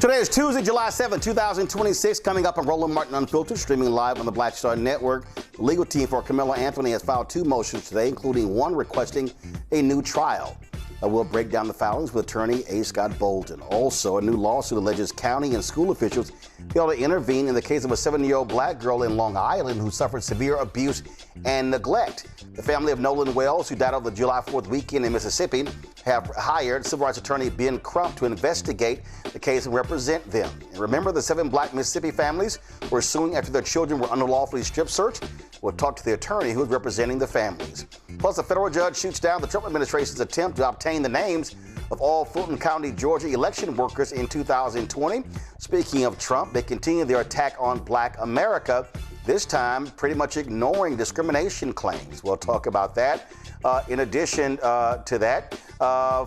Today is Tuesday, July 7, 2026. Coming up on Roland Martin Unfiltered, streaming live on the Black Star Network. The legal team for Karmelo Anthony has filed two motions today, including one requesting a new trial. We'll break down the filings with attorney A. Scott Bolden. Also, a new lawsuit alleges county and school officials failed to intervene in the case of a 7-year-old black girl in Long Island who suffered severe abuse and neglect. The family of Nolan Wells, who died over the July 4th weekend in Mississippi, have hired civil rights attorney Ben Crump to investigate the case and represent them. And remember, the 7 black Mississippi families were suing after their children were unlawfully strip searched? We'll talk to the attorney who is representing the families. Plus, a federal judge shoots down the Trump administration's attempt to obtain the names of all Fulton County, Georgia election workers in 2020. Speaking of Trump, they continue their attack on Black America, this time pretty much ignoring discrimination claims. We'll talk about that. In addition to that,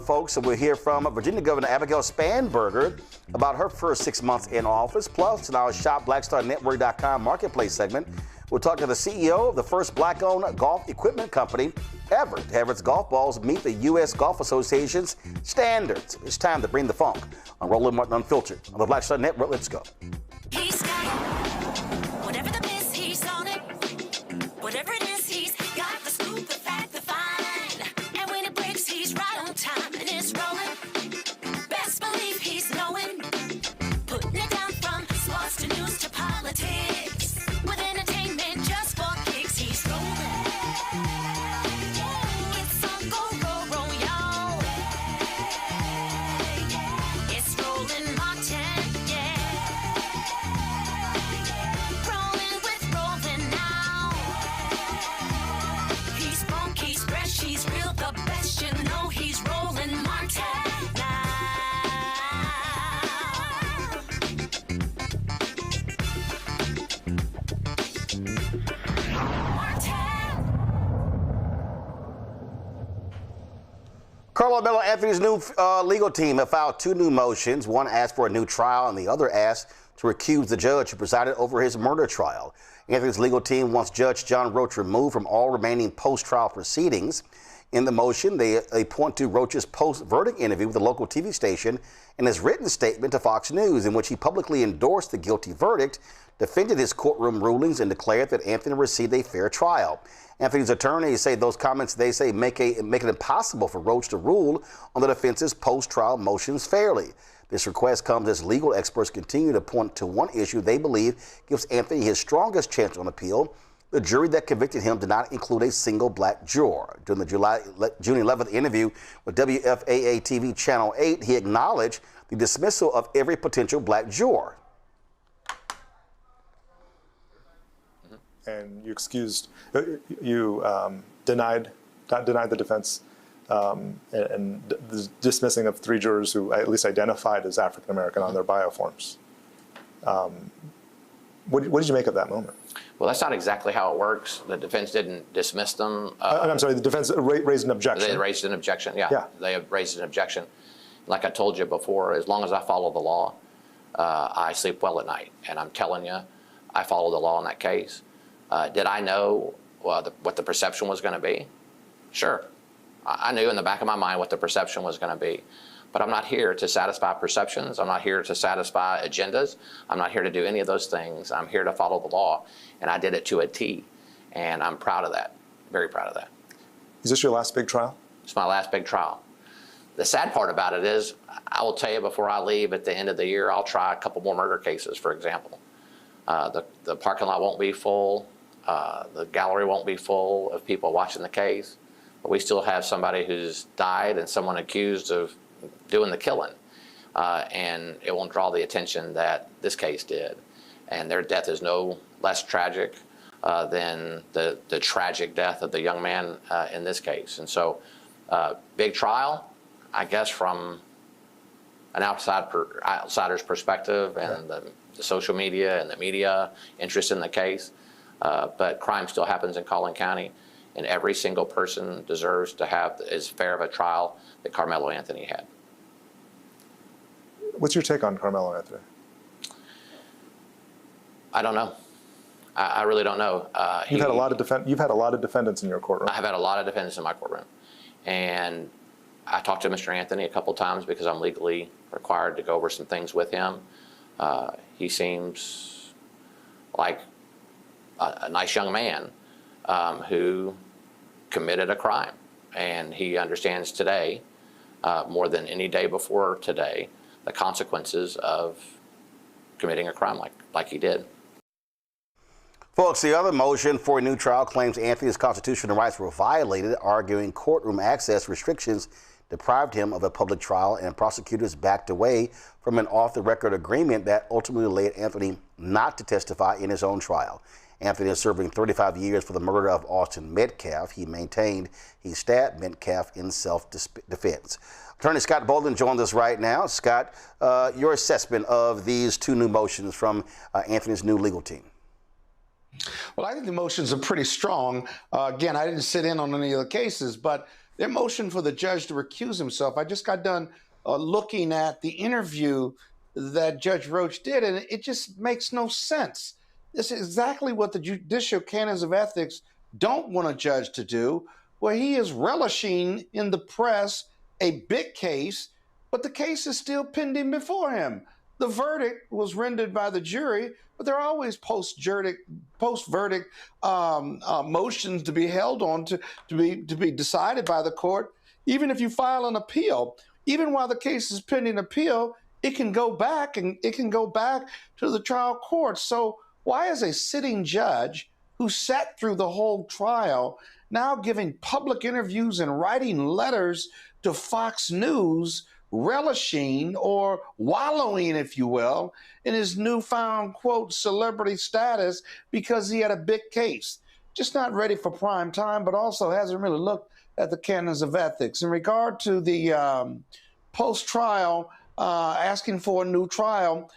folks, we'll hear from Virginia Governor Abigail Spanberger about her first 6 months in office. Plus, in our Shop BlackStarNetwork.com marketplace segment, we'll talk to the CEO of the first black-owned golf equipment company ever to have its golf balls meet the U.S. Golf Association's standards. It's time to bring the funk on Roland Martin Unfiltered on the Black Star Network. Let's go. He's got whatever the miss, he's on it. Whatever it is, he's got the scoop, the fact, the fine. And when it breaks, he's right on time and it's rolling. Best believe he's knowing. Putting it down from sports to news to politics. With entertainment just for kicks, he's rolling. It's on go, y'all. It's Roland Martin, yeah. Rolling with Roland now. He's funky, he's fresh, he's real, the best, you know he's Roland Martin now. Karmelo Anthony's new legal team have filed two new motions. One asked for a new trial and the other asked to recuse the judge who presided over his murder trial. Anthony's legal team wants Judge John Roach removed from all remaining post-trial proceedings. In the motion, they point to Roach's post-verdict interview with a local TV station and his written statement to Fox News in which he publicly endorsed the guilty verdict, defended his courtroom rulings, and declared that Anthony received a fair trial. Anthony's attorneys say those comments, they say, make it impossible for Roach to rule on the defense's post-trial motions fairly. This request comes as legal experts continue to point to one issue they believe gives Anthony his strongest chance on appeal. The jury that convicted him did not include a single black juror. During the June 11th interview with WFAA TV Channel 8, he acknowledged the dismissal of every potential black juror. And you excused, you denied the defense and the dismissing of 3 jurors who at least identified as African American on their bioforms. What did you make of that moment? Well, that's not exactly how it works. The defense didn't dismiss them. I'm sorry, the defense raised an objection. They raised an objection, yeah. They have raised an objection. Like I told you before, as long as I follow the law, I sleep well at night. And I'm telling you, I follow the law in that case. Did I know what the perception was going to be? Sure. I knew in the back of my mind what the perception was going to be. But I'm not here to satisfy perceptions. I'm not here to satisfy agendas. I'm not here to do any of those things. I'm here to follow the law. And I did it to a T. And I'm proud of that. Very proud of that. Is this your last big trial? It's my last big trial. The sad part about it is, I will tell you before I leave at the end of the year, I'll try a couple more murder cases, for example. The parking lot won't be full. The gallery won't be full of people watching the case. But we still have somebody who's died and someone accused of doing the killing. And it won't draw the attention that this case did. And their death is no less tragic than the tragic death of the young man in this case. And so, big trial, I guess, from an outsider's perspective, and the social media and the media interest in the case. But crime still happens in Collin County, and every single person deserves to have as fair of a trial that Karmelo Anthony had. What's your take on Karmelo Anthony? I don't know. I really don't know. You've had a lot of defendants in your courtroom. I have had a lot of defendants in my courtroom, and I talked to Mr. Anthony a couple times because I'm legally required to go over some things with him. He seems like a nice young man who committed a crime, and he understands today, more than any day before today, the consequences of committing a crime like he did. Folks, the other motion for a new trial claims Anthony's constitutional rights were violated, arguing courtroom access restrictions deprived him of a public trial, and prosecutors backed away from an off-the-record agreement that ultimately led Anthony not to testify in his own trial. Anthony is serving 35 years for the murder of Austin Metcalf. He maintained he stabbed Metcalf in self-defense. Attorney Scott Bolden joins us right now. Scott, your assessment of these two new motions from Anthony's new legal team. Well, I think the motions are pretty strong. Again, I didn't sit in on any of the cases, but their motion for the judge to recuse himself, I just got done looking at the interview that Judge Roach did, and it just makes no sense. This is exactly what the judicial canons of ethics don't want a judge to do, where he is relishing in the press a big case, but the case is still pending before him. The verdict was rendered by the jury, but there are always post-verdict motions to be held on to be decided by the court. Even if you file an appeal, even while the case is pending appeal, it can go back and it can go back to the trial court. So why is a sitting judge who sat through the whole trial now giving public interviews and writing letters to Fox News, relishing or wallowing, if you will, in his newfound, quote, celebrity status because he had a big case? Just not ready for prime time, but also hasn't really looked at the canons of ethics. In regard to the post-trial, asking for a new trial,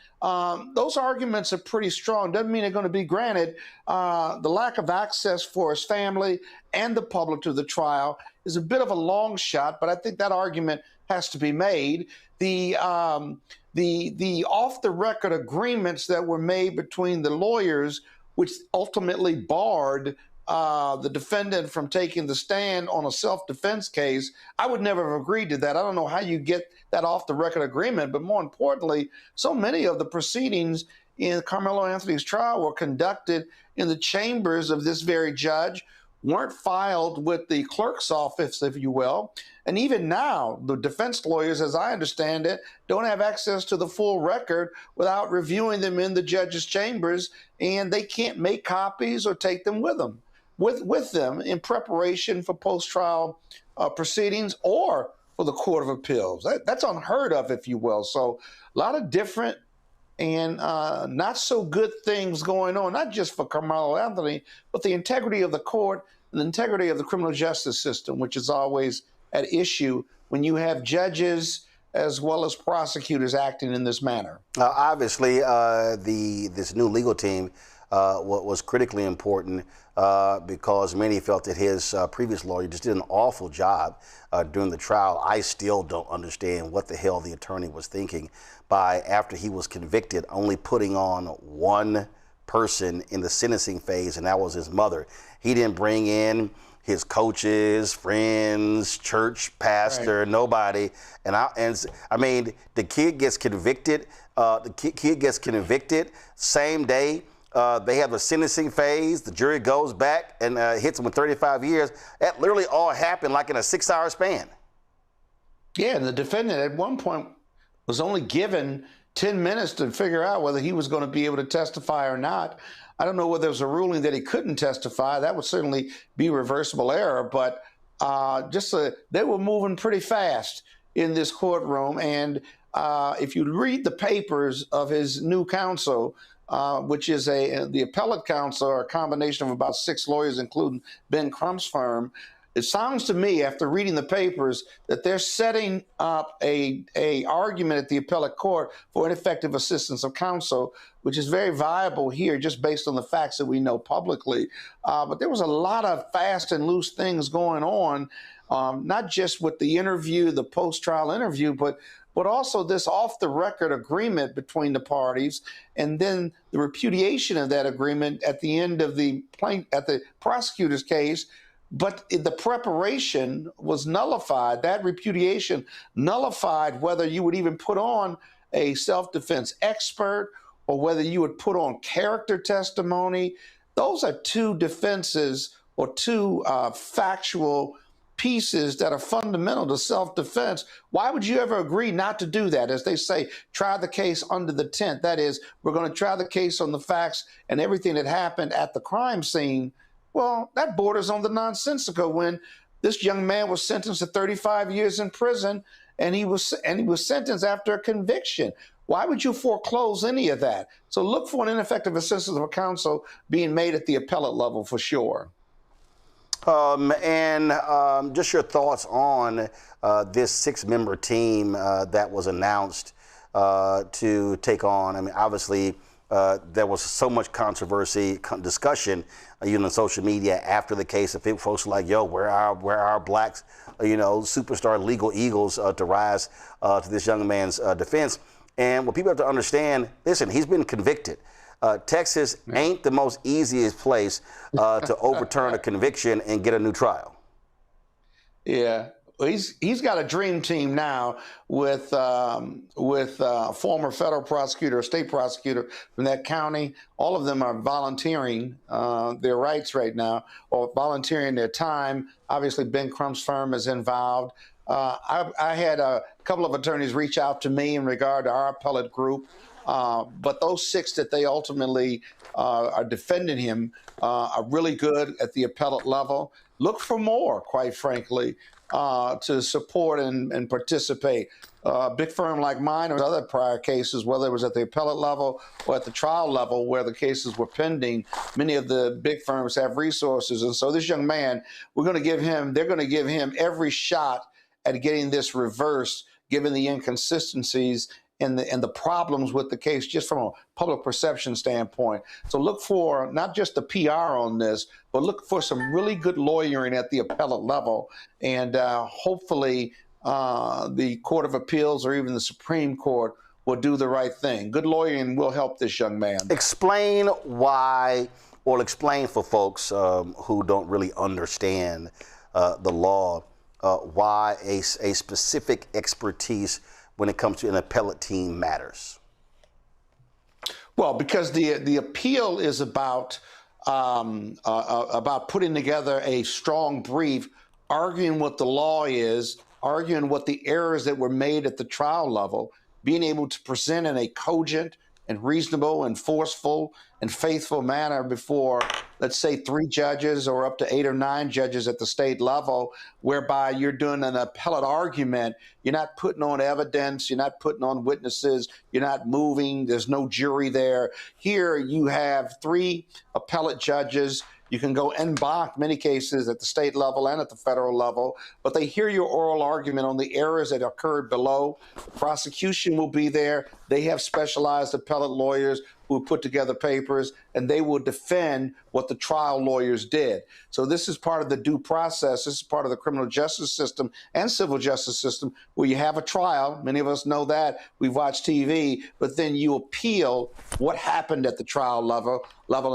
those arguments are pretty strong. Doesn't mean they're going to be granted. The lack of access for his family and the public to the trial is a bit of a long shot, but I think that argument has to be made. The off-the-record agreements that were made between the lawyers, which ultimately barred the defendant from taking the stand on a self-defense case, I would never have agreed to that. I don't know how you get that off-the-record agreement, but more importantly, so many of the proceedings in Karmelo Anthony's trial were conducted in the chambers of this very judge, weren't filed with the clerk's office, if you will. And even now, the defense lawyers, as I understand it, don't have access to the full record without reviewing them in the judge's chambers, and they can't make copies or take them with them in preparation for post-trial proceedings or for the Court of Appeals. That's unheard of, if you will. So a lot of different and not so good things going on, not just for Karmelo Anthony, but the integrity of the court and the integrity of the criminal justice system, which is always at issue when you have judges as well as prosecutors acting in this manner. Obviously, this new legal team was critically important because many felt that his previous lawyer just did an awful job during the trial. I still don't understand what the hell the attorney was thinking by, after he was convicted, only putting on one person in the sentencing phase, and that was his mother. He didn't bring in his coaches, friends, church pastor, right, nobody. And I mean, the kid gets convicted. Same day. They have a sentencing phase. The jury goes back and hits him with 35 years. That literally all happened like in a 6-hour span. Yeah, and the defendant at one point was only given 10 minutes to figure out whether he was going to be able to testify or not. I don't know whether there was a ruling that he couldn't testify. That would certainly be reversible error, but they were moving pretty fast in this courtroom. And if you read the papers of his new counsel, which is the appellate counsel, or a combination of about 6 lawyers, including Ben Crump's firm, it sounds to me, after reading the papers, that they're setting up a argument at the appellate court for ineffective assistance of counsel, which is very viable here just based on the facts that we know publicly. But there was a lot of fast and loose things going on, not just with the interview, the post-trial interview, but also this off-the-record agreement between the parties, and then the repudiation of that agreement at the end of the prosecutor's case, but the preparation was nullified. That repudiation nullified whether you would even put on a self-defense expert or whether you would put on character testimony. Those are two defenses or two factual pieces that are fundamental to self-defense. Why would you ever agree not to do that? As they say, try the case under the tent. That is, we're going to try the case on the facts and everything that happened at the crime scene. Well, that borders on the nonsensical when this young man was sentenced to 35 years in prison and he was sentenced after a conviction. Why would you foreclose any of that? So look for an ineffective assistance of counsel being made at the appellate level for sure. Just your thoughts on this 6-member team that was announced to take on. I mean, obviously, there was so much controversy, discussion, even on social media after the case. If folks were like, "Yo, where are our blacks, superstar legal eagles to rise to this young man's defense?" And what people have to understand, listen, he's been convicted. Texas ain't the most easiest place to overturn a conviction and get a new trial. Yeah, well, he's got a dream team now with a former federal prosecutor, state prosecutor from that county. All of them are volunteering their rights right now, or volunteering their time. Obviously, Ben Crump's firm is involved. I had a couple of attorneys reach out to me in regard to our appellate group. But those 6 that they ultimately are defending him are really good at the appellate level. Look for more, quite frankly, to support and participate. A big firm like mine or other prior cases, whether it was at the appellate level or at the trial level where the cases were pending, many of the big firms have resources. And so this young man, they're going to give him every shot at getting this reversed, given the inconsistencies and the problems with the case just from a public perception standpoint. So look for not just the PR on this, but look for some really good lawyering at the appellate level. And hopefully the Court of Appeals or even the Supreme Court will do the right thing. Good lawyering will help this young man. Explain why, or explain for folks who don't really understand the law, why a specific expertise when it comes to an appellate team matters. Well, because the appeal is about putting together a strong brief, arguing what the law is, arguing what the errors that were made at the trial level, being able to present in a cogent and reasonable and forceful and faithful manner before, let's say, 3 judges or up to 8 or 9 judges at the state level, whereby you're doing an appellate argument. You're not putting on evidence. You're not putting on witnesses. You're not moving. There's no jury there. Here you have 3 appellate judges. You can go en banc, many cases, at the state level and at the federal level, but they hear your oral argument on the errors that occurred below. The prosecution will be there. They have specialized appellate lawyers who put together papers, and they will defend what the trial lawyers did. So this is part of the due process. This is part of the criminal justice system and civil justice system where you have a trial. Many of us know that. We've watched TV, but then you appeal what happened at the trial level,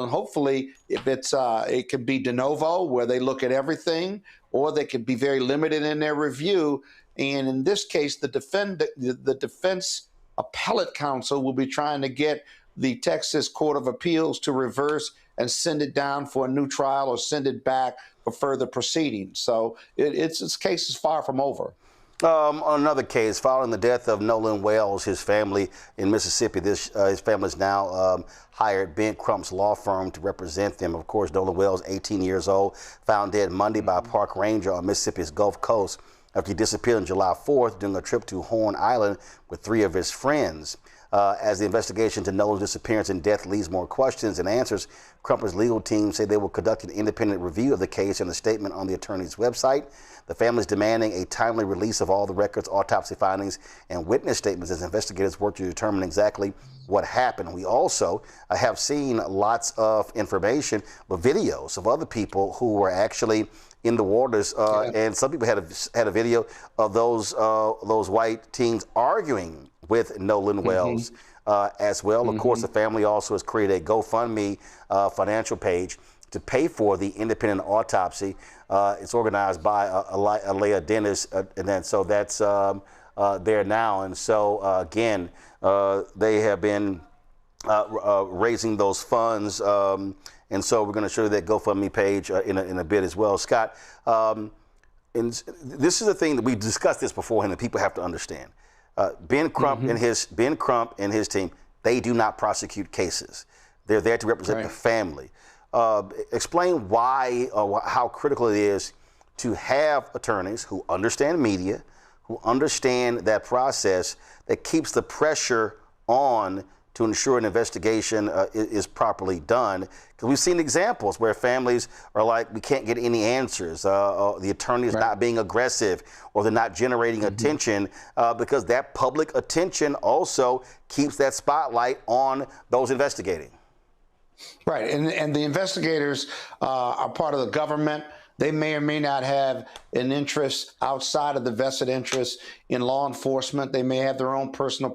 and hopefully if it could be de novo where they look at everything, or they could be very limited in their review. And in this case, the defense appellate counsel will be trying to get the Texas Court of Appeals to reverse and send it down for a new trial or send it back for further proceedings. So its case is far from over. On another case, following the death of Nolan Wells, his family in Mississippi, his family has now hired Ben Crump's law firm to represent them. Of course, Nolan Wells, 18 years old, found dead Monday by a park ranger on Mississippi's Gulf Coast after he disappeared on July 4th during a trip to Horn Island with 3 of his friends. As the investigation to Nolan's disappearance and death leaves more questions and answers, Crump's legal team say they will conduct an independent review of the case in a statement on the attorney's website. The family is demanding a timely release of all the records, autopsy findings, and witness statements as investigators work to determine exactly what happened. We also have seen lots of information, but videos of other people who were actually in the waters, and some people had a video of those white teens arguing with Nolan Wells as well. Of course, the family also has created a GoFundMe financial page to pay for the independent autopsy. It's organized by a lay dentist, and then so that's there now. And so again, they have been raising those funds, and so we're going to show you that GoFundMe page in a bit as well. Scott, and this is the thing that we discussed this beforehand, that people have to understand. Ben Crump and his team, they do not prosecute cases. They're there to represent the family. Explain why, how critical it is to have attorneys who understand media, who understand that process, that keeps the pressure on to ensure an investigation is properly done. Because we've seen examples where families are like, we can't get any answers. The attorney is not being aggressive, or they're not generating attention, because that public attention also keeps that spotlight on those investigating. Right, and the investigators are part of the government. They may or may not have an interest outside of the vested interest in law enforcement. They may have their own personal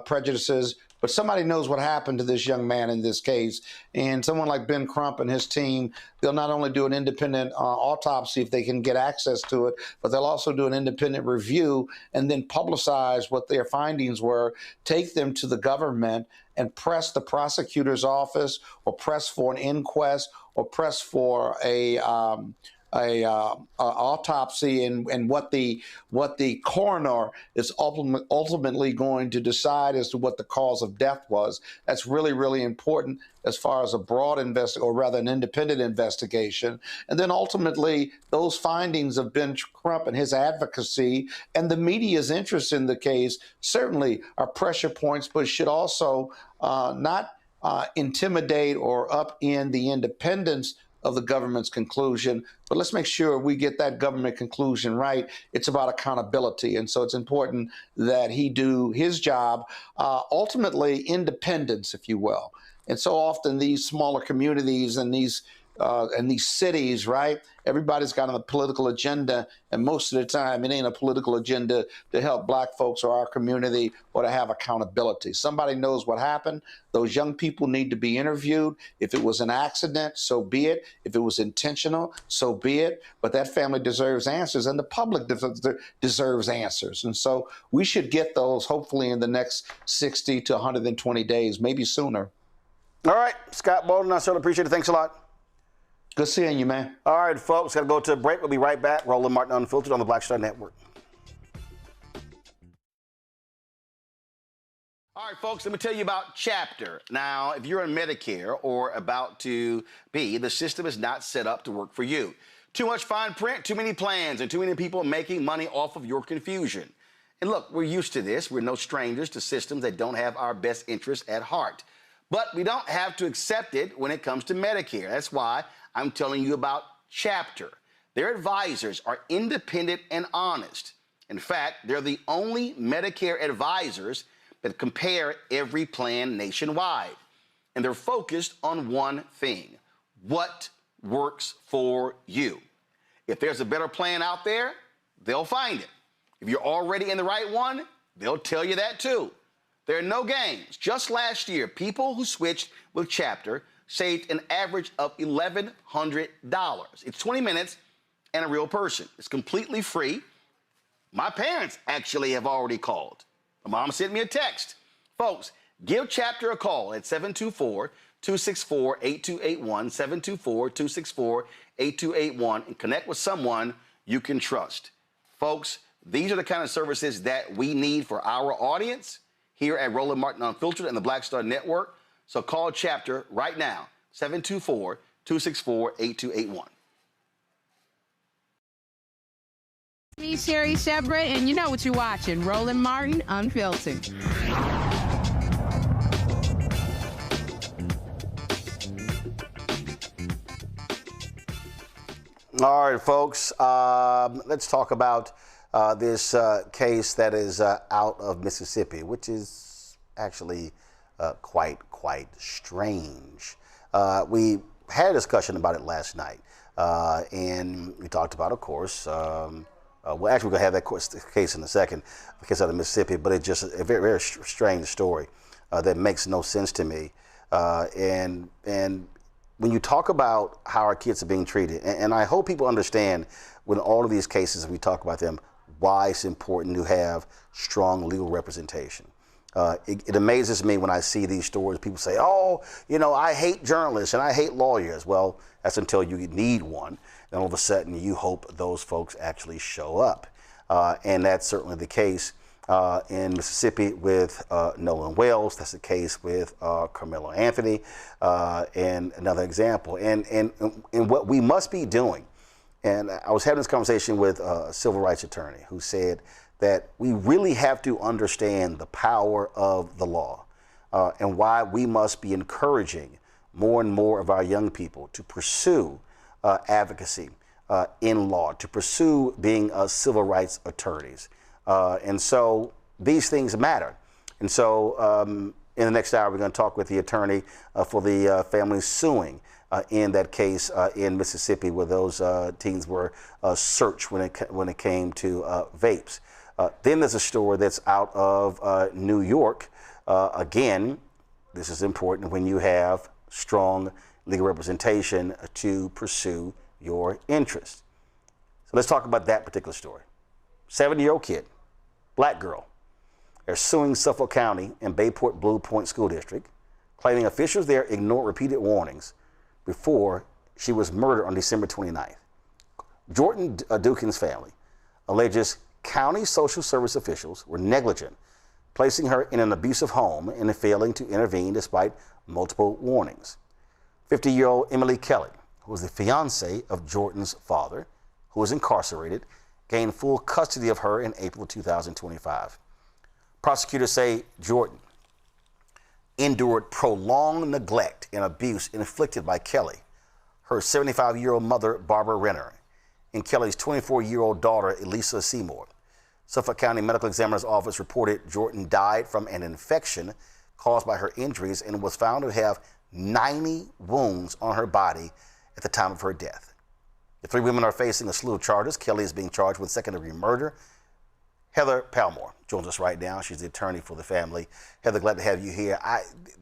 prejudices, but somebody knows what happened to this young man in this case. And someone like Ben Crump and his team, they'll not only do an independent autopsy if they can get access to it, but they'll also do an independent review and then publicize what their findings were, take them to the government, and press the prosecutor's office, or press for an inquest, or press for a autopsy, and what the coroner is ultimately going to decide as to what the cause of death was. That's really, really important as far as a broad or rather an independent investigation. And then ultimately those findings of Ben Crump and his advocacy and the media's interest in the case certainly are pressure points, but should also not intimidate or upend the independence of the government's conclusion. But let's make sure we get that government conclusion right. It's about accountability. And so it's important that he do his job, ultimately independence, if you will. And so often these smaller communities and these cities, right? Everybody's got a political agenda, and most of the time it ain't a political agenda to help black folks or our community or to have accountability. Somebody knows what happened. Those young people need to be interviewed. If it was an accident, so be it. If it was intentional, so be it. But that family deserves answers, and the public deserves answers. And so we should get those hopefully in the next 60 to 120 days, maybe sooner. All right, Scott Bolden, I certainly appreciate it. Thanks a lot. Good seeing you, man. All right, folks, got to go to a break. We'll be right back. Roland Martin Unfiltered on the Black Star Network. All right, folks, let me tell you about Chapter. Now, if you're on Medicare or about to be, the system is not set up to work for you. Too much fine print, too many plans, and too many people making money off of your confusion. And look, we're used to this. We're no strangers to systems that don't have our best interests at heart. But we don't have to accept it when it comes to Medicare. That's why I'm telling you about Chapter. Their advisors are independent and honest. In fact, they're the only Medicare advisors that compare every plan nationwide. And they're focused on one thing: what works for you. If there's a better plan out there, they'll find it. If you're already in the right one, they'll tell you that too. There are no games. Just last year, people who switched with Chapter saved an average of $1,100. It's 20 minutes and a real person. It's completely free. My parents actually have already called. My mom sent me a text. Folks, give Chapter a call at 724-264-8281, 724-264-8281, and connect with someone you can trust. Folks, these are the kind of services that we need for our audience here at Roland Martin Unfiltered and the Black Star Network. So call Chapter right now, 724-264-8281. Me, Sherry Shepherd, and you know what you're watching, Roland Martin Unfiltered. All right, folks, let's talk about this case that is out of Mississippi, which is actually quite strange. We had a discussion about it last night, and we talked about, of course, well, actually, we're going to have that case in a second, the case out of Mississippi, but it's just a very, very strange story that makes no sense to me. And when you talk about how our kids are being treated, and I hope people understand when all of these cases, we talk about them, why it's important to have strong legal representation. It amazes me when I see these stories. People say, oh, I hate journalists and I hate lawyers. Well, that's until you need one. Then all of a sudden you hope those folks actually show up. And that's certainly the case in Mississippi with Nolan Wells. That's the case with Karmelo Anthony, and another example. And what we must be doing, and I was having this conversation with a civil rights attorney who said that we really have to understand the power of the law and why we must be encouraging more and more of our young people to pursue advocacy in law, to pursue being civil rights attorneys. And so these things matter. And so in the next hour, we're going to talk with the attorney for the family suing in that case in Mississippi, where those teens were searched when it came to vapes. Then there's a story that's out of New York. Again, this is important when you have strong legal representation to pursue your interests. So let's talk about that particular story. 7-year-old kid, black girl. They're suing Suffolk County and Bayport Blue Point School District, claiming officials there ignored repeated warnings before she was murdered on December 29th. Jordan Dukin's family alleges county social service officials were negligent, placing her in an abusive home and failing to intervene despite multiple warnings. 50-year-old Emily Kelly, who was the fiance of Jordan's father, who was incarcerated, gained full custody of her in April 2025. Prosecutors say Jordan endured prolonged neglect and abuse inflicted by Kelly, her 75-year-old mother, Barbara Renner, and Kelly's 24-year-old daughter, Elisa Seymour. Suffolk County Medical Examiner's Office reported Jordan died from an infection caused by her injuries and was found to have 90 wounds on her body at the time of her death. The 3 women are facing a slew of charges. Kelly is being charged with second-degree murder. Heather Palmore joins us right now. She's the attorney for the family. Heather, glad to have you here.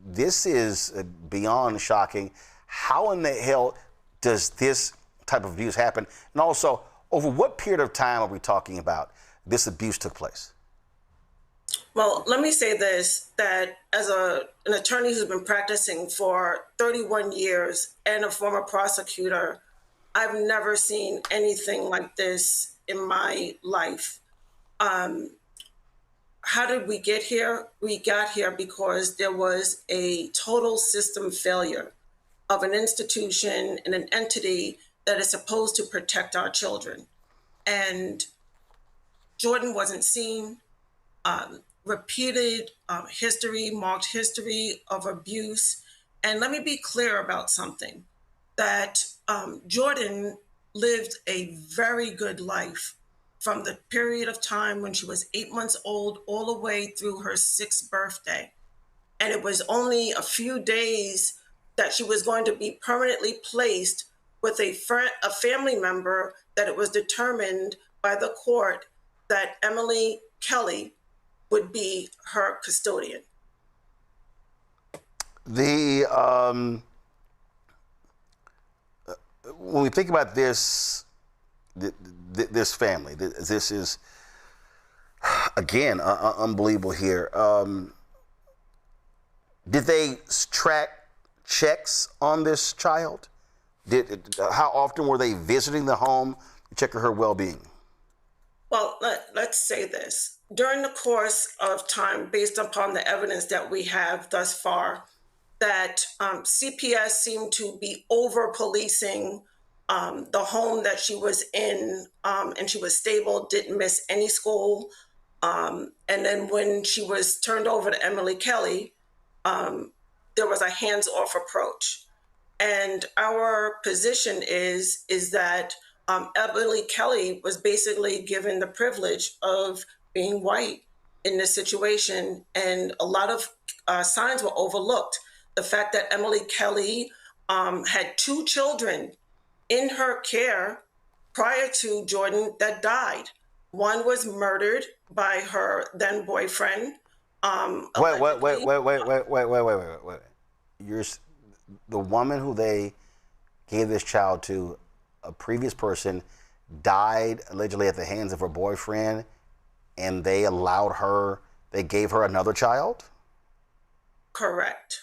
This is beyond shocking. How in the hell does this type of abuse happen? And also, over what period of time are we talking about this abuse took place? Well, let me say this, that as an attorney who's been practicing for 31 years and a former prosecutor, I've never seen anything like this in my life. How did we get here? We got here because there was a total system failure of an institution and an entity that is supposed to protect our children. And Jordan wasn't seen. Repeated marked history of abuse. And let me be clear about something, that Jordan lived a very good life from the period of time when she was 8 months old all the way through her 6th birthday. And it was only a few days that she was going to be permanently placed with a family member that it was determined by the court that Emily Kelly would be her custodian. When we think about this family, this is, again, unbelievable here. Did they track checks on this child? How often were they visiting the home to check her well-being? Well, let's say this. During the course of time, based upon the evidence that we have thus far, that CPS seemed to be over-policing the home that she was in, and she was stable, didn't miss any school. And then when she was turned over to Emily Kelly, there was a hands-off approach. And our position is that Emily Kelly was basically given the privilege of being white in this situation, and a lot of signs were overlooked. The fact that Emily Kelly had 2 children in her care prior to Jordan that died. One was murdered by her then boyfriend. Wait. You're the woman who they gave this child to a previous person, died allegedly at the hands of her boyfriend, and they gave her another child? Correct.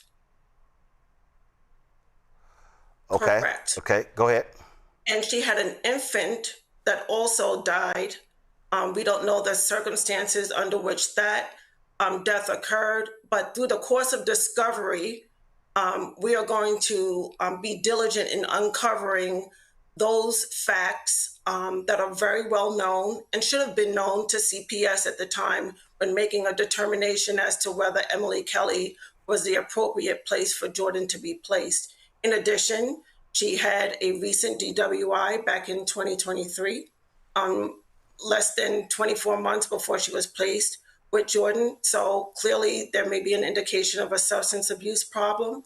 Okay. Correct. Okay, go ahead. And she had an infant that also died. We don't know the circumstances under which that death occurred, but through the course of discovery, we are going to be diligent in uncovering those facts that are very well known and should have been known to CPS at the time when making a determination as to whether Emily Kelly was the appropriate place for Jordan to be placed. In addition, she had a recent DWI back in 2023, less than 24 months before she was placed with Jordan. So clearly there may be an indication of a substance abuse problem.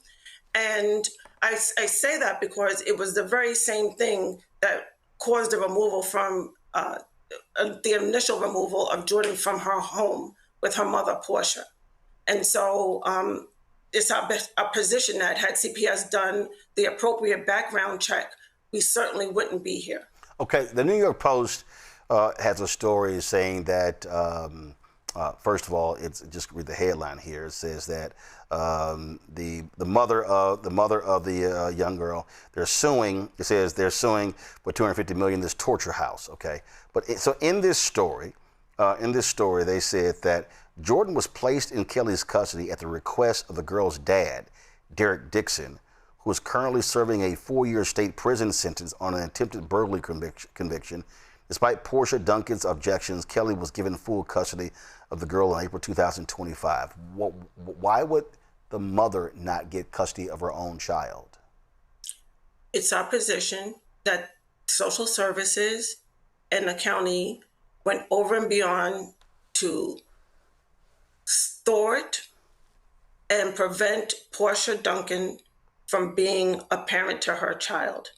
And I say that because it was the very same thing that caused the removal from the initial removal of Jordan from her home with her mother, Portia. And so it's our position that had CPS done the appropriate background check, we certainly wouldn't be here. Okay, the New York Post has a story saying that, first of all, it's just read the headline here. It says that the mother of the young girl, they're suing. It says they're suing for $250 million this torture house. Okay, but so in this story, they said that Jordan was placed in Kelly's custody at the request of the girl's dad, Derek Dixon, who is currently serving a 4-year state prison sentence on an attempted burglary conviction. Despite Portia Duncan's objections, Kelly was given full custody of the girl in April 2025. Why would the mother not get custody of her own child? It's our position that social services and the county went over and beyond to thwart and prevent Portia Duncan from being a parent to her child.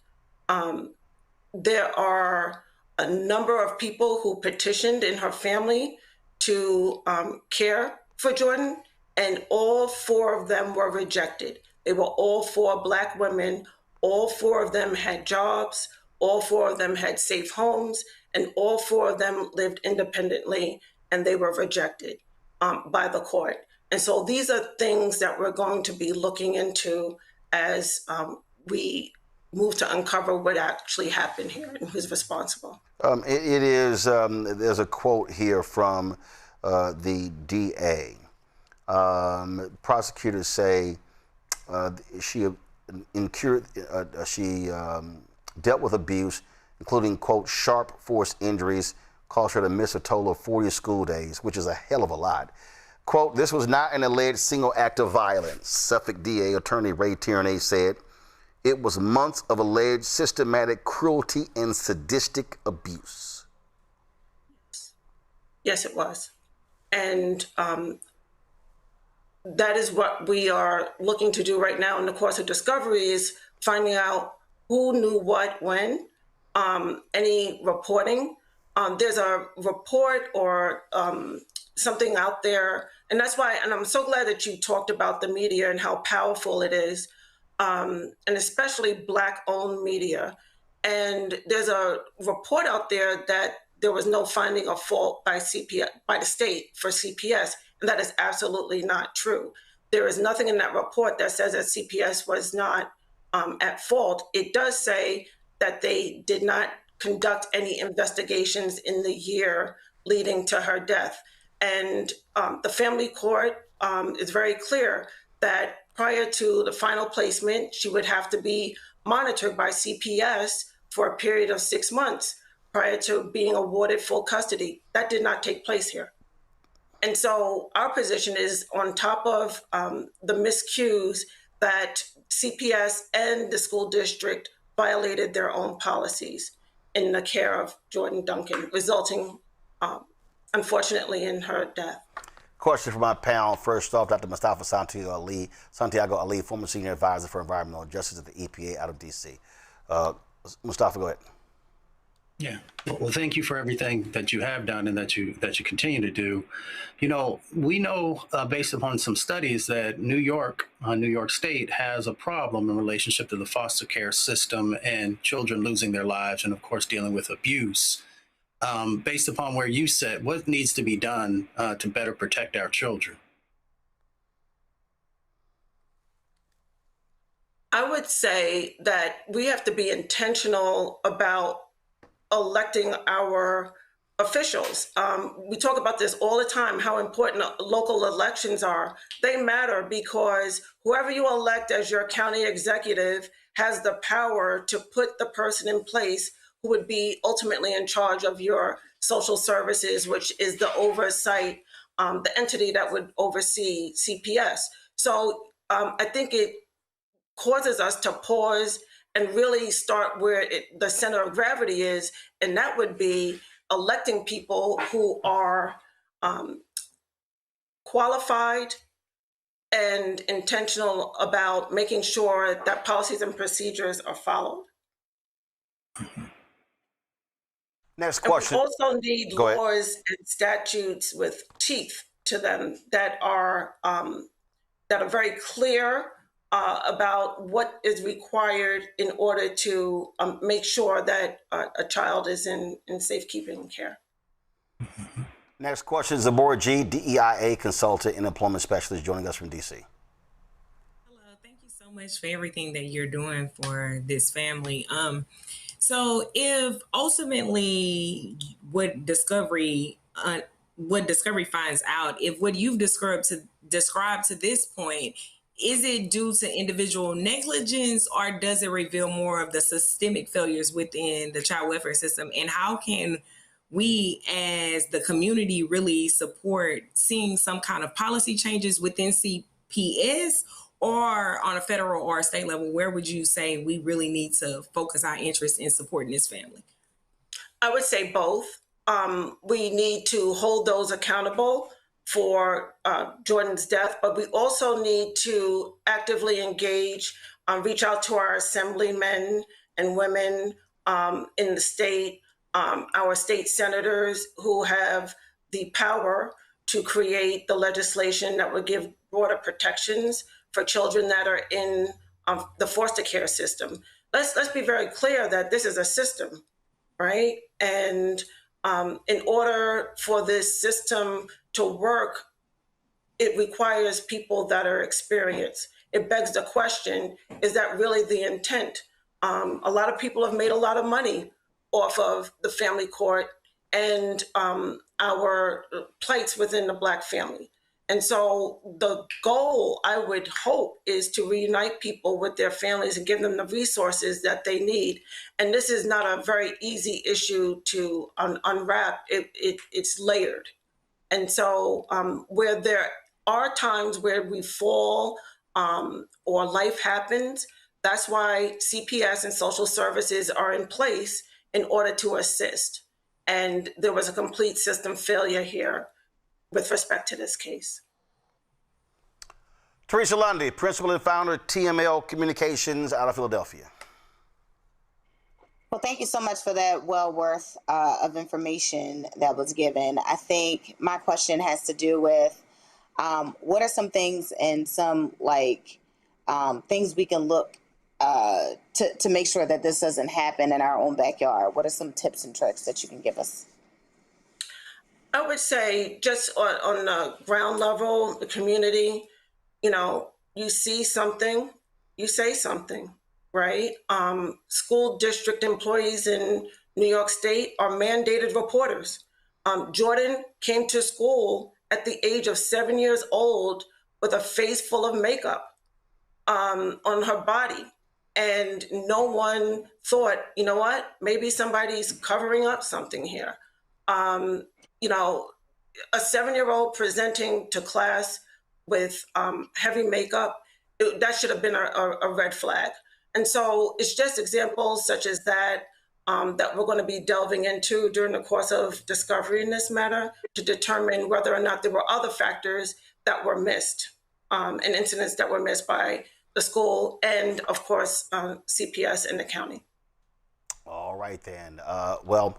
There are a number of people who petitioned in her family to care for Jordan, and all 4 of them were rejected. They were all 4 Black women. All 4 of them had jobs. All 4 of them had safe homes, and all 4 of them lived independently, and they were rejected by the court. And so these are things that we're going to be looking into as we move to uncover what actually happened here and who's responsible. It is, there's a quote here from the DA. Prosecutors say she dealt with abuse, including, quote, sharp force injuries, caused her to miss a total of 40 school days, which is a hell of a lot. Quote, this was not an alleged single act of violence. Suffolk DA Attorney Ray Tierney said it was months of alleged systematic cruelty and sadistic abuse. Yes, it was. And that is what we are looking to do right now in the course of discovery, is finding out who knew what when, any reporting. There's a report or something out there, and that's why, and I'm so glad that you talked about the media and how powerful it is, and especially Black-owned media. And there's a report out there that there was no finding of fault by the state for CPS, and that is absolutely not true. There is nothing in that report that says that CPS was not at fault. It does say that they did not conduct any investigations in the year leading to her death. And the family court is very clear that prior to the final placement, she would have to be monitored by CPS for a period of 6 months prior to being awarded full custody. That did not take place here. And so our position is, on top of the miscues, that CPS and the school district violated their own policies in the care of Jordan Duncan, resulting, unfortunately, in her death. Question for my panel. First off, Dr. Mustafa Santiago Ali, former senior advisor for environmental justice at the EPA out of D.C. Mustafa, go ahead. Yeah. Well, thank you for everything that you have done and that you continue to do. You know, we know based upon some studies that New York State has a problem in relationship to the foster care system and children losing their lives, and of course dealing with abuse. Based upon where you sit, what needs to be done to better protect our children? I would say that we have to be intentional about electing our officials. We talk about this all the time, how important local elections are. They matter because whoever you elect as your county executive has the power to put the person in place who would be ultimately in charge of your social services, which is the oversight, the entity that would oversee CPS. So I think it causes us to pause and really start where the center of gravity is, and that would be electing people who are qualified and intentional about making sure that policies and procedures are followed. Next question. And we also need Go ahead. laws and statutes with teeth to them that are very clear about what is required in order to make sure that a child is in safekeeping care. Next question is Deborah G., DEIA consultant and employment specialist, joining us from D.C. Hello, thank you so much for everything that you're doing for this family. So if ultimately what discovery finds out, if what you've described to this point, is it due to individual negligence, or does it reveal more of the systemic failures within the child welfare system? And how can we as the community really support seeing some kind of policy changes within CPS, or on a federal or a state level? Where would you say we really need to focus our interest in supporting this family? I would say both. We need to hold those accountable for Jordan's death, but we also need to actively engage, reach out to our assemblymen and women in the state, our state senators who have the power to create the legislation that would give broader protections for children that are in the foster care system. Let's be very clear that this is a system, right? And in order for this system to work, it requires people that are experienced. It begs the question, is that really the intent? A lot of people have made a lot of money off of the family court and our plights within the Black family. And so the goal, I would hope, is to reunite people with their families and give them the resources that they need. And this is not a very easy issue to unwrap. It's layered. And so where there are times where we fall or life happens, that's why CPS and social services are in place in order to assist. And there was a complete system failure here with respect to this case. Teresa Lundy, principal and founder of TML Communications out of Philadelphia. Well, thank you so much for that well worth of information that was given. I think my question has to do with what are some things and some things we can look to make sure that this doesn't happen in our own backyard? What are some tips and tricks that you can give us? I would say just on the ground level, the community, you see something, you say something, right? School district employees in New York State are mandated reporters. Jordan came to school at the age of 7 years old with a face full of makeup on her body. And no one thought, you know what, maybe somebody's covering up something here. A 7-year-old presenting to class with heavy makeup, that should have been a red flag. And so it's just examples such as that that we're going to be delving into during the course of discovery in this matter to determine whether or not there were other factors that were missed and incidents that were missed by the school and, of course, CPS and the county. All right, then. Well,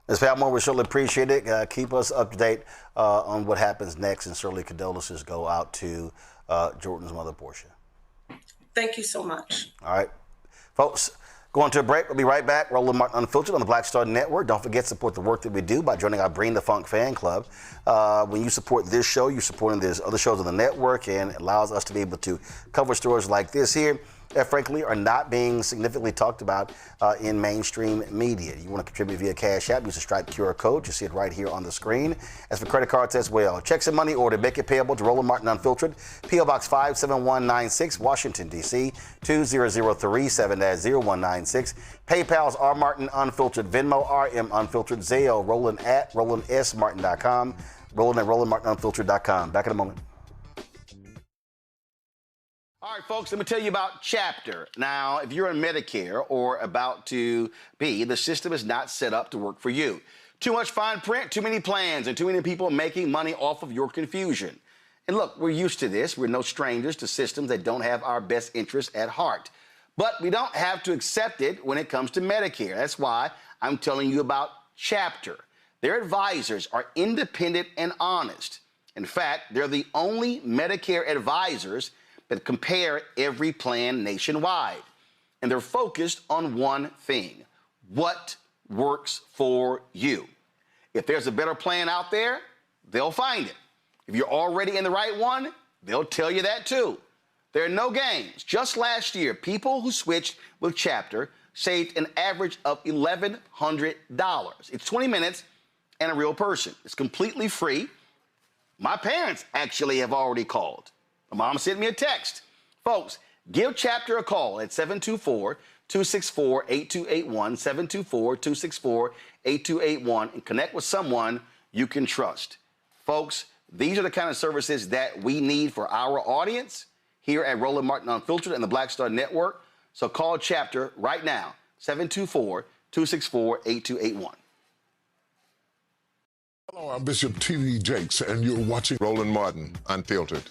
Ms. Palmore, we certainly appreciate it. Keep us up to date on what happens next, and certainly condolences go out to Jordan's mother, Portia. Thank you so much. All right, folks, going to a break. We'll be right back. Roland Martin Unfiltered on the Black Star Network. Don't forget to support the work that we do by joining our Bring the Funk fan club. When you support this show, you're supporting these other shows on the network, and it allows us to be able to cover stories like this here that frankly are not being significantly talked about in mainstream media. You want to contribute via Cash App, use the Stripe QR code. You see it right here on the screen. As for credit cards as well, checks and money order, make it payable to Roland Martin Unfiltered, P.O. Box 57196, Washington, D.C. 20037-0196. PayPal's R Martin Unfiltered, Venmo RM Unfiltered, Zelle, Roland at RolandSMartin.com, Roland at RolandMartinUnfiltered.com. Back in a moment. All right, folks, let me tell you about Chapter. Now, if you're on Medicare or about to be, the system is not set up to work for you. Too much fine print, too many plans, and too many people making money off of your confusion. And look, we're used to this. We're no strangers to systems that don't have our best interests at heart. But we don't have to accept it when it comes to Medicare. That's why I'm telling you about Chapter. Their advisors are independent and honest. In fact, they're the only Medicare advisors that compare every plan nationwide. And they're focused on one thing: what works for you. If there's a better plan out there, they'll find it. If you're already in the right one, they'll tell you that too. There are no games. Just last year, people who switched with Chapter saved an average of $1,100. It's 20 minutes and a real person. It's completely free. My parents actually have already called. My mom sent me a text. Folks, give Chapter a call at 724-264-8281, 724-264-8281, and connect with someone you can trust. Folks, these are the kind of services that we need for our audience here at Roland Martin Unfiltered and the Black Star Network. So call Chapter right now, 724-264-8281. Hello, I'm Bishop T.D. Jakes, and you're watching Roland Martin Unfiltered.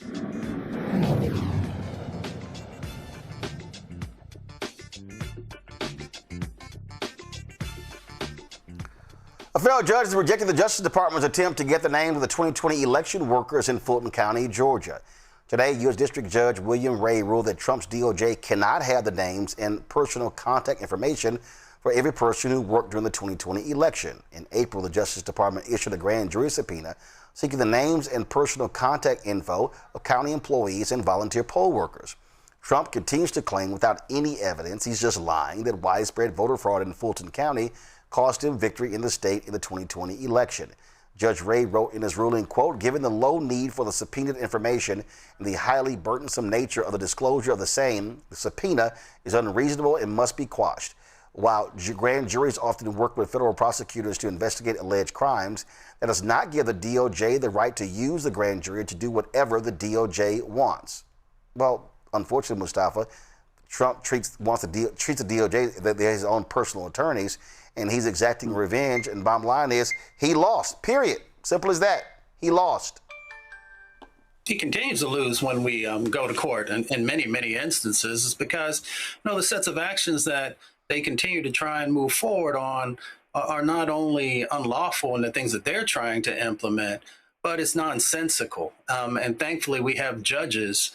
A federal judge has rejected the Justice Department's attempt to get the names of the 2020 election workers in Fulton County, Georgia. Today, U.S. District Judge William Ray ruled that Trump's DOJ cannot have the names and personal contact information for every person who worked during the 2020 election. In April, the Justice Department issued a grand jury subpoena seeking the names and personal contact info of county employees and volunteer poll workers. Trump continues to claim without any evidence, he's just lying, that widespread voter fraud in Fulton County cost him victory in the state in the 2020 election. Judge Ray wrote in his ruling, quote, given the low need for the subpoenaed information and the highly burdensome nature of the disclosure of the same, the subpoena is unreasonable and must be quashed. While grand juries often work with federal prosecutors to investigate alleged crimes, that does not give the DOJ the right to use the grand jury to do whatever the DOJ wants. Well, unfortunately, Mustafa, Trump treats the DOJ, they're his own personal attorneys, and he's exacting revenge. And bottom line is, he lost, period. Simple as that. He lost. He continues to lose when we go to court, and in many, many instances, is because, the sets of actions that they continue to try and move forward on are not only unlawful in the things that they're trying to implement, but it's nonsensical. And thankfully, we have judges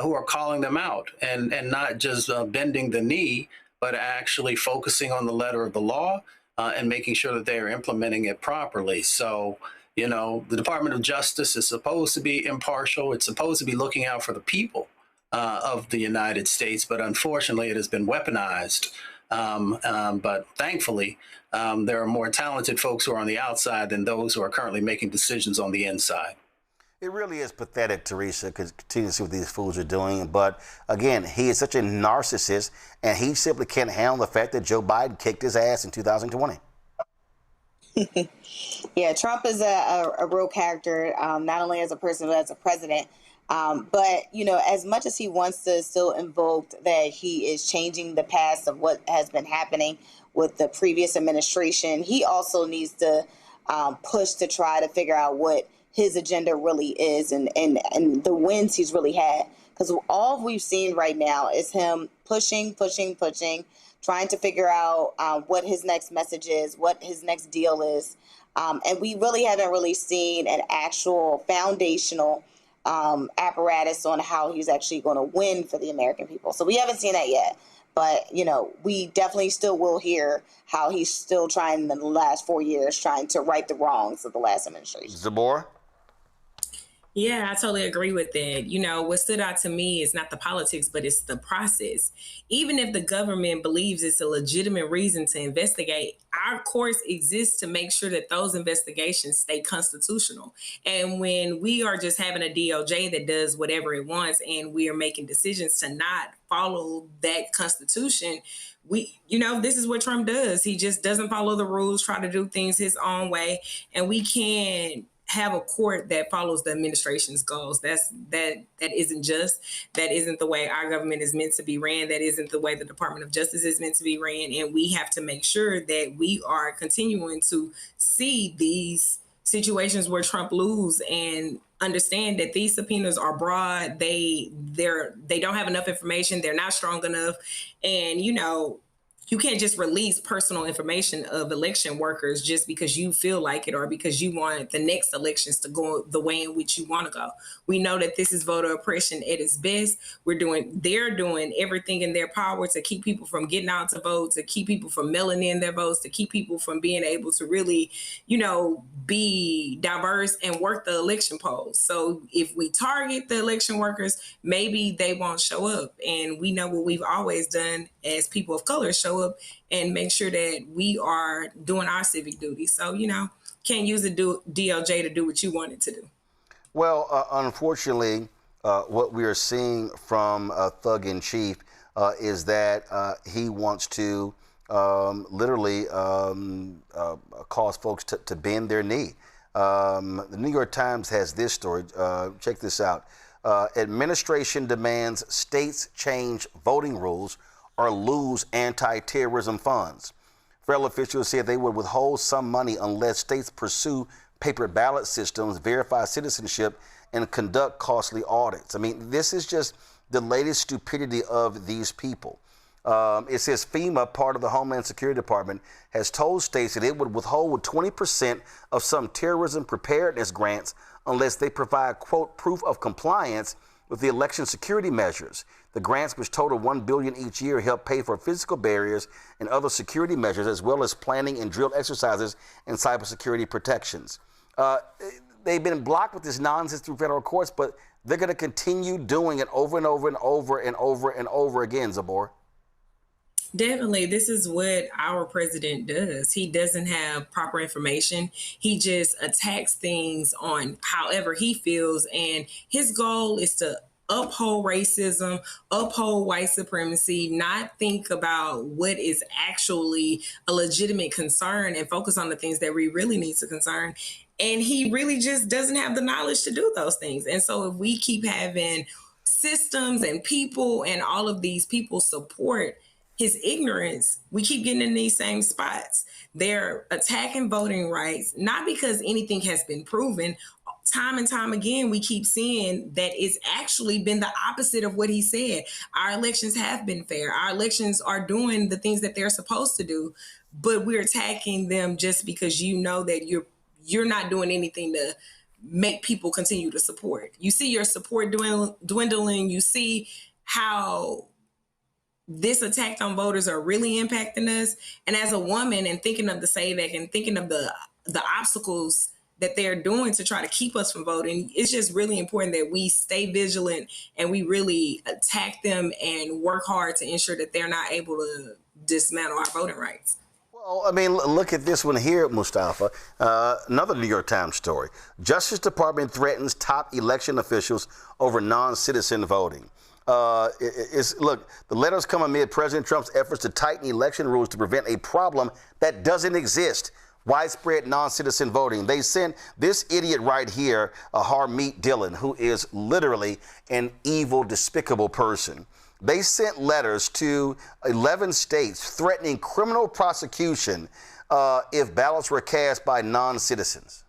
who are calling them out and not just bending the knee, but actually focusing on the letter of the law and making sure that they are implementing it properly. So, the Department of Justice is supposed to be impartial. It's supposed to be looking out for the people of the United States, but unfortunately, it has been weaponized. But thankfully, there are more talented folks who are on the outside than those who are currently making decisions on the inside. It really is pathetic, Teresa, because continue to see what these fools are doing. But again, he is such a narcissist, and he simply can't handle the fact that Joe Biden kicked his ass in 2020. Yeah, Trump is a real character, not only as a person, but as a president. But, as much as he wants to still invoke that he is changing the past of what has been happening with the previous administration, he also needs to push to try to figure out what his agenda really is and the wins he's really had. Because all we've seen right now is him pushing, trying to figure out what his next message is, what his next deal is. And we really haven't really seen an actual foundational apparatus on how he's actually going to win for the American people. So we haven't seen that yet. But, you know, we definitely still will hear how he's still trying in the last 4 years, trying to right the wrongs of the last administration. Zabor? Yeah, I totally agree with that. You know, what stood out to me is not the politics, but it's the process. Even if the government believes it's a legitimate reason to investigate, our courts exist to make sure that those investigations stay constitutional. And when we are just having a DOJ that does whatever it wants and we are making decisions to not follow that constitution, this is what Trump does. He just doesn't follow the rules, try to do things his own way. And we can't have a court that follows the administration's goals. That isn't just. That isn't the way our government is meant to be ran. That isn't the way the Department of Justice is meant to be ran. And we have to make sure that we are continuing to see these situations where Trump lose and understand that these subpoenas are broad. They don't have enough information. They're not strong enough. And, you can't just release personal information of election workers just because you feel like it or because you want the next elections to go the way in which you want to go. We know that this is voter oppression at its best. They're doing everything in their power to keep people from getting out to vote, to keep people from mailing in their votes, to keep people from being able to really, be diverse and work the election polls. So if we target the election workers, maybe they won't show up. And we know what we've always done as people of color, show up and make sure that we are doing our civic duty. So, can't use the DOJ to do what you want it to do. Well, unfortunately, what we are seeing from Thug in Chief is that he wants to literally cause folks to bend their knee. The New York Times has this story. Check this out. Administration demands states change voting rules or lose anti-terrorism funds. Federal officials said they would withhold some money unless states pursue paper ballot systems, verify citizenship, and conduct costly audits. I mean, this is just the latest stupidity of these people. It says FEMA, part of the Homeland Security Department, has told states that it would withhold 20% of some terrorism preparedness grants unless they provide, quote, proof of compliance with the election security measures. The grants, which total $1 billion each year, help pay for physical barriers and other security measures, as well as planning and drill exercises and cybersecurity protections. They've been blocked with this nonsense through federal courts, but they're going to continue doing it over and over and over and over and over again, Zabor. Definitely. This is what our president does. He doesn't have proper information. He just attacks things on however he feels. And his goal is to uphold racism, uphold white supremacy, not think about what is actually a legitimate concern and focus on the things that we really need to concern. And he really just doesn't have the knowledge to do those things. And so if we keep having systems and people and all of these people support his ignorance, we keep getting in these same spots. They're attacking voting rights, not because anything has been proven. Time and time again, we keep seeing that it's actually been the opposite of what he said. Our elections have been fair. Our elections are doing the things that they're supposed to do, but we're attacking them just because you know that you're not doing anything to make people continue to support. You see your support dwindling. You see how this attack on voters are really impacting us. And as a woman and thinking of the SAVAC and thinking of the obstacles that they're doing to try to keep us from voting, it's just really important that we stay vigilant and we really attack them and work hard to ensure that they're not able to dismantle our voting rights. Well, I mean, look at this one here, Mustafa. Another New York Times story. Justice Department threatens top election officials over non-citizen voting. Look, the letters come amid President Trump's efforts to tighten election rules to prevent a problem that doesn't exist. Widespread non-citizen voting. They sent this idiot right here, Harmeet Dillon, who is literally an evil, despicable person. They sent letters to 11 states threatening criminal prosecution if ballots were cast by non-citizens.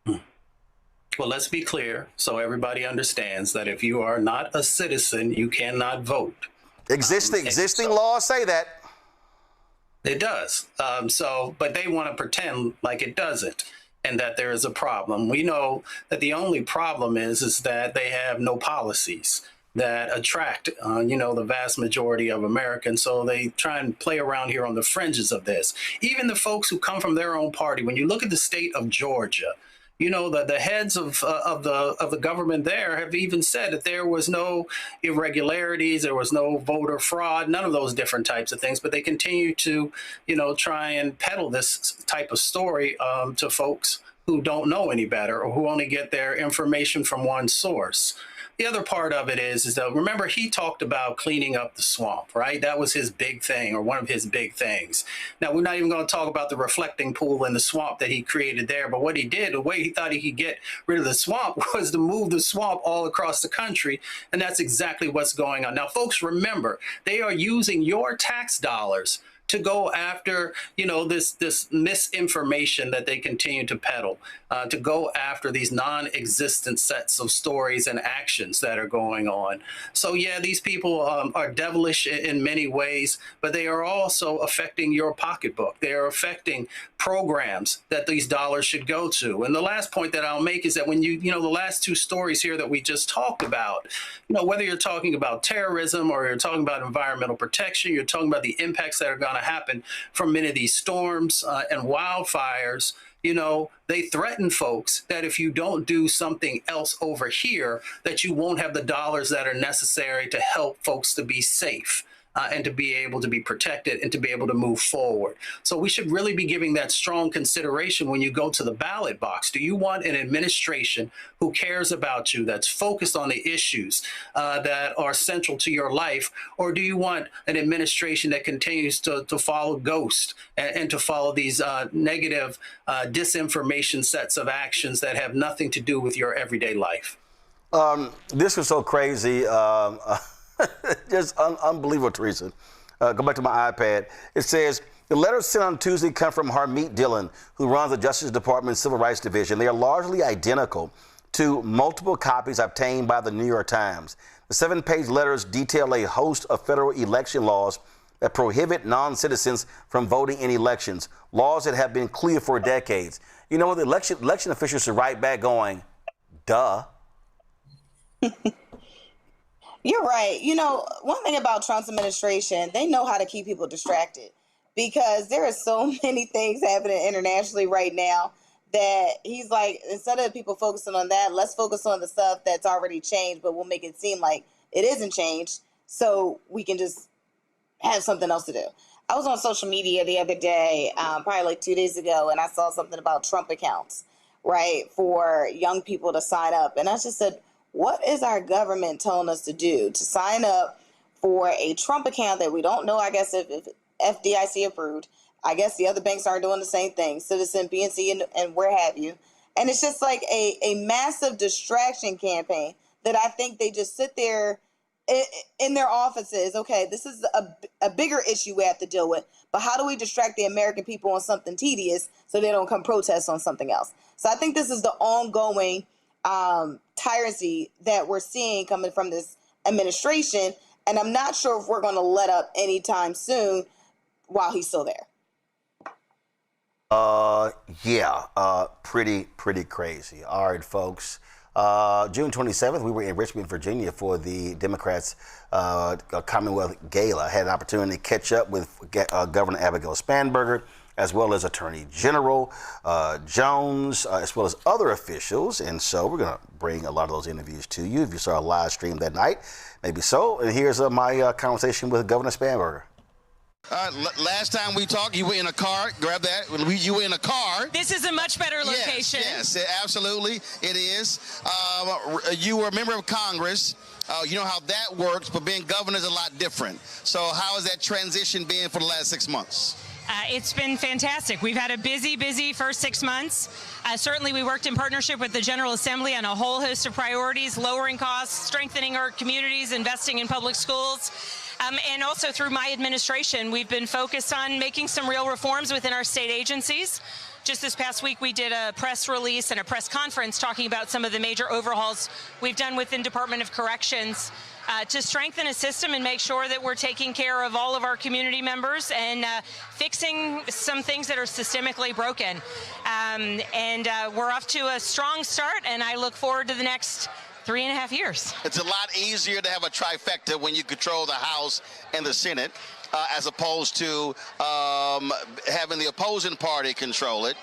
Well, let's be clear so everybody understands that if you are not a citizen, you cannot vote. Existing laws say that. It does. But they want to pretend like it doesn't, and that there is a problem. We know that the only problem is that they have no policies that attract, the vast majority of Americans. So they try and play around here on the fringes of this. Even the folks who come from their own party, when you look at the state of Georgia, the heads of the government there have even said that there was no irregularities, there was no voter fraud, none of those different types of things. But they continue to, try and peddle this type of story to folks who don't know any better or who only get their information from one source. The other part of it is that, remember, he talked about cleaning up the swamp, right? That was his big thing, or one of his big things. Now, we're not even going to talk about the reflecting pool in the swamp that he created there, but what he did, the way he thought he could get rid of the swamp was to move the swamp all across the country, and that's exactly what's going on. Now, folks, remember, they are using your tax dollars to go after, this misinformation that they continue to peddle, to go after these non-existent sets of stories and actions that are going on. So yeah, these people are devilish in many ways, but they are also affecting your pocketbook. They are affecting programs that these dollars should go to. And the last point that I'll make is that when the last two stories here that we just talked about, whether you're talking about terrorism or you're talking about environmental protection, you're talking about the impacts that are going to happen from many of these storms and wildfires, they threaten folks that if you don't do something else over here, that you won't have the dollars that are necessary to help folks to be safe. And to be able to be protected and to be able to move forward. So we should really be giving that strong consideration when you go to the ballot box. Do you want an administration who cares about you, that's focused on the issues that are central to your life? Or do you want an administration that continues to follow ghosts and to follow these negative disinformation sets of actions that have nothing to do with your everyday life? This was so crazy. Just unbelievable, Teresa. Go back to my iPad. It says, the letters sent on Tuesday come from Harmeet Dillon, who runs the Justice Department's Civil Rights Division. They are largely identical to multiple copies obtained by the New York Times. The 7-page letters detail a host of federal election laws that prohibit non-citizens from voting in elections, laws that have been clear for decades. The election officials should write back going, duh. You're right. One thing about Trump's administration, they know how to keep people distracted because there are so many things happening internationally right now that he's like, instead of people focusing on that, let's focus on the stuff that's already changed, but we'll make it seem like it isn't changed so we can just have something else to do. I was on social media the other day, probably like 2 days ago, and I saw something about Trump accounts, right, for young people to sign up. And I just said, what is our government telling us to do to sign up for a Trump account that we don't know, I guess, if FDIC approved? I guess the other banks aren't doing the same thing, Citizen, PNC, and where have you. And it's just like a massive distraction campaign that I think they just sit there in their offices. Okay, this is a bigger issue we have to deal with, but how do we distract the American people on something tedious so they don't come protest on something else? So I think this is the ongoing tyranny that we're seeing coming from this administration, and I'm not sure if we're going to let up anytime soon while he's still there. Pretty crazy. All right, folks. June 27th, we were in Richmond, Virginia for the Democrats' Commonwealth Gala. I had an opportunity to catch up with Governor Abigail Spanberger, as well as Attorney General Jones, as well as other officials. And so we're going to bring a lot of those interviews to you. If you saw a live stream that night, maybe so. And here's my conversation with Governor Spanberger. Last time we talked, you were in a car. Grab that. You were in a car. This is a much better location. Yes, absolutely. It is. You were a member of Congress. You know how that works, but being governor is a lot different. So how has that transition been for the last 6 months? It's been fantastic. We've had a busy first 6 months. Certainly, we worked in partnership with the General Assembly on a whole host of priorities, lowering costs, strengthening our communities, investing in public schools. And also through my administration, we've been focused on making some real reforms within our state agencies just this past week, we did a press release and a press conference talking about some of the major overhauls we've done within Department of Corrections to strengthen a system and make sure that we're taking care of all of our community members and fixing some things that are systemically broken. We're off to a strong start, and I look forward to the next 3.5 years. It's a lot easier to have a trifecta when you control the House and the Senate, as opposed to having the opposing party control it.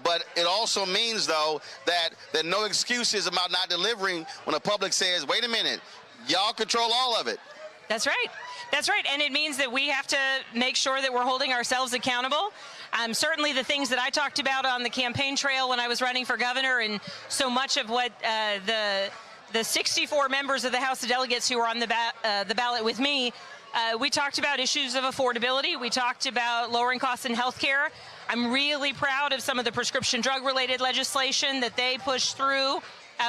But it also means, though, that there are no excuses about not delivering when the public says, wait a minute, y'all control all of it. That's right. That's right. And it means that we have to make sure that we're holding ourselves accountable. Certainly the things that I talked about on the campaign trail when I was running for governor, and so much of what the 64 members of the House of Delegates who were on the ballot with me, we talked about issues of affordability. We talked about lowering costs in health care. I'm really proud of some of the prescription drug-related legislation that they pushed through.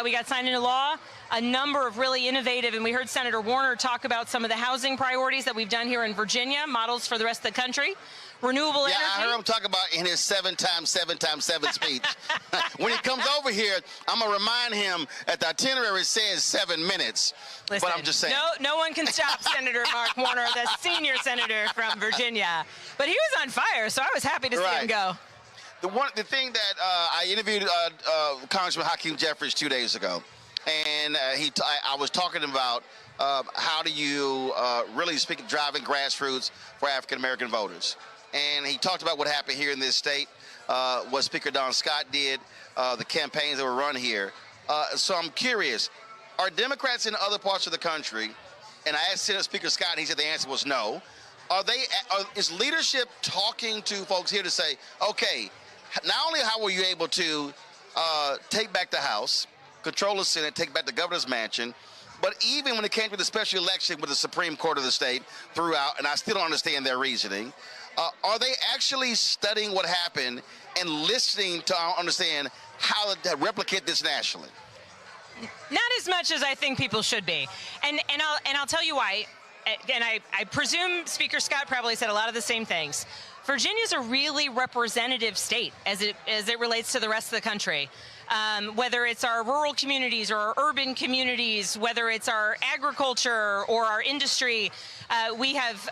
We got signed into law. A number of really innovative, and we heard Senator Warner talk about some of the housing priorities that we've done here in Virginia, models for the rest of the country. Renewable energy. Yeah, I heard him talk about in his 7x7x7 speech. When he comes over here, I'm going to remind him that the itinerary says 7 minutes. Listen, but I'm just saying. No one can stop Senator Mark Warner, the senior senator from Virginia. But he was on fire, so I was happy to see him go. The thing that I interviewed Congressman Hakeem Jeffries 2 days ago, and I was talking about how do you really speak of driving grassroots for African-American voters. And he talked about what happened here in this state, what Speaker Don Scott did, the campaigns that were run here. So I'm curious, are Democrats in other parts of the country, and I asked Senate Speaker Scott, and he said the answer was no, is leadership talking to folks here to say, okay, not only how were you able to take back the House, control the Senate, take back the governor's mansion, but even when it came to the special election with the Supreme Court of the state throughout, and I still don't understand their reasoning, are they actually studying what happened and listening to understand how to replicate this nationally? Not as much as I think people should be. And I'll tell you why. And I presume Speaker Scott probably said a lot of the same things. Virginia's a really representative state as it relates to the rest of the country. Whether it's our rural communities or our urban communities, whether it's our agriculture or our industry, we have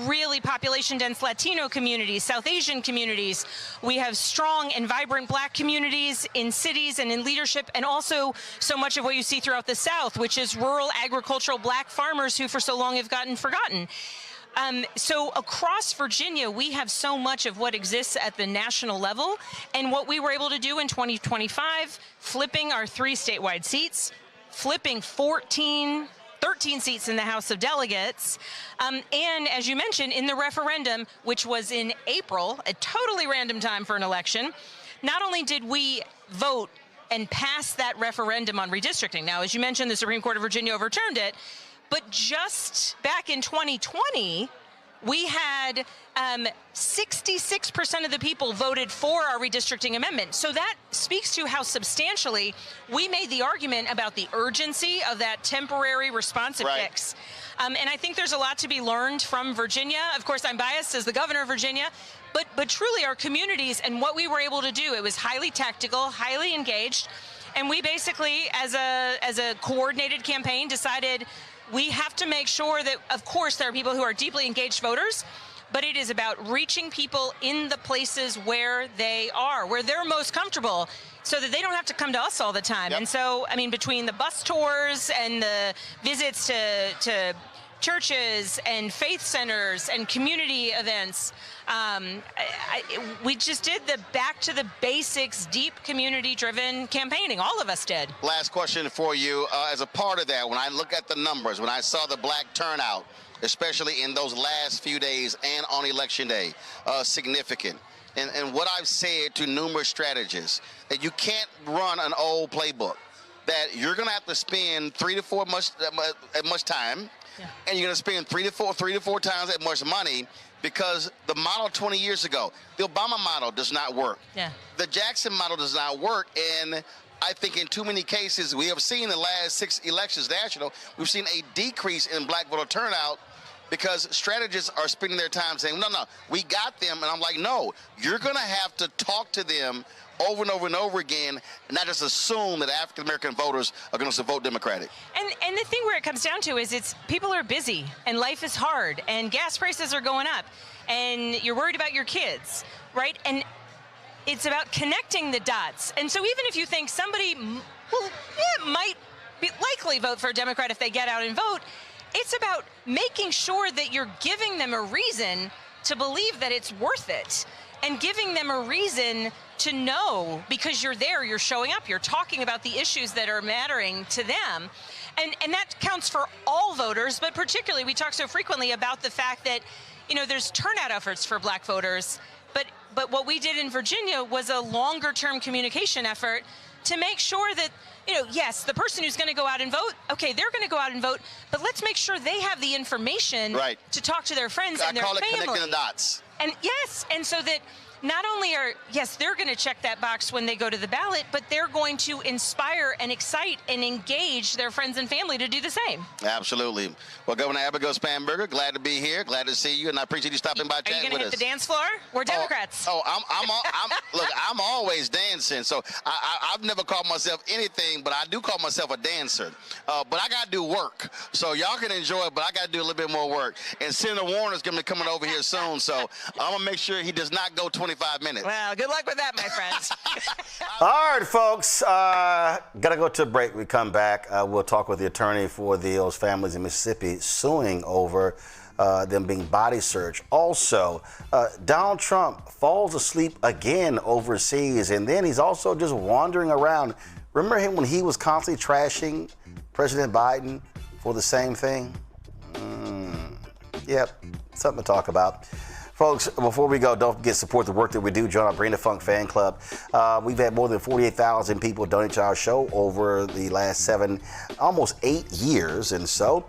really population-dense Latino communities, South Asian communities. We have strong and vibrant Black communities in cities and in leadership, and also so much of what you see throughout the South, which is rural agricultural Black farmers who for so long have gotten forgotten. So across Virginia, we have so much of what exists at the national level, and what we were able to do in 2025, flipping our 3 statewide seats, flipping 13 seats in the House of Delegates, and as you mentioned, in the referendum, which was in April, a totally random time for an election, not only did we vote and pass that referendum on redistricting. Now, as you mentioned, the Supreme Court of Virginia overturned it, but just back in 2020, we had 66% of the people voted for our redistricting amendment. So that speaks to how substantially we made the argument about the urgency of that temporary responsive fix. And I think there's a lot to be learned from Virginia. Of course, I'm biased as the governor of Virginia, but truly our communities and what we were able to do, it was highly tactical, highly engaged. And we basically, as a coordinated campaign, decided we have to make sure that, of course, there are people who are deeply engaged voters, but it is about reaching people in the places where they are, where they're most comfortable, so that they don't have to come to us all the time. And so, I mean, between the bus tours and the visits to churches and faith centers and community events, we just did the back to the basics, deep community-driven campaigning. All of us did. Last question for you. As a part of that, when I look at the numbers, when I saw the Black turnout, especially in those last few days and on Election Day, significant. And what I've said to numerous strategists, that you can't run an old playbook, that you're going to have to spend 3 to 4 much time, and you're going to spend 3 to 4 times that much money, because the model 20 years ago, the Obama model does not work. The Jackson model does not work, and I think in too many cases, we have seen the last 6 elections national, we've seen a decrease in Black voter turnout because strategists are spending their time saying, no, we got them. And I'm like, no, you're going to have to talk to them over and over and over again, and not just assume that African-American voters are going to vote Democratic. And the thing where it comes down to is people are busy and life is hard and gas prices are going up and you're worried about your kids, right? And it's about connecting the dots. And so even if you think somebody might be likely vote for a Democrat if they get out and vote, it's about making sure that you're giving them a reason to believe that it's worth it and giving them a reason to know, because you're there, you're showing up, you're talking about the issues that are mattering to them. And that counts for all voters, but particularly we talk so frequently about the fact that, there's turnout efforts for black voters, but what we did in Virginia was a longer term communication effort to make sure that, yes, the person who's going to go out and vote, okay, they're going to go out and vote, but let's make sure they have the information to talk to their friends and their family. I call it connecting the dots. And yes, and so that not only they're going to check that box when they go to the ballot, but they're going to inspire and excite and engage their friends and family to do the same. Absolutely. Well, Governor Abigail Spanberger, glad to be here. Glad to see you, and I appreciate you stopping by chatting with us. Are you going to hit the dance floor? We're Democrats. Look, I'm always dancing, so I've never called myself anything, but I do call myself a dancer. But I got to do work, so y'all can enjoy it, but I got to do a little bit more work. And Senator Warner's going to be coming over here soon, so I'm going to make sure he does not go 25 minutes. Well, good luck with that, my friends. All right, folks. Got to go to a break. We come back. We'll talk with the attorney for those families in Mississippi suing over them being body searched. Also, Donald Trump falls asleep again overseas, and then he's also just wandering around. Remember him when he was constantly trashing President Biden for the same thing? Yep, something to talk about. Folks, before we go, don't forget to support the work that we do. Join our Bring the Funk fan club. We've had more than 48,000 people donate to our show over the last almost 8 years. And so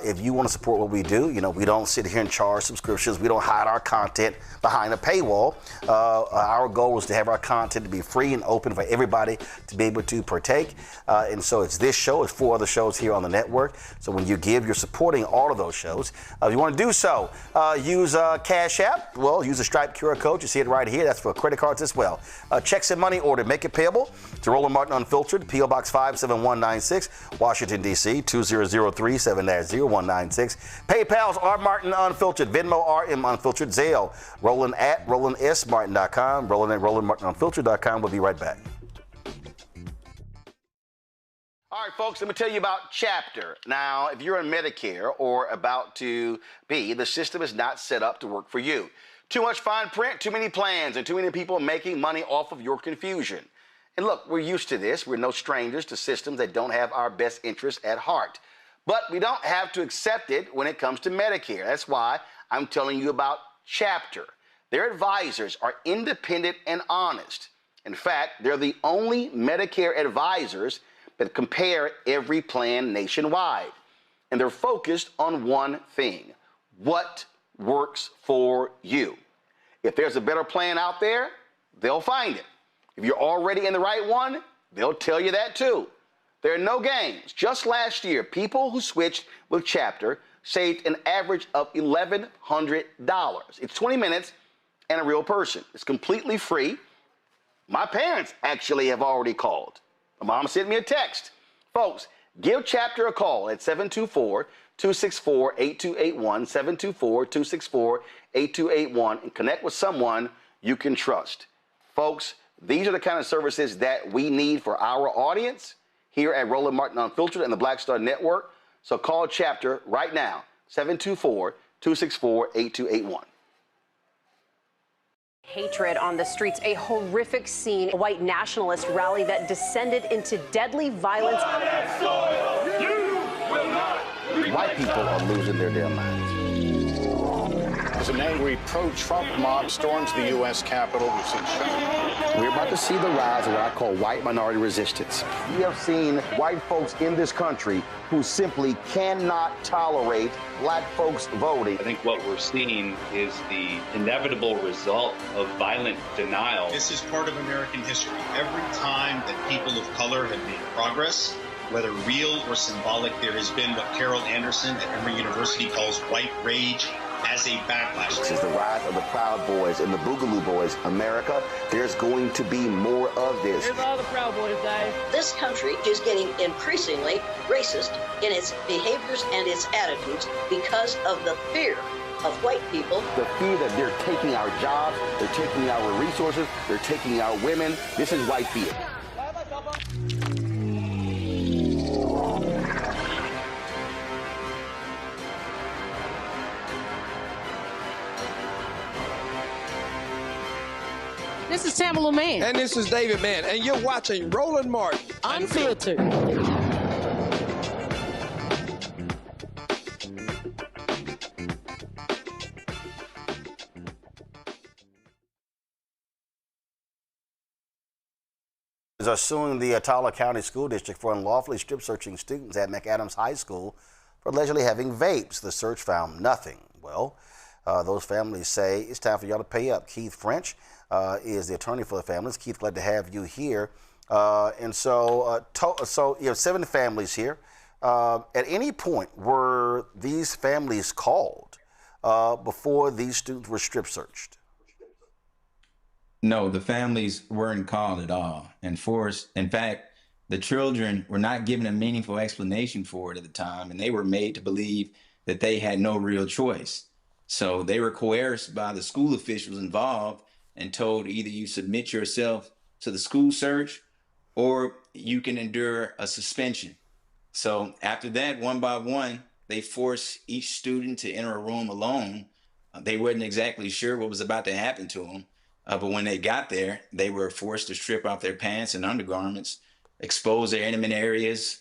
if you want to support what we do, we don't sit here and charge subscriptions. We don't hide our content behind a paywall. Our goal is to have our content to be free and open for everybody to be able to partake. And so it's this show, it's 4 other shows here on the network. So when you give, you're supporting all of those shows. If you want to do so, use Cash App. Well, use a Stripe QR code. You see it right here. That's for credit cards as well. Checks and money order. Make it payable to Roland Martin Unfiltered, P.O. Box 57196, Washington, D.C. 20037-0196. PayPal's R. Martin Unfiltered, Venmo RM Unfiltered, Zelle, Roland at RolandSMartin.com, Roland at RolandMartinUnfiltered.com. We'll be right back. All right, folks, let me tell you about Chapter. Now, if you're on Medicare or about to be, the system is not set up to work for you. Too much fine print, too many plans, and too many people making money off of your confusion. And look, we're used to this. We're no strangers to systems that don't have our best interests at heart. But we don't have to accept it when it comes to Medicare. That's why I'm telling you about Chapter. Their advisors are independent and honest. In fact, they're the only Medicare advisors that compare every plan nationwide. And they're focused on one thing: what works for you. If there's a better plan out there, they'll find it. If you're already in the right one, they'll tell you that too. There are no games. Just last year, people who switched with Chapter saved an average of $1,100. It's 20 minutes and a real person. It's completely free. My parents actually have already called. My mom sent me a text. Folks, give Chapter a call at 724-264-8281, 724-264-8281, and connect with someone you can trust. Folks, these are the kind of services that we need for our audience here at Roland Martin Unfiltered and the Black Star Network. So call Chapter right now, 724-264-8281. Hatred on the streets, a horrific scene, a white nationalist rally that descended into deadly violence. White people are losing their damn minds. As an angry pro-Trump mob storms the U.S. Capitol, we've seen We're about to see the rise of what I call white minority resistance. We have seen white folks in this country who simply cannot tolerate black folks voting. I think what we're seeing is the inevitable result of violent denial. This is part of American history. Every time that people of color have made progress, whether real or symbolic, there has been what Carol Anderson at Emory University calls white rage as a backlash. This is the rise of the Proud Boys and the Boogaloo Boys. America, there's going to be more of this. Here's all the Proud Boys, guys. This country is getting increasingly racist in its behaviors and its attitudes because of the fear of white people. The fear that they're taking our jobs, they're taking our resources, they're taking our women. This is white fear. This is Tamala Mann. And this is David Mann. And you're watching Roland Martin Unfiltered. Are suing the Attala County School District for unlawfully strip searching students at McAdams High School for allegedly having vapes. The search found nothing. Well, those families say it's time for y'all to pay up. Keith French is the attorney for the families. Keith, glad to have you here. So you have 7 families here. At any point were these families called before these students were strip searched? No, the families weren't called at all and forced. In fact, the children were not given a meaningful explanation for it at the time, and they were made to believe that they had no real choice. So they were coerced by the school officials involved and told either you submit yourself to the school search or you can endure a suspension. So after that, one by one, they forced each student to enter a room alone. They weren't exactly sure what was about to happen to them. But when they got there, they were forced to strip off their pants and undergarments, expose their intimate areas,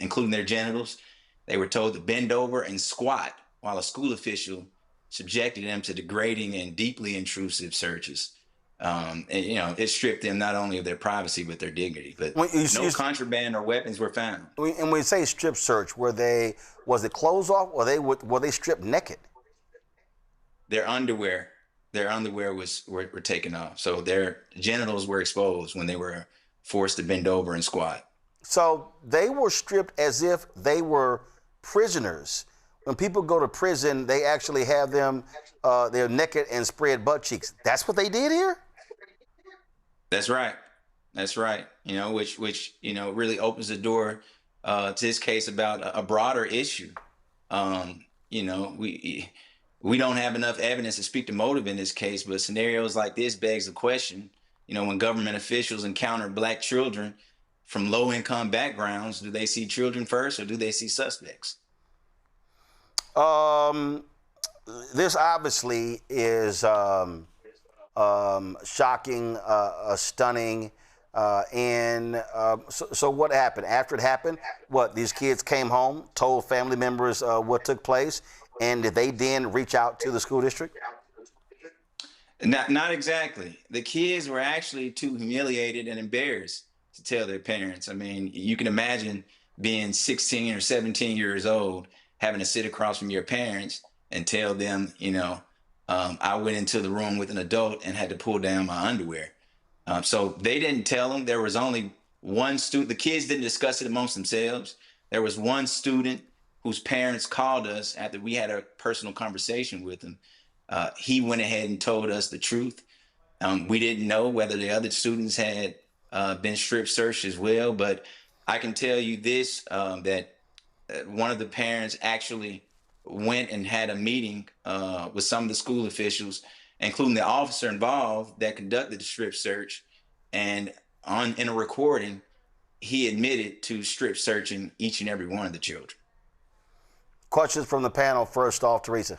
including their genitals. They were told to bend over and squat while a school official subjected them to degrading and deeply intrusive searches. And, it stripped them not only of their privacy, but their dignity. But no contraband or weapons were found. And when you say strip search, was it clothes off or were they stripped naked? Their underwear were taken off. So their genitals were exposed when they were forced to bend over and squat. So they were stripped as if they were prisoners. When people go to prison, they actually have them, they're naked and spread butt cheeks. That's what they did here? That's right. That's right. Which really opens the door to this case about a broader issue. We don't have enough evidence to speak to motive in this case, but scenarios like this begs the question, when government officials encounter Black children from low-income backgrounds, do they see children first or do they see suspects? This obviously is shocking, stunning, so what happened? After it happened, these kids came home, told family members what took place, and did they then reach out to the school district? Not exactly. The kids were actually too humiliated and embarrassed to tell their parents. I mean, you can imagine being 16 or 17 years old, having to sit across from your parents and tell them, I went into the room with an adult and had to pull down my underwear. So they didn't tell them. There was only one student. The kids didn't discuss it amongst themselves. There was one student whose parents called us after we had a personal conversation with him. He went ahead and told us the truth. We didn't know whether the other students had been strip searched as well, but I can tell you this, that one of the parents actually went and had a meeting with some of the school officials, including the officer involved that conducted the strip search. And in a recording, he admitted to strip searching each and every one of the children. Questions from the panel. First off, Teresa.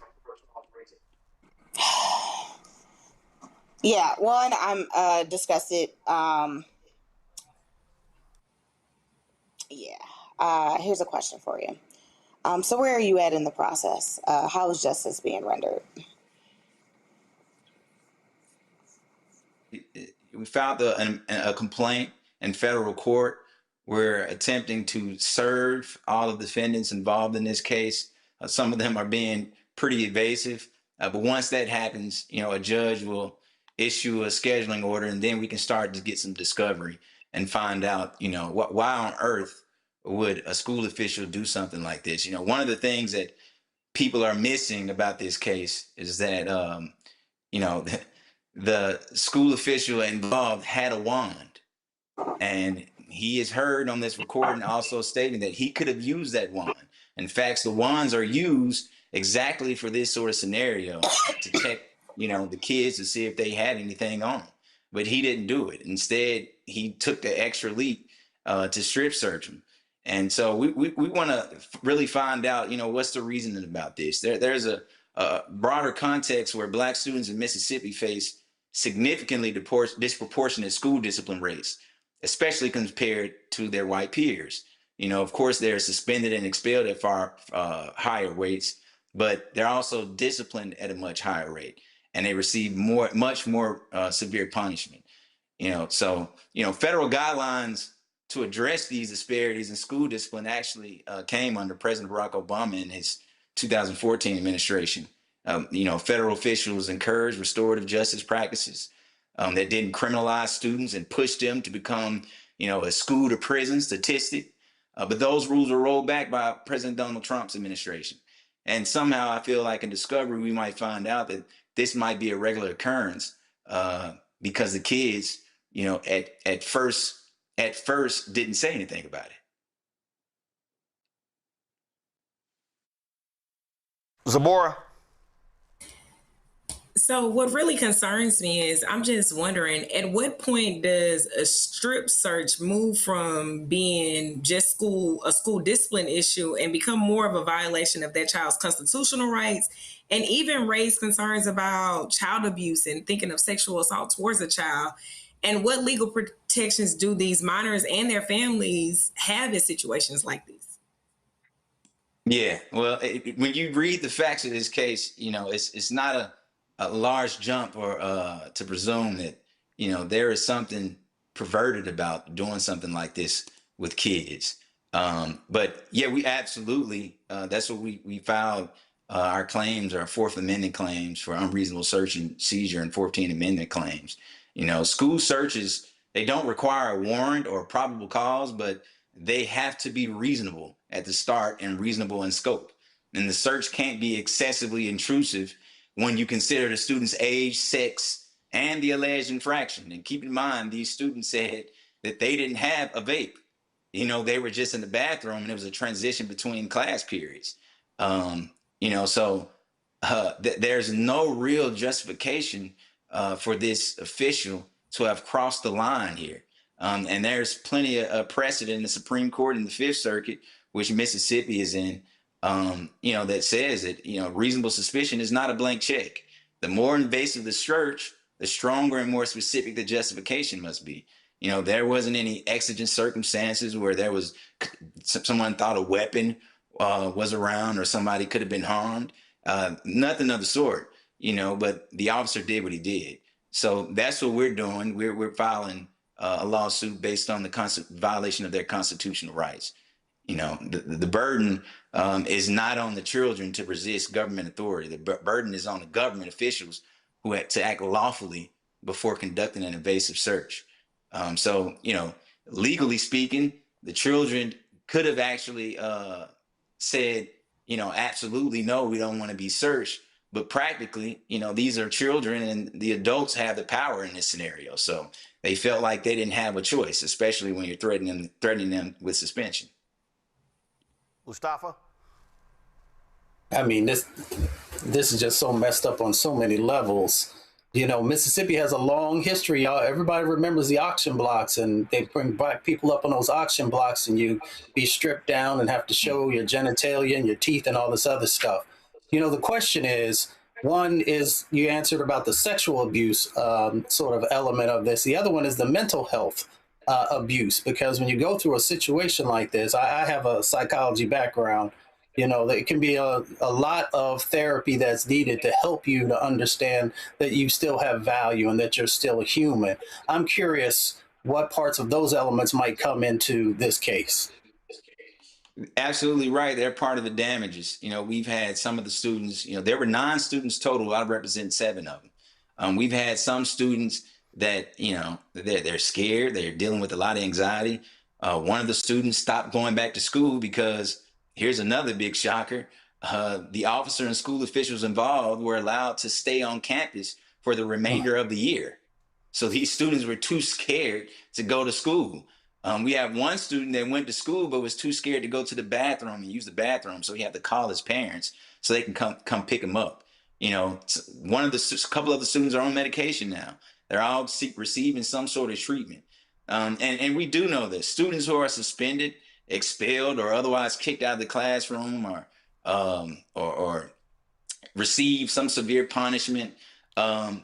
Yeah, one, I'm disgusted. Here's a question for you. So where are you at in the process? How is justice being rendered? We filed a complaint in federal court. We're attempting to serve all of the defendants involved in this case. Some of them are being pretty evasive. But once that happens, a judge will issue a scheduling order, and then we can start to get some discovery and find out, why on earth would a school official do something like this? You know, one of the things that people are missing about this case is that, you know, the school official involved had a wand, and he is heard on this recording also stating that he could have used that wand. In fact, the wands are used exactly for this sort of scenario to check, you know, the kids to see if they had anything on. But he didn't do it. Instead, he took the extra leap to strip search them. And so we want to really find out, you know, what's the reasoning about this. There's a broader context where Black students in Mississippi face significantly disproportionate school discipline rates, especially compared to their white peers. You know, of course, they're suspended and expelled at far higher rates, but they're also disciplined at a much higher rate, and they receive much more severe punishment. You know, so, you know, federal guidelines to address these disparities in school discipline actually came under President Barack Obama in his 2014 administration. You know, federal officials encouraged restorative justice practices that didn't criminalize students and push them to become, you know, a school to prison statistic. But those rules were rolled back by President Donald Trump's administration. And somehow I feel like in discovery, we might find out that this might be a regular occurrence because the kids, you know, at first didn't say anything about it. Zabora. So what really concerns me is I'm just wondering, at what point does a strip search move from being just a school discipline issue and become more of a violation of that child's constitutional rights, and even raise concerns about child abuse and thinking of sexual assault towards a child? And what legal protections do these minors and their families have in situations like these? Yeah, well, when you read the facts of this case, you know, it's not a large jump or to presume that, you know, there is something perverted about doing something like this with kids. But yeah, we absolutely, that's what we filed our claims, our Fourth Amendment claims for unreasonable search and seizure and 14th Amendment claims. You know, school searches, they don't require a warrant or probable cause, but they have to be reasonable at the start and reasonable in scope. And the search can't be excessively intrusive when you consider the student's age, sex, and the alleged infraction. And keep in mind, these students said that they didn't have a vape. You know, they were just in the bathroom and it was a transition between class periods. You know, so there's no real justification for this official to have crossed the line here. And there's plenty of precedent in the Supreme Court and the Fifth Circuit, which Mississippi is in, you know, that says that, you know, reasonable suspicion is not a blank check. The more invasive the search, the stronger and more specific the justification must be. You know, there wasn't any exigent circumstances where there was someone thought a weapon was around or somebody could have been harmed. Nothing of the sort, you know, but the officer did what he did. So that's what we're doing. We're filing a lawsuit based on the violation of their constitutional rights. You know, the burden is not on the children to resist government authority. The burden is on the government officials who had to act lawfully before conducting an invasive search. So, you know, legally speaking, the children could have actually said, you know, absolutely no, we don't want to be searched. But practically, you know, these are children and the adults have the power in this scenario. So they felt like they didn't have a choice, especially when you're threatening them with suspension. Mustafa? I mean, this is just so messed up on so many levels. You know, Mississippi has a long history. Everybody remembers the auction blocks, and they bring Black people up on those auction blocks, and you be stripped down and have to show your genitalia and your teeth and all this other stuff. You know, the question is, one is you answered about the sexual abuse sort of element of this. The other one is the mental health abuse, because when you go through a situation like this, I have a psychology background. You know, it can be a lot of therapy that's needed to help you to understand that you still have value and that you're still a human. I'm curious what parts of those elements might come into this case. Absolutely right. They're part of the damages. You know, we've had some of the students, you know, there were 9 students total. I represent 7 of them. We've had some students that, you know, they're scared. They're dealing with a lot of anxiety. One of the students stopped going back to school because, here's another big shocker, the officer and school officials involved were allowed to stay on campus for the remainder of the year. So these students were too scared to go to school. We have one student that went to school but was too scared to go to the bathroom and use the bathroom, so he had to call his parents so they can come pick him up. You know, couple of the students are on medication now. They're all receiving some sort of treatment. And we do know this. Students who are suspended, expelled, or otherwise kicked out of the classroom or receive some severe punishment,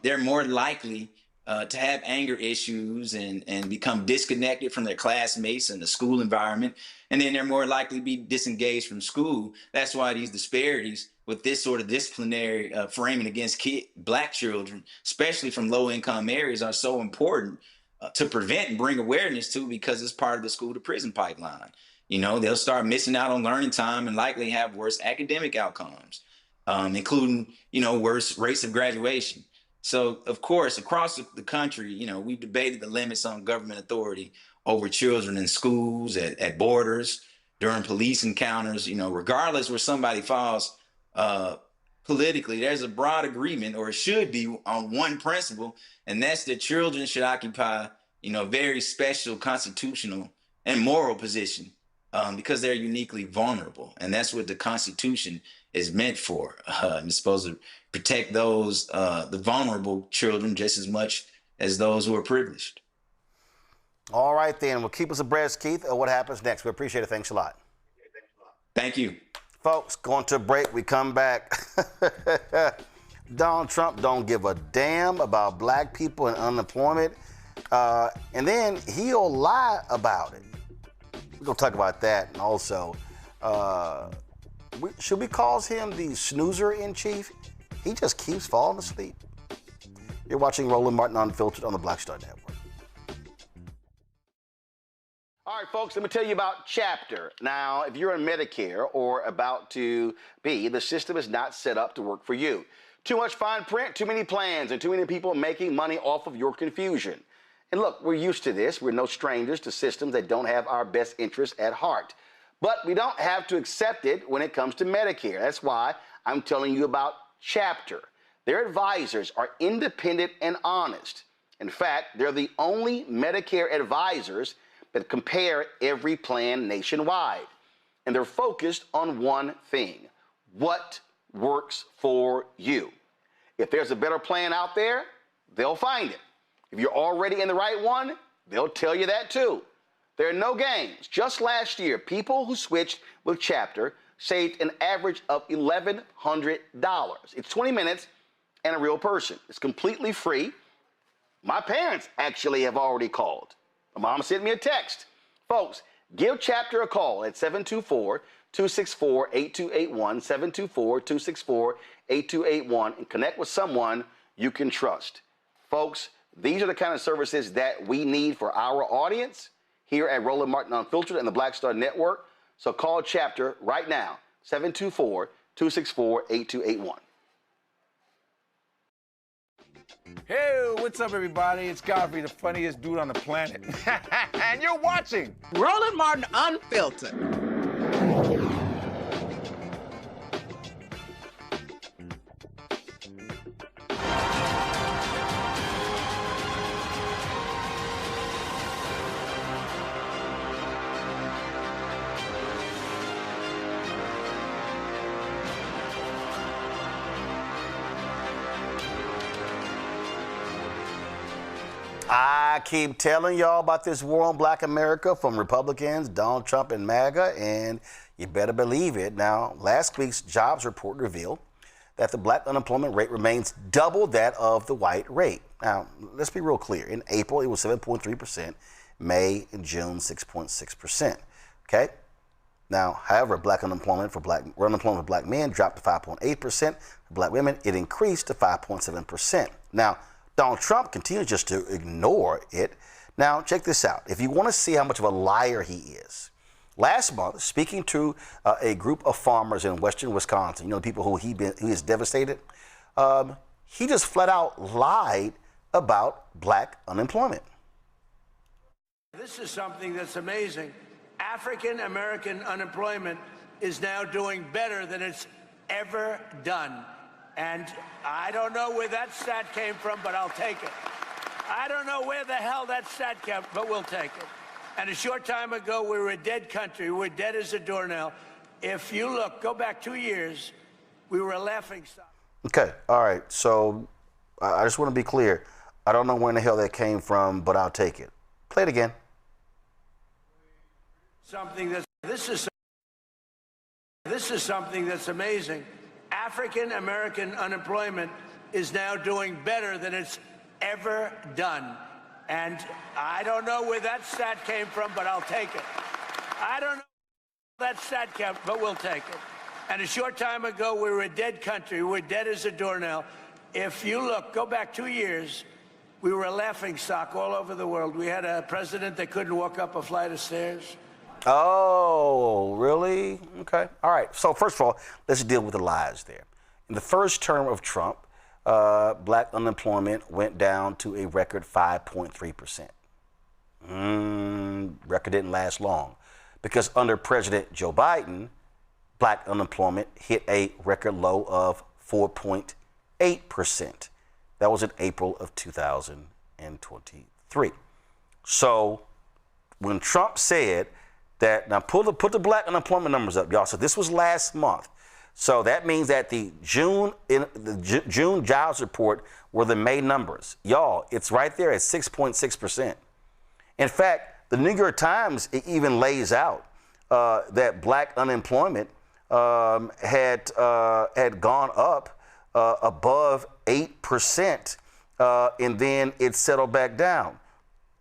they're more likely to have anger issues and become disconnected from their classmates and the school environment. And then they're more likely to be disengaged from school. That's why these disparities with this sort of disciplinary framing against Black children, especially from low-income areas, are so important to prevent and bring awareness to, because it's part of the school to prison pipeline. You know, they'll start missing out on learning time and likely have worse academic outcomes, including, you know, worse rates of graduation. So, of course, across the country, you know, we've debated the limits on government authority over children in schools, at borders, during police encounters. You know, regardless where somebody falls politically, there's a broad agreement, or it should be, on one principle, and that's that children should occupy, you know, a very special constitutional and moral position because they're uniquely vulnerable. And that's what the Constitution is meant for. It's supposed to protect those, the vulnerable children, just as much as those who are privileged. All right, then. Well, keep us abreast, Keith, of what happens next. We appreciate it. Thanks a lot. Thank you. Folks, going to a break. We come back. Donald Trump don't give a damn about Black people and unemployment. And then he'll lie about it. We're going to talk about that. And also, should we call him the snoozer-in-chief? He just keeps falling asleep. You're watching Roland Martin Unfiltered on the Black Star Network. All right, folks, let me tell you about Chapter. Now, if you're in Medicare or about to be, the system is not set up to work for you. Too much fine print, too many plans, and too many people making money off of your confusion. And look, we're used to this. We're no strangers to systems that don't have our best interests at heart. But we don't have to accept it when it comes to Medicare. That's why I'm telling you about Chapter. Their advisors are independent and honest. In fact, they're the only Medicare advisors that compare every plan nationwide. And they're focused on one thing: what works for you. If there's a better plan out there, they'll find it. If you're already in the right one, they'll tell you that too. There are no games. Just last year, people who switched with Chapter saved an average of $1,100. It's 20 minutes and a real person. It's completely free. My parents actually have already called. My mom sent me a text. Folks, give Chapter a call at 724-264-8281, 724-264-8281, and connect with someone you can trust. Folks, these are the kind of services that we need for our audience here at Roland Martin Unfiltered and the Black Star Network. So call Chapter right now, 724-264-8281. Hey, what's up, everybody? It's Godfrey, the funniest dude on the planet. And you're watching Roland Martin Unfiltered. I keep telling y'all about this war on Black America from Republicans, Donald Trump and MAGA, and you better believe it. Now, last week's jobs report revealed that the Black unemployment rate remains double that of the white rate. Now, let's be real clear. In April, it was 7.3%, May and June, 6.6%. Okay? Now, however, unemployment for Black men dropped to 5.8%. For Black women, it increased to 5.7%. Now, Donald Trump continues just to ignore it. Now, check this out. If you want to see how much of a liar he is, last month, speaking to a group of farmers in western Wisconsin, you know, people who he is devastated, he just flat out lied about Black unemployment. This is something that's amazing. African American unemployment is now doing better than it's ever done. And I don't know where that stat came from, but I'll take it. I don't know where the hell that stat came from, but we'll take it. And a short time ago, we were a dead country. We were dead as a doornail. If you look, go back 2 years, we were a laughingstock. Okay, all right. So I just want to be clear. I don't know where in the hell that came from, but I'll take it. Play it again. This is something that's amazing. African American unemployment is now doing better than it's ever done. And I don't know where that stat came from, but I'll take it. I don't know where that stat came from, but we'll take it. And a short time ago, we were a dead country. We were dead as a doornail. If you look, go back 2 years, we were a laughingstock all over the world. We had a president that couldn't walk up a flight of stairs. Oh, really? Okay. All right. So first of all, let's deal with the lies there. In the first term of Trump, black unemployment went down to a record 5.3%. Record didn't last long because under President Joe Biden, black unemployment hit a record low of 4.8%. That was in April of 2023. So when Trump said that, now put the black unemployment numbers up, y'all. So this was last month. So that means that the June jobs report were the May numbers. Y'all, it's right there at 6.6%. In fact, the New York Times even lays out that black unemployment had gone up above 8%, and then it settled back down.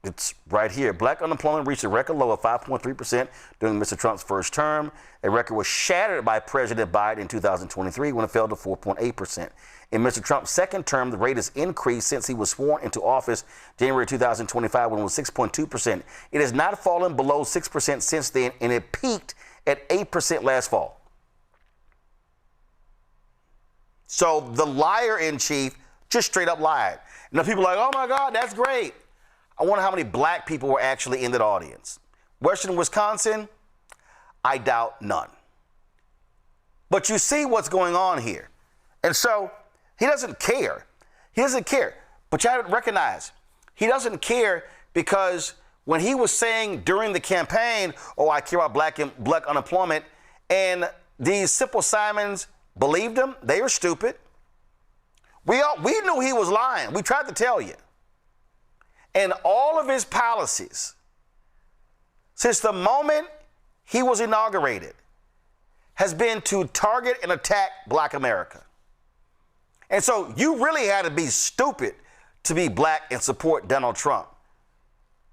It's right here. Black unemployment reached a record low of 5.3% during Mr. Trump's first term. A record was shattered by President Biden in 2023 when it fell to 4.8%. In Mr. Trump's second term, the rate has increased since he was sworn into office January 2025 when it was 6.2%. It has not fallen below 6% since then, and it peaked at 8% last fall. So the liar in chief just straight up lied. Now people are like, oh my God, that's great. I wonder how many black people were actually in that audience. Western Wisconsin, I doubt none. But you see what's going on here. And so he doesn't care. He doesn't care. But you have to recognize, he doesn't care because when he was saying during the campaign, oh, I care about black unemployment, and these Simple Simons believed him, they were stupid. We knew he was lying. We tried to tell you. And all of his policies, since the moment he was inaugurated, has been to target and attack black America. And so you really had to be stupid to be black and support Donald Trump,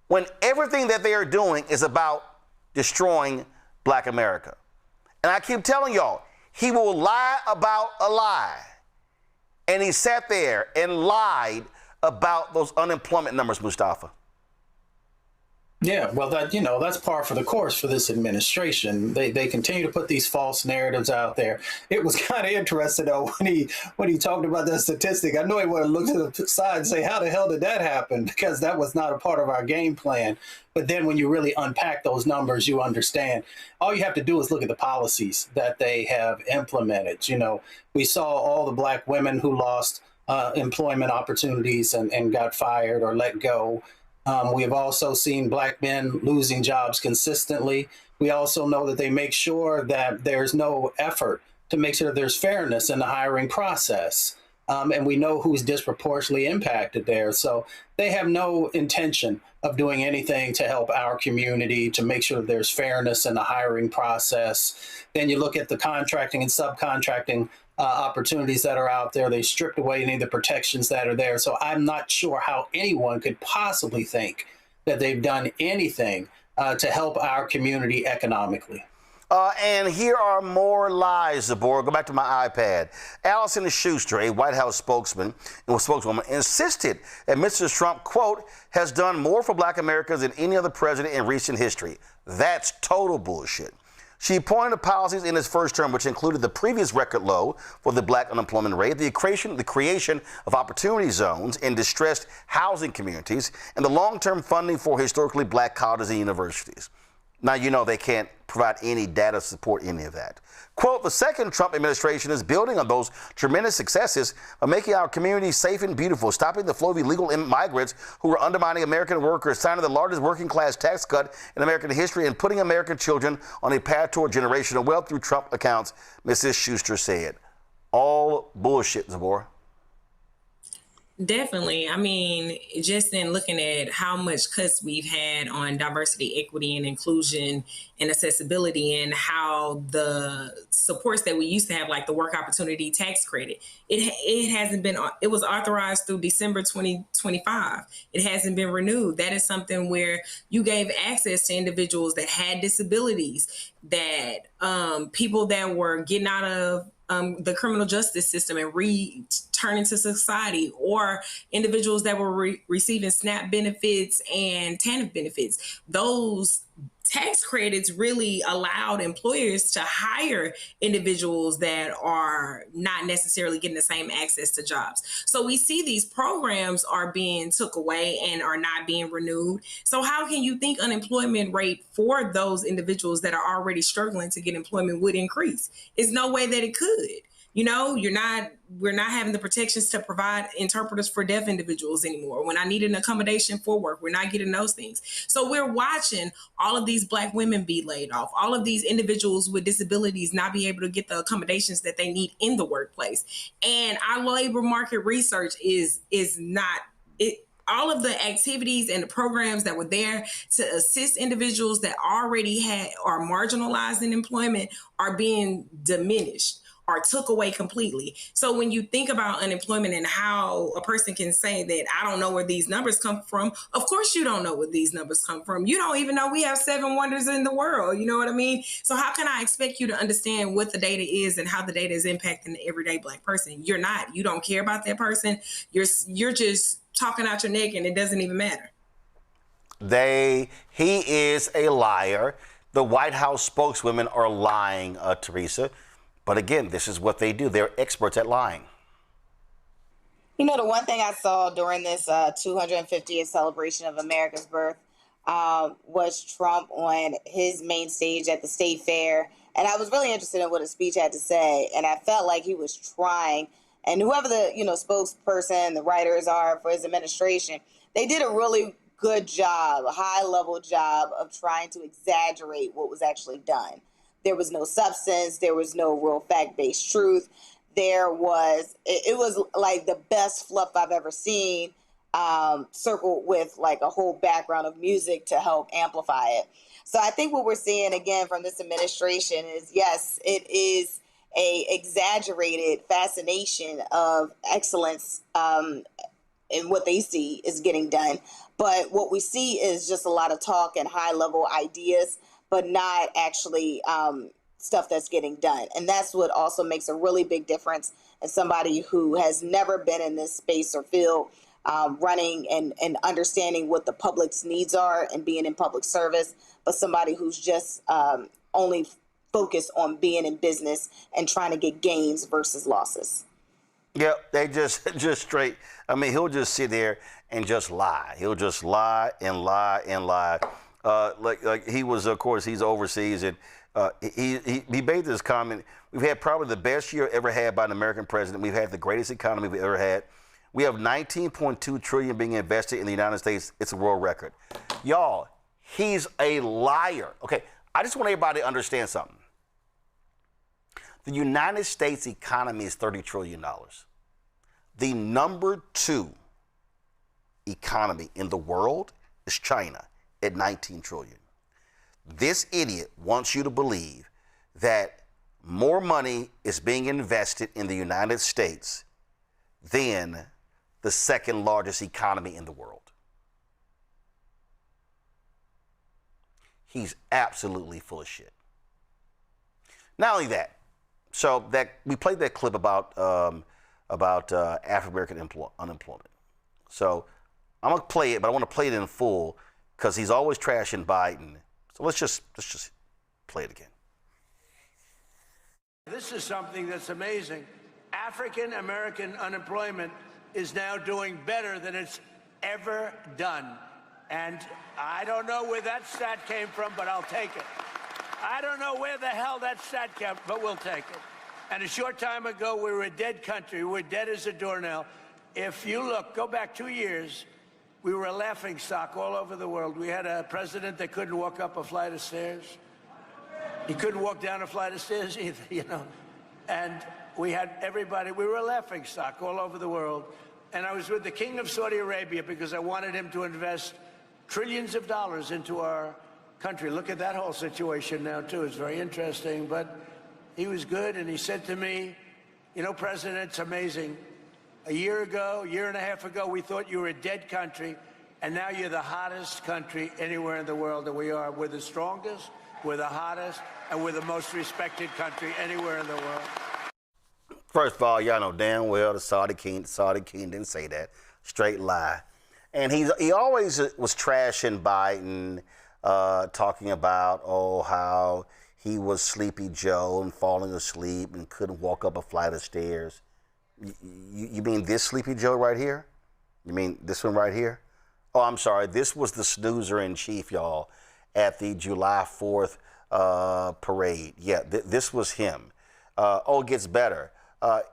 when everything that they are doing is about destroying black America. And I keep telling y'all, he will lie about a lie. And he sat there and lied about those unemployment numbers, Mustafa. Yeah, well, that's par for the course for this administration. They continue to put these false narratives out there. It was kind of interesting, though, when he talked about that statistic. I know he would have looked to the side and say, how the hell did that happen? Because that was not a part of our game plan. But then when you really unpack those numbers, you understand. All you have to do is look at the policies that they have implemented. We saw all the black women who lost employment opportunities and got fired or let go. We have also seen black men losing jobs consistently. We also know that they make sure that there's no effort to make sure that there's fairness in the hiring process. And we know who's disproportionately impacted there. So they have no intention of doing anything to help our community, to make sure that there's fairness in the hiring process. Then you look at the contracting and subcontracting opportunities that are out there. They stripped away any of the protections that are there. So I'm not sure how anyone could possibly think that they've done anything to help our community economically. And here are more lies, Zabor. Go back to my iPad. Allison Schuster, a White House spokeswoman, insisted that Mr. Trump, quote, has done more for black Americans than any other president in recent history. That's total bullshit. She pointed to policies in his first term, which included the previous record low for the black unemployment rate, the creation of opportunity zones in distressed housing communities, and the long-term funding for historically black colleges and universities. Now, you know they can't provide any data to support any of that. Quote, the second Trump administration is building on those tremendous successes by making our communities safe and beautiful, stopping the flow of illegal migrants who are undermining American workers, signing the largest working class tax cut in American history, and putting American children on a path toward generational wealth through Trump accounts, Mrs. Schuster said. All bullshit, Zabor. Definitely. I mean, just in looking at how much cuts we've had on diversity, equity, and inclusion and accessibility, and how the supports that we used to have, like the work opportunity tax credit, it hasn't been, it was authorized through December 2025. It hasn't been renewed. That is something where you gave access to individuals that had disabilities, that people that were getting out of the criminal justice system and returning to society, or individuals that were receiving SNAP benefits and TANF benefits. Those tax credits really allowed employers to hire individuals that are not necessarily getting the same access to jobs. So we see these programs are being took away and are not being renewed. So how can you think unemployment rate for those individuals that are already struggling to get employment would increase? There's no way that it could. You know, we're not having the protections to provide interpreters for deaf individuals anymore. When I need an accommodation for work, we're not getting those things. So we're watching all of these black women be laid off, all of these individuals with disabilities not be able to get the accommodations that they need in the workplace. And our labor market research is not it. All of the activities and the programs that were there to assist individuals that already are marginalized in employment are being diminished or took away completely. So when you think about unemployment and how a person can say that I don't know where these numbers come from, of course you don't know where these numbers come from. You don't even know we have 7 wonders in the world. You know what I mean? So how can I expect you to understand what the data is and how the data is impacting the everyday black person? You're not. You don't care about that person. You're just talking out your neck and it doesn't even matter. He is a liar. The White House spokeswomen are lying, Teresa. But again, this is what they do. They're experts at lying. You know, the one thing I saw during this 250th celebration of America's birth was Trump on his main stage at the State Fair. And I was really interested in what his speech had to say. And I felt like he was trying. And whoever the, spokesperson, the writers are for his administration, they did a really good job, a high-level job of trying to exaggerate what was actually done. There was no substance. There was no real fact-based truth. It was like the best fluff I've ever seen, circled with like a whole background of music to help amplify it. So I think what we're seeing again from this administration is, yes, it is a exaggerated fascination of excellence in what they see is getting done. But what we see is just a lot of talk and high-level ideas, but not actually stuff that's getting done. And that's what also makes a really big difference in somebody who has never been in this space or field, running and understanding what the public's needs are and being in public service, but somebody who's just only focused on being in business and trying to get gains versus losses. Yeah, they just straight. I mean, he'll just sit there and just lie. He'll just lie and lie and lie. Like he was, of course, he's overseas, and he made this comment. We've had probably the best year ever had by an American president. We've had the greatest economy we've ever had. We have $19.2 trillion being invested in the United States. It's a world record. Y'all, he's a liar. Okay, I just want everybody to understand something. The United States economy is $30 trillion. The number 2 economy in the world is China at $19 trillion. This idiot wants you to believe that more money is being invested in the United States than the second largest economy in the world. He's absolutely full of shit. Not only that, so that we played that clip about African American unemployment. So I'm gonna play it, but I want to play it in full because he's always trashing Biden. So let's just play it again. This is something that's amazing. African American unemployment is now doing better than it's ever done. And I don't know where that stat came from, but I'll take it. I don't know where the hell that stat came, but we'll take it. And a short time ago, we were a dead country. We were dead as a doornail. If you look, go back 2 years, we were a laughing stock all over the world. We had a president that couldn't walk up a flight of stairs. He couldn't walk down a flight of stairs either, you know. And we had everybody, we were a laughing stock all over the world. And I was with the King of Saudi Arabia because I wanted him to invest trillions of dollars into our country. Look at that whole situation now, too. It's very interesting. But he was good, and he said to me, you know, President, it's amazing. A year and a half ago, we thought you were a dead country, and now you're the hottest country anywhere in the world that we are. We're the strongest, we're the hottest, and we're the most respected country anywhere in the world. First of all, y'all know damn well the Saudi king didn't say that. Straight lie. And he always was trashing Biden, talking about, how he was Sleepy Joe and falling asleep and couldn't walk up a flight of stairs. You mean this Sleepy Joe right here? You mean this one right here? Oh, I'm sorry. This was the snoozer-in-chief, y'all, at the July 4th parade. Yeah, this was him. It gets better.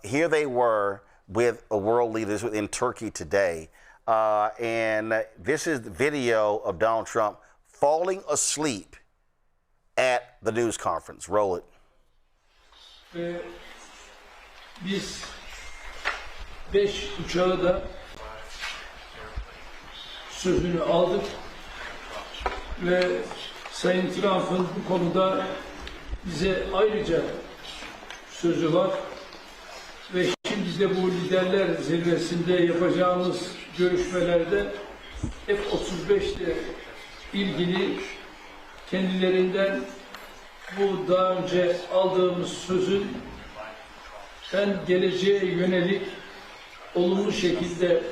Here they were with world leaders in Turkey today. And this is the video of Donald Trump falling asleep at the news conference. Roll it. Biz 5 uçağı da sözünü aldık ve Sayın Trump'ın bu konuda bize ayrıca sözü var ve şimdi de bu liderler zirvesinde yapacağımız görüşmelerde F-35 ile ilgili kendilerinden bu daha önce aldığımız sözün geleceğe yönelik olumlu şekilde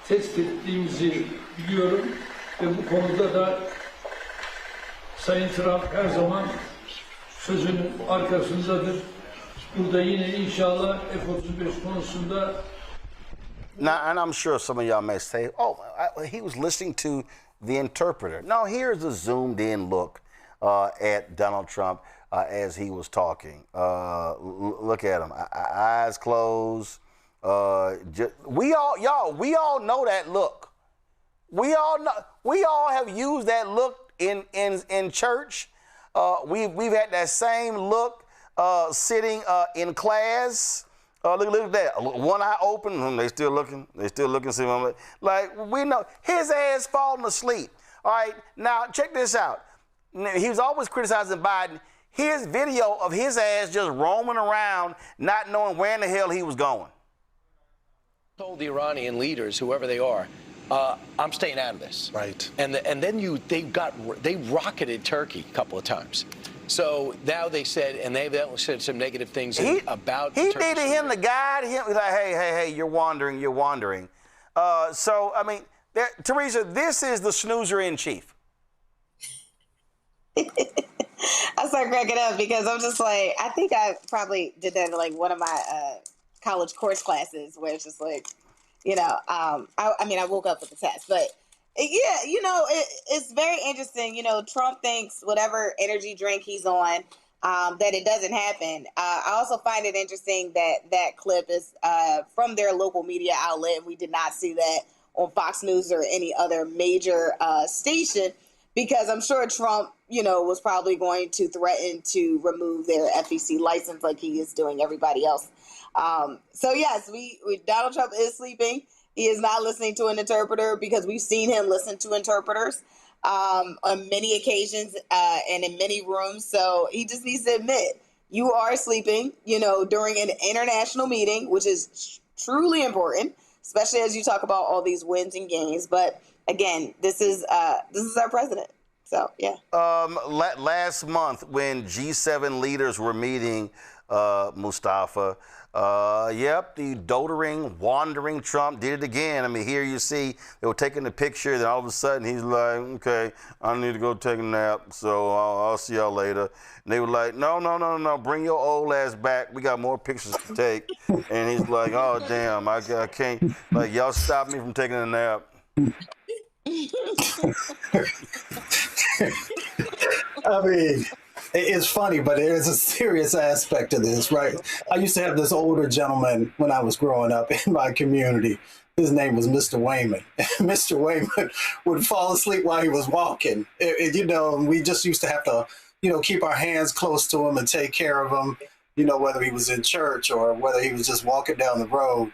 test ettiğimizi biliyorum ve bu konuda da Sayın Trump her zaman sözünün arkasındadır. Burada yine inşallah F-35 konusunda. Now, and I'm sure some of y'all may say, he was listening to the interpreter. No, here's a zoomed-in look at Donald Trump as he was talking. Look at him, eyes closed. We all know that look. We all have used that look in church. We've had that same look sitting in class. Look at that. One eye open, they still looking. See like we know his ass falling asleep. All right, now check this out. He was always criticizing Biden. Here's video of his ass just roaming around, not knowing where in the hell he was going. Told the Iranian leaders, whoever they are, I'm staying out of this. Right. And then they rocketed Turkey a couple of times. So now they said, and they've said some negative things about. He needed him to guide him. Like, hey, you're wandering. So I mean, Teresa, this is the snoozer-in-chief. I start cracking up because I'm just like, I think I probably did that in like one of my college course classes where it's just like, you know, I woke up with the test, but yeah, you know, it's very interesting. You know, Trump thinks whatever energy drink he's on, that it doesn't happen. I also find it interesting that clip is from their local media outlet. We did not see that on Fox News or any other major station, because I'm sure Trump, you know, was probably going to threaten to remove their FEC license like he is doing everybody else. So yes, Donald Trump is sleeping. He is not listening to an interpreter because we've seen him listen to interpreters on many occasions and in many rooms. So he just needs to admit, you are sleeping, you know, during an international meeting, which is truly important, especially as you talk about all these wins and gains. But again, this is our president. So, yeah. Last month when G7 leaders were meeting, Mustafa, Yep, the doddering, wandering Trump did it again. I mean, here you see they were taking the picture, then all of a sudden he's like, okay, I need to go take a nap, so I'll see y'all later. And they were like, no, bring your old ass back. We got more pictures to take. And he's like, oh, damn, I can't. Like, y'all stop me from taking a nap. I mean, it's funny, but there's a serious aspect to this, right? I used to have this older gentleman when I was growing up in my community. His name was Mr. Wayman. Mr. Wayman would fall asleep while he was walking. And we just used to have to, keep our hands close to him and take care of him, whether he was in church or whether he was just walking down the road.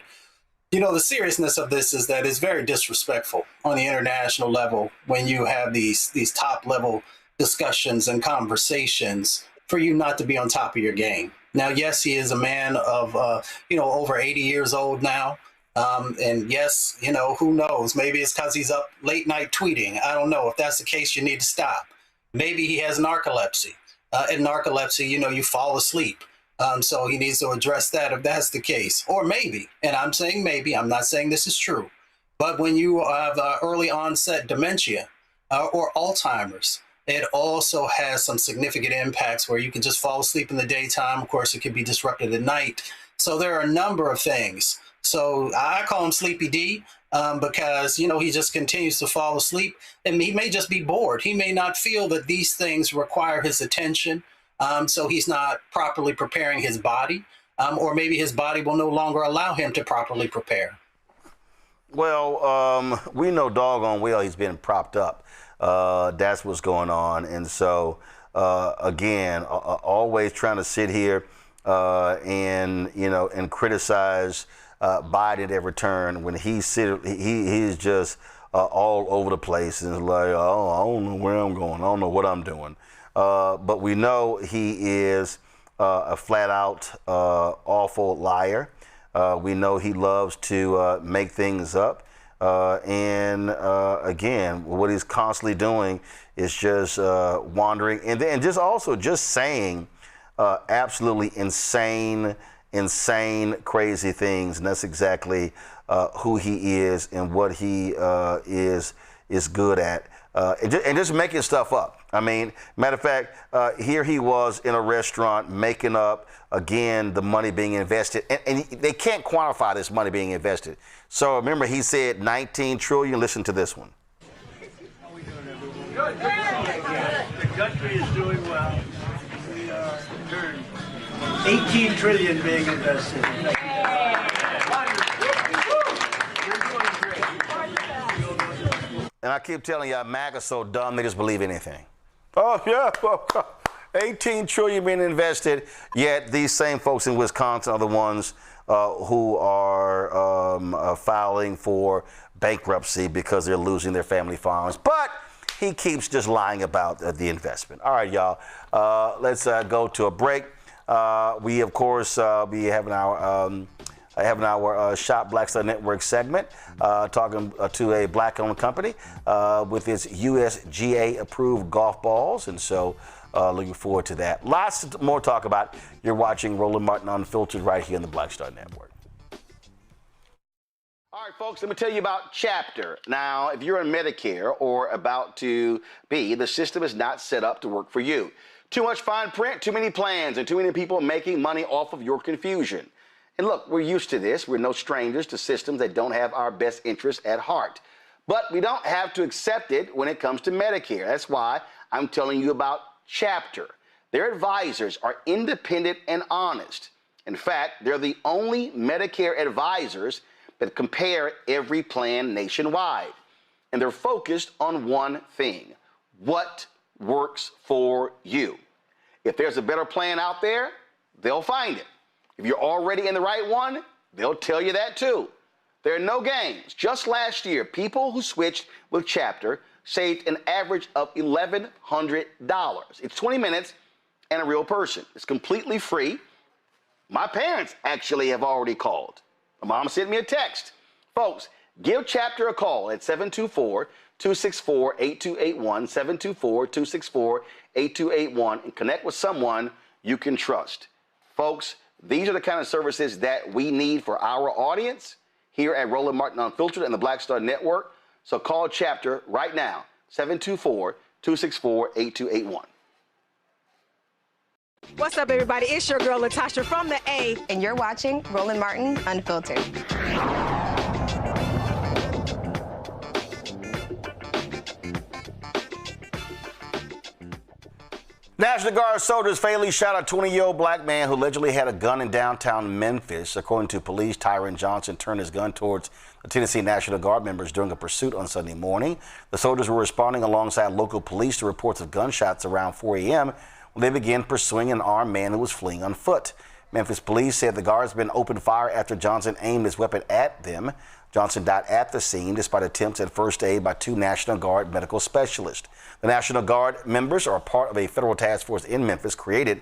The seriousness of this is that it's very disrespectful on the international level when you have these top level discussions and conversations for you not to be on top of your game. Now, yes, he is a man of, over 80 years old now. And yes, who knows? Maybe it's because he's up late night tweeting. I don't know. If that's the case, you need to stop. Maybe he has narcolepsy. In narcolepsy, you fall asleep. So he needs to address that if that's the case. Or maybe, and I'm saying maybe, I'm not saying this is true, but when you have early onset dementia or Alzheimer's, it also has some significant impacts where you can just fall asleep in the daytime. Of course, it can be disrupted at night. So there are a number of things. So I call him Sleepy D because, he just continues to fall asleep and he may just be bored. He may not feel that these things require his attention. So he's not properly preparing his body, or maybe his body will no longer allow him to properly prepare. Well, we know doggone well he's been propped up. That's what's going on. And so, again, always trying to sit here and criticize Biden at every turn when he's just all over the place and is like, oh, I don't know where I'm going. I don't know what I'm doing. But we know he is a flat-out awful liar. We know he loves to make things up. And again, what he's constantly doing is just wandering and just also saying absolutely insane, crazy things. And that's exactly who he is and what he is good at. And just making stuff up. I mean, matter of fact, here he was in a restaurant making up, again, the money being invested. And they can't quantify this money being invested. So remember, he said 19 trillion. Listen to this one. Good. The country is doing well. We are turned 18 trillion being invested. And I keep telling y'all, MAGA's so dumb, they just believe anything. Oh, yeah, 18 trillion being invested, yet these same folks in Wisconsin are the ones who are filing for bankruptcy because they're losing their family farms. But he keeps just lying about the investment. All right, y'all, let's go to a break. We, of course, be having our Shop Black Star Network segment, talking to a black-owned company with its USGA-approved golf balls. And so looking forward to that. Lots more talk about. You're watching Roland Martin Unfiltered right here on the Black Star Network. All right, folks, let me tell you about Chapter. Now, if you're on Medicare or about to be, the system is not set up to work for you. Too much fine print, too many plans, and too many people making money off of your confusion. And look, we're used to this. We're no strangers to systems that don't have our best interests at heart. But we don't have to accept it when it comes to Medicare. That's why I'm telling you about Chapter. Their advisors are independent and honest. In fact, they're the only Medicare advisors that compare every plan nationwide. And they're focused on one thing: what works for you. If there's a better plan out there, they'll find it. If you're already in the right one, they'll tell you that too. There are no games. Just last year, people who switched with Chapter saved an average of $1,100. It's 20 minutes and a real person. It's completely free. My parents actually have already called. My mom sent me a text. Folks, give Chapter a call at 724-264-8281, 724-264-8281, and connect with someone you can trust. Folks, These are the kind of services that we need for our audience here at Roland Martin Unfiltered and the Black Star Network. So call Chapter right now, 724-264-8281. What's up, everybody? It's your girl, Latasha from the A. And you're watching Roland Martin Unfiltered. National Guard soldiers fatally shot a 20-year-old black man who allegedly had a gun in downtown Memphis. According to police, Tyron Johnson turned his gun towards the Tennessee National Guard members during a pursuit on Sunday morning. The soldiers were responding alongside local police to reports of gunshots around 4 a.m. when they began pursuing an armed man who was fleeing on foot. Memphis police said the guardsmen opened fire after Johnson aimed his weapon at them. Johnson died at the scene despite attempts at first aid by 2 National Guard medical specialists. The National Guard members are part of a federal task force in Memphis created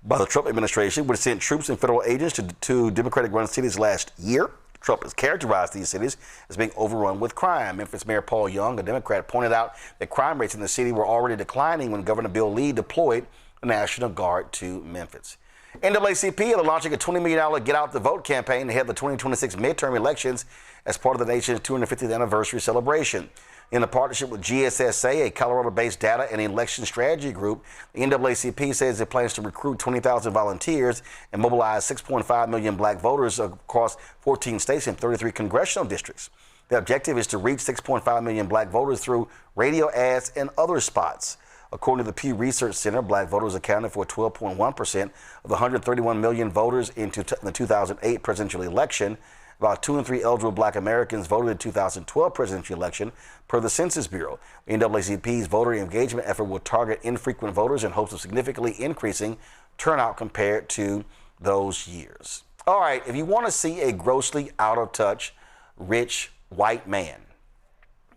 by the Trump administration, which sent troops and federal agents to Democratic-run cities last year. Trump has characterized these cities as being overrun with crime. Memphis Mayor Paul Young, a Democrat, pointed out that crime rates in the city were already declining when Governor Bill Lee deployed the National Guard to Memphis. NAACP is launching a $20 million Get Out the Vote campaign ahead of the 2026 midterm elections as part of the nation's 250th anniversary celebration. In a partnership with GSSA, a Colorado-based data and election strategy group, the NAACP says it plans to recruit 20,000 volunteers and mobilize 6.5 million black voters across 14 states and 33 congressional districts. The objective is to reach 6.5 million black voters through radio ads and other spots. According to the Pew Research Center, black voters accounted for 12.1% of the 131 million voters in the 2008 presidential election. About 2 in 3 eligible black Americans voted in the 2012 presidential election, per the Census Bureau. The NAACP's voter engagement effort will target infrequent voters in hopes of significantly increasing turnout compared to those years. All right, if you want to see a grossly out of touch, rich white man,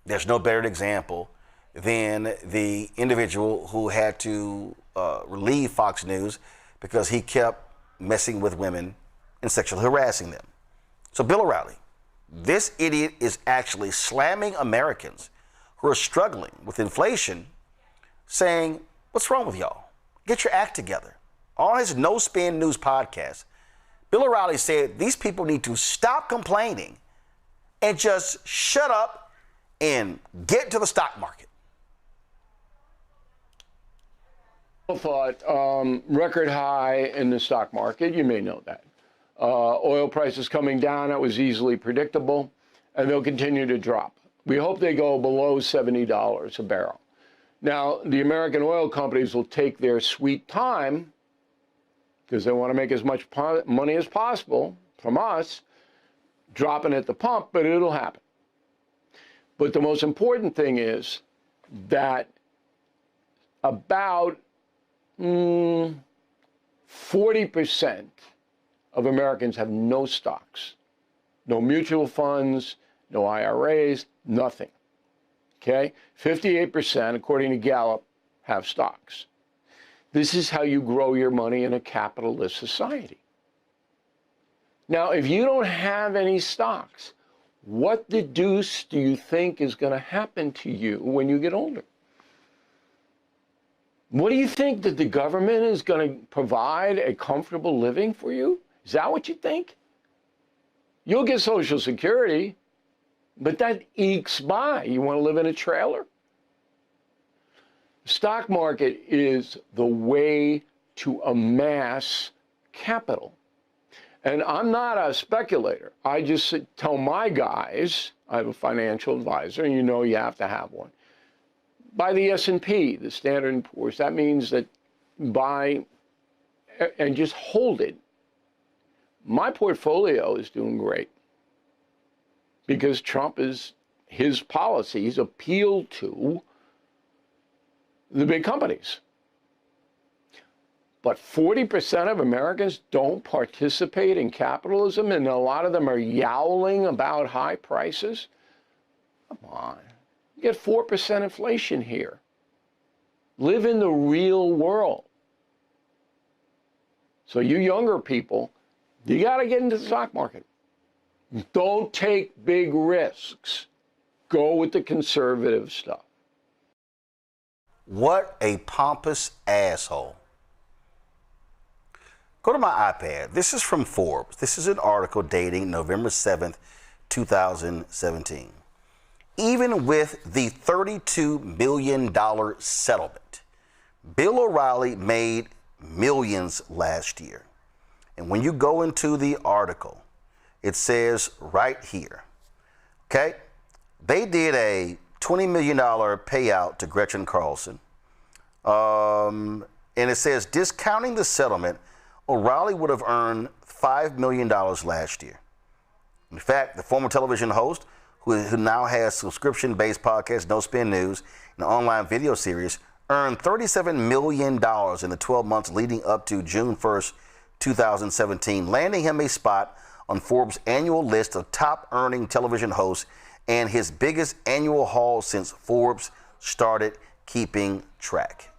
there's no better example than the individual who had to leave Fox News because he kept messing with women and sexually harassing them. So Bill O'Reilly, this idiot is actually slamming Americans who are struggling with inflation, saying, what's wrong with y'all? Get your act together. On his No Spin News podcast, Bill O'Reilly said these people need to stop complaining and just shut up and get to the stock market. Thought record high in the stock market. You may know that. Oil prices coming down, that was easily predictable, and they'll continue to drop. We hope they go below $70 a barrel. Now, the American oil companies will take their sweet time because they want to make as much money as possible from us, dropping at the pump, but it'll happen. But the most important thing is that about 40% of Americans have no stocks, no mutual funds, no IRAs, nothing. Okay? 58%, according to Gallup, have stocks. This is how you grow your money in a capitalist society. Now, if you don't have any stocks, what the deuce do you think is going to happen to you when you get older? What do you think, that the government is going to provide a comfortable living for you? Is that what you think? You'll get Social Security, but that ekes by. You want to live in a trailer? The stock market is the way to amass capital. And I'm not a speculator. I just tell my guys, I have a financial advisor, and you know you have to have one. Buy the S&P, the Standard & Poor's. That means that buy and just hold it. My portfolio is doing great because Trump is, his policies appeal to the big companies. But 40% of Americans don't participate in capitalism, and a lot of them are yowling about high prices. Come on. You get 4% inflation here. Live in the real world. So you younger people, you got to get into the stock market. Don't take big risks. Go with the conservative stuff. What a pompous asshole. Go to my iPad. This is from Forbes. This is an article dating November 7th, 2017. Even with the $32 million settlement, Bill O'Reilly made millions last year. And when you go into the article, it says right here, okay, they did a $20 million payout to Gretchen Carlson. And it says, discounting the settlement, O'Reilly would have earned $5 million last year. In fact, the former television host, who now has subscription-based podcast No Spin News, an online video series, earned $37 million in the 12 months leading up to June 1st, 2017, landing him a spot on Forbes' annual list of top-earning television hosts and his biggest annual haul since Forbes started keeping track.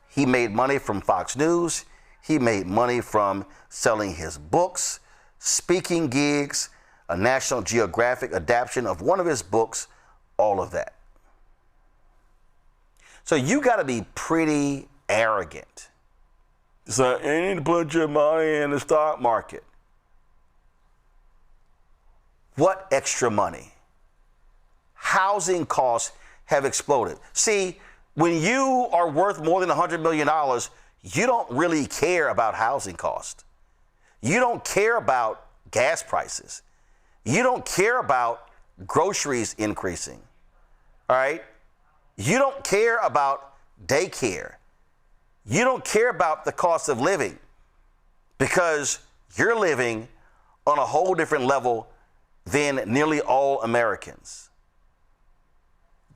He made money from Fox News. He made money from selling his books, speaking gigs, a National Geographic adaptation of one of his books, all of that. So you got to be pretty arrogant. So you need to put your money in the stock market. What extra money? Housing costs have exploded. See, when you are worth more than $100 million, you don't really care about housing costs. You don't care about gas prices. You don't care about groceries increasing. All right? You don't care about daycare. You don't care about the cost of living because you're living on a whole different level than nearly all Americans.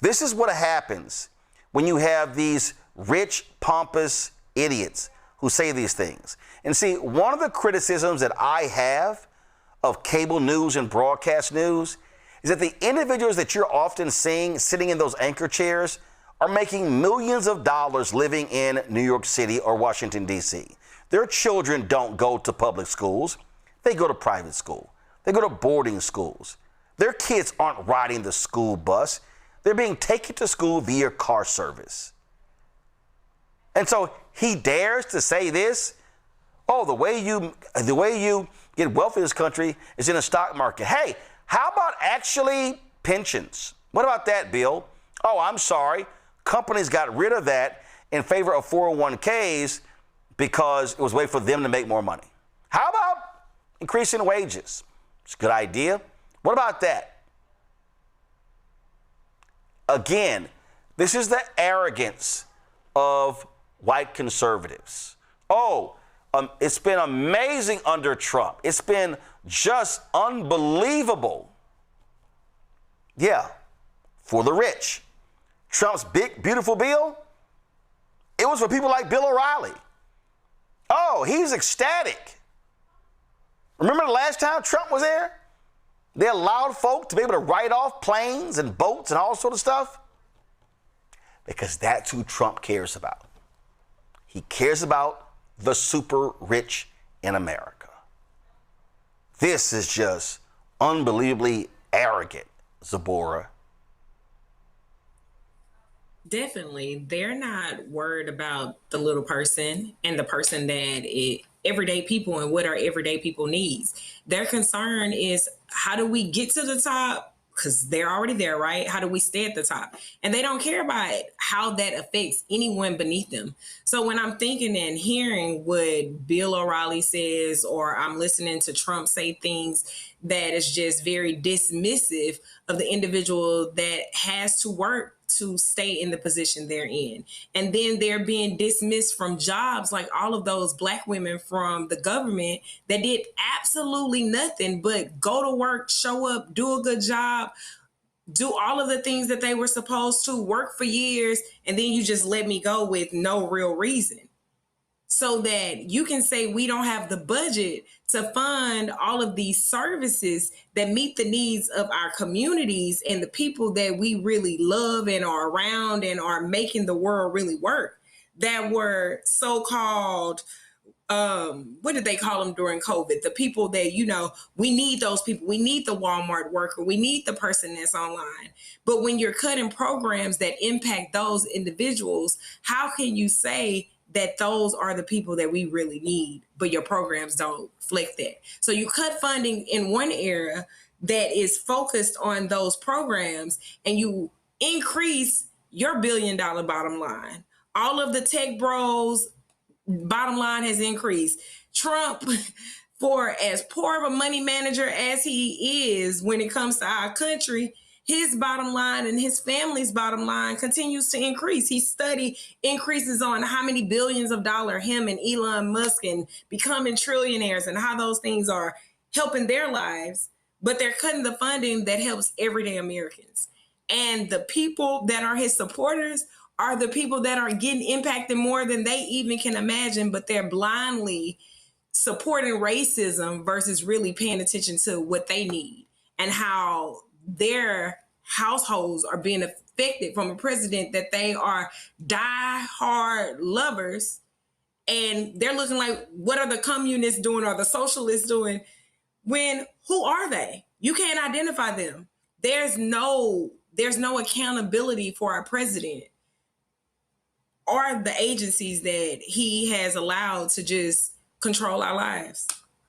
This is what happens when you have these rich, pompous idiots who say these things. And see, one of the criticisms that I have of cable news and broadcast news is that the individuals that you're often seeing sitting in those anchor chairs are making millions of dollars living in New York City or Washington, D.C. Their children don't go to public schools. They go to private school. They go to boarding schools. Their kids aren't riding the school bus. They're being taken to school via car service. And so he dares to say this, oh, the way you get wealth in this country is in the stock market. Hey, how about actually pensions? What about that, Bill? Oh, I'm sorry. Companies got rid of that in favor of 401ks because it was a way for them to make more money. How about increasing wages? It's a good idea. What about that? Again, this is the arrogance of white conservatives. Oh, it's been amazing under Trump. It's been just unbelievable. Yeah, for the rich. Trump's big, beautiful bill, it was for people like Bill O'Reilly. Oh, he's ecstatic. Remember the last time Trump was there? They allowed folk to be able to write off planes and boats and all sort of stuff? Because that's who Trump cares about. He cares about the super rich in America. This is just unbelievably arrogant, Zabora. Definitely. They're not worried about the little person and the person that everyday people and what our everyday people needs. Their concern is, how do we get to the top? Because they're already there, right? How do we stay at the top? And they don't care about how that affects anyone beneath them. So when I'm thinking and hearing what Bill O'Reilly says, or I'm listening to Trump say things that is just very dismissive of the individual that has to work to stay in the position they're in. And then they're being dismissed from jobs, like all of those Black women from the government that did absolutely nothing but go to work, show up, do a good job, do all of the things that they were supposed to, work for years, and then you just let me go with no real reason. So that you can say we don't have the budget to fund all of these services that meet the needs of our communities and the people that we really love and are around and are making the world really work, that were so-called, what did they call them during COVID? The people that, you know, we need those people. We need the Walmart worker. We need the person that's online. But when you're cutting programs that impact those individuals, how can you say that those are the people that we really need, but your programs don't reflect that. So you cut funding in one area that is focused on those programs, and you increase your $1 billion bottom line. All of the tech bros bottom line has increased. Trump, for as poor of a money manager as he is when it comes to our country, his bottom line and his family's bottom line continues to increase. He study increases on how many billions of dollars him and Elon Musk and becoming trillionaires and how those things are helping their lives, but they're cutting the funding that helps everyday Americans. And the people that are his supporters are the people that are getting impacted more than they even can imagine, but they're blindly supporting racism versus really paying attention to what they need and how their households are being affected from a president that they are die-hard lovers, and they're looking like, what are the communists doing or the socialists doing? When who are they? You can't identify them. There's no accountability for our president or the agencies that he has allowed to just control our lives.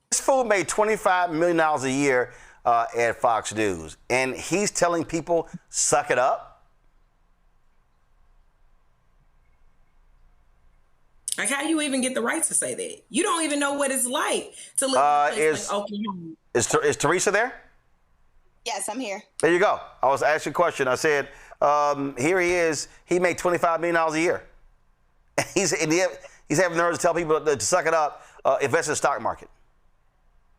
This fool made $25 million a year at Fox News, and he's telling people, suck it up? Like, how do you even get the right to say that? You don't even know what it's like to live in a place like Oklahoma. Is Teresa there? Yes, I'm here. There you go. I was asking a question. I said, here he is. He made $25 million a year. He's having nerves to tell people to suck it up, invest in the stock market.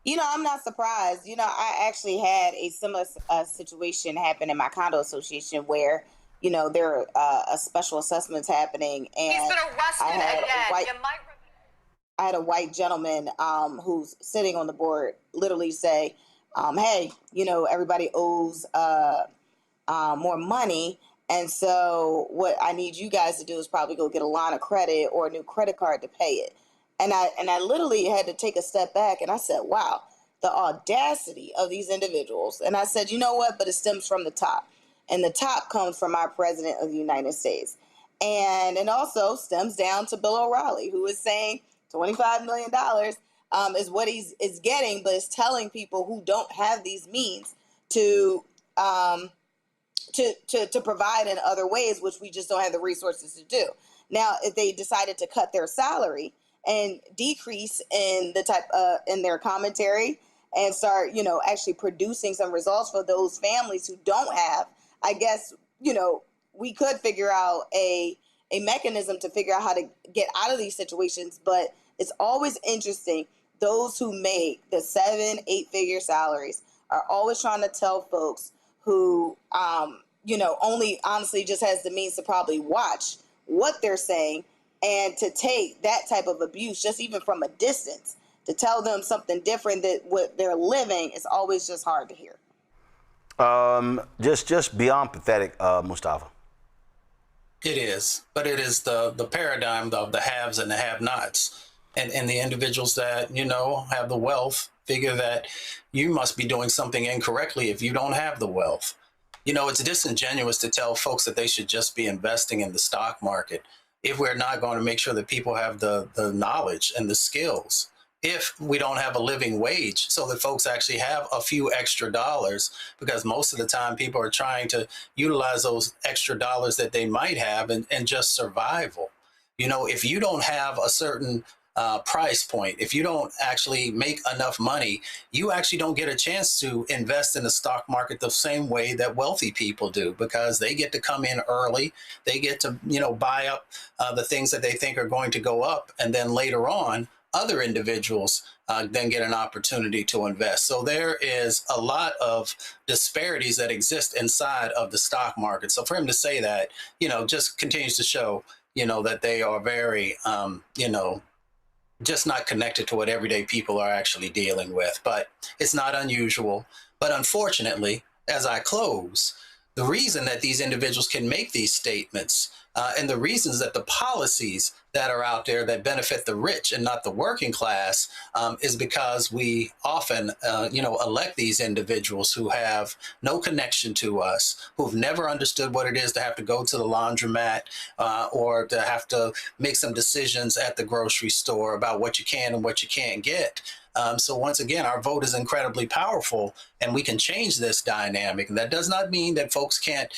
You know, I'm not surprised. You know, I actually had a similar situation happen in my condo association where, you know, there are special assessments happening. And he's been arrested again. I had a white gentleman who's sitting on the board literally say, hey, you know, everybody owes more money. And so what I need you guys to do is probably go get a line of credit or a new credit card to pay it. And I literally had to take a step back and I said, wow, the audacity of these individuals. And I said, you know what? But it stems from the top. And the top comes from our president of the United States. And it also stems down to Bill O'Reilly, who is saying $25 million is what he's getting, but is telling people who don't have these means to provide in other ways, which we just don't have the resources to do. Now, if they decided to cut their salary and decrease in in their commentary and start, you know, actually producing some results for those families who don't have, I guess, you know, we could figure out a mechanism to figure out how to get out of these situations. But it's always interesting. Those who make the 7-8 figure salaries are always trying to tell folks who, you know, only honestly just has the means to probably watch what they're saying and to take that type of abuse, just even from a distance, to tell them something different that what they're living is always just hard to hear. Just beyond pathetic, Mustafa. It is, but it is the paradigm of the haves and the have-nots. And the individuals that, you know, have the wealth figure that you must be doing something incorrectly if you don't have the wealth. You know, it's disingenuous to tell folks that they should just be investing in the stock market if we're not going to make sure that people have the knowledge and the skills. If we don't have a living wage so that folks actually have a few extra dollars, because most of the time people are trying to utilize those extra dollars that they might have and just survival. You know, if you don't have a certain price point, if you don't actually make enough money, you actually don't get a chance to invest in the stock market the same way that wealthy people do, because they get to come in early. They get to, you know, buy up the things that they think are going to go up. And then later on, other individuals then get an opportunity to invest. So there is a lot of disparities that exist inside of the stock market. So for him to say that, you know, just continues to show, you know, that they are very, you know, just not connected to what everyday people are actually dealing with. But it's not unusual. But unfortunately, as I close, the reason that these individuals can make these statements and the reasons that the policies that are out there that benefit the rich and not the working class is because we often, elect these individuals who have no connection to us, who've never understood what it is to have to go to the laundromat or to have to make some decisions at the grocery store about what you can and what you can't get. So once again, our vote is incredibly powerful, and we can change this dynamic. And that does not mean that folks can't,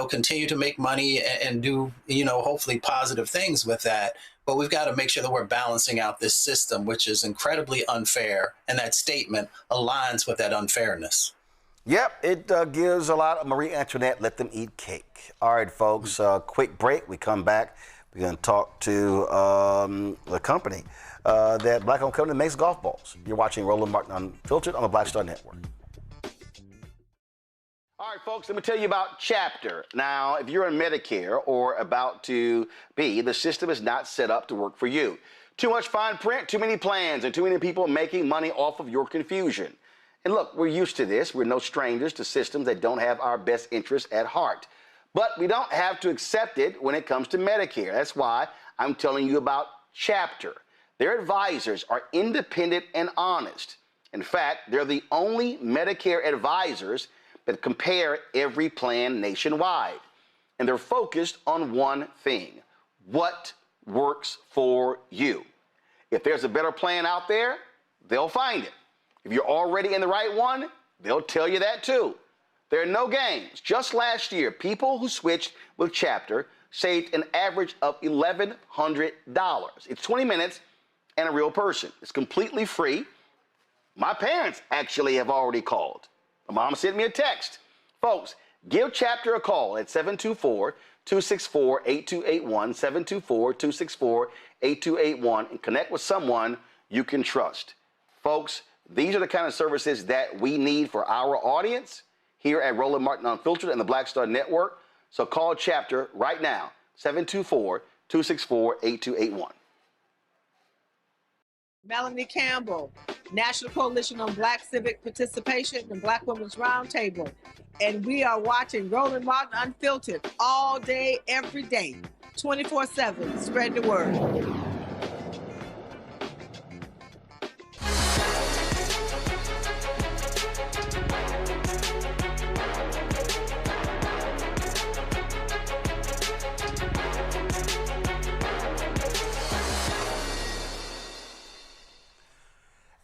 continue to make money and do, hopefully positive things with that. But we've got to make sure that we're balancing out this system, which is incredibly unfair. And that statement aligns with that unfairness. Yep, it gives a lot of Marie Antoinette, let them eat cake. All right, folks, quick break. We come back. We're going to talk to the company. That black-owned company makes golf balls. You're watching Roland Martin Unfiltered on the Black Star Network. All right, folks, let me tell you about Chapter. Now, if you're on Medicare or about to be, the system is not set up to work for you. Too much fine print, too many plans, and too many people making money off of your confusion. And look, we're used to this. We're no strangers to systems that don't have our best interests at heart. But we don't have to accept it when it comes to Medicare. That's why I'm telling you about Chapter. Their advisors are independent and honest. In fact, they're the only Medicare advisors that compare every plan nationwide. And they're focused on one thing: what works for you. If there's a better plan out there, they'll find it. If you're already in the right one, they'll tell you that too. There are no games. Just last year, people who switched with Chapter saved an average of $1,100. It's 20 minutes and a real person. It's completely free. My parents actually have already called. My mom sent me a text. Folks, give Chapter a call at 724-264-8281, 724-264-8281, and connect with someone you can trust. Folks, these are the kind of services that we need for our audience here at Roland Martin Unfiltered and the Black Star Network. So call Chapter right now, 724-264-8281. Melanie Campbell, National Coalition on Black Civic Participation and Black Women's Roundtable. And we are watching Roland Martin Unfiltered all day, every day, 24/7. Spread the word.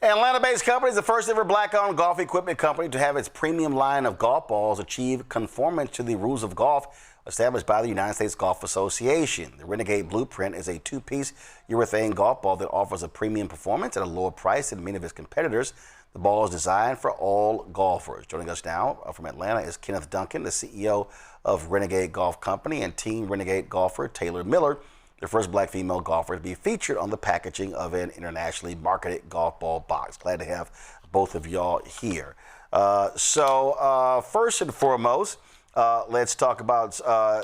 Atlanta-based company is the first ever black-owned golf equipment company to have its premium line of golf balls achieve conformance to the rules of golf established by the United States Golf Association. The Renegade Blueprint is a two-piece urethane golf ball that offers a premium performance at a lower price than many of its competitors. The ball is designed for all golfers. Joining us now from Atlanta is Kenneth Duncan, the CEO of Renegade Golf Company, and Team Renegade golfer Taylor Miller, the first black female golfer to be featured on the packaging of an internationally marketed golf ball box. Glad to have both of y'all here. First and foremost, let's talk about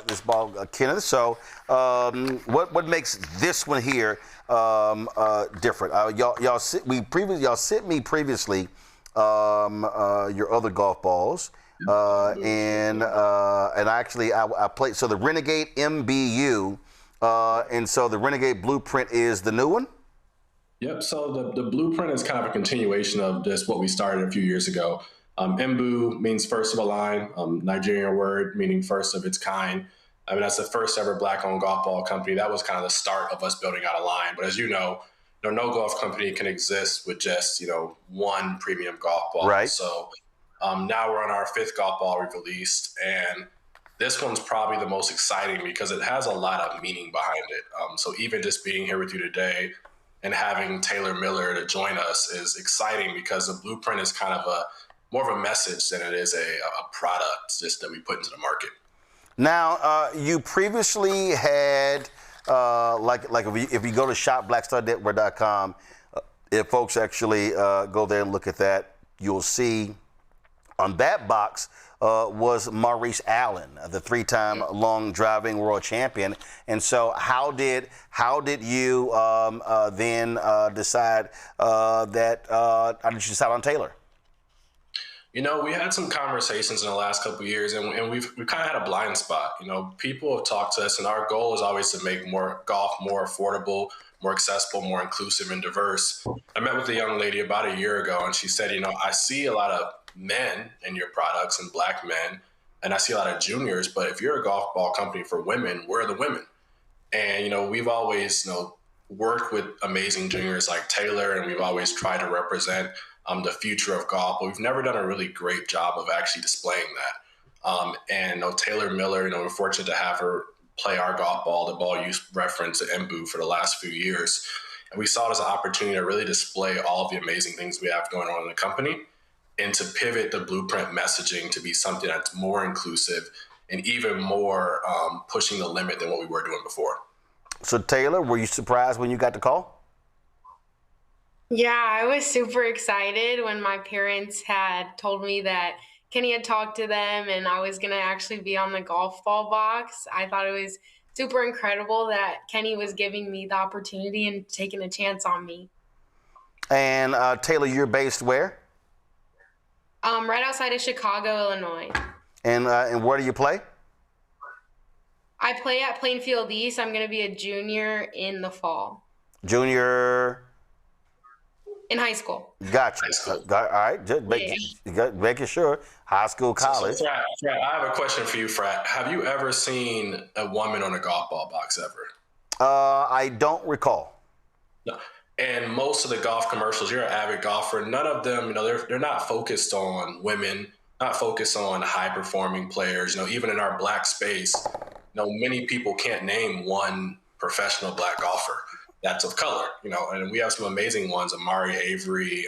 this ball, Kenneth. So what makes this one here different? Y'all sent me previously your other golf balls. And actually I played, so the Renegade MBU, and so the Renegade Blueprint is the new one? Yep, so the Blueprint is kind of a continuation of just what we started a few years ago. Mbu means first of a line, Nigerian word meaning first of its kind. I mean, that's the first ever black-owned golf ball company. That was kind of the start of us building out a line. But as you know, no golf company can exist with just, one premium golf ball. Right. So now we're on our fifth golf ball we've released, and this one's probably the most exciting because it has a lot of meaning behind it. So even just being here with you today and having Taylor Miller to join us is exciting because the Blueprint is kind of more of a message than it is a product just that we put into the market. Now, you previously had, if you go to shopblackstarnetwork.com, if folks actually go there and look at that, you'll see on that box was Maurice Allen, the three-time long driving world champion. And so how did you then decide that, how did you decide on Taylor? You know, we had some conversations in the last couple of years, and we've kind of had a blind spot. You know, people have talked to us, and our goal is always to make golf more affordable, more accessible, more inclusive, and diverse. I met with a young lady about a year ago, and she said, you know, I see a lot of men in your products and Black men, and I see a lot of juniors, but if you're a golf ball company for women, where are the women? And, you know, we've always, you know, worked with amazing juniors like Taylor, and we've always tried to represent the future of golf, but we've never done a really great job of actually displaying that. And you know, Taylor Miller, you know, we're fortunate to have her play our golf ball, the ball you referenced at Embu for the last few years. And we saw it as an opportunity to really display all of the amazing things we have going on in the company and to pivot the Blueprint messaging to be something that's more inclusive and even more pushing the limit than what we were doing before. So Taylor, were you surprised when you got the call? Yeah, I was super excited when my parents had told me that Kenny had talked to them and I was going to actually be on the golf ball box. I thought it was super incredible that Kenny was giving me the opportunity and taking a chance on me. And Taylor, you're based where? Right outside of Chicago, Illinois. And where do you play? I play at Plainfield East. I'm going to be a junior in the fall. Junior? In high school. Gotcha. All right, just making sure. High school, college. So Frat, I have a question for you, Frat. Have you ever seen a woman on a golf ball box ever? I don't recall. No. And most of the golf commercials, you're an avid golfer. None of them, you know, they're not focused on women, not focused on high performing players. You know, even in our Black space, you know, many people can't name one professional Black golfer that's of color, you know, and we have some amazing ones. Amari Avery,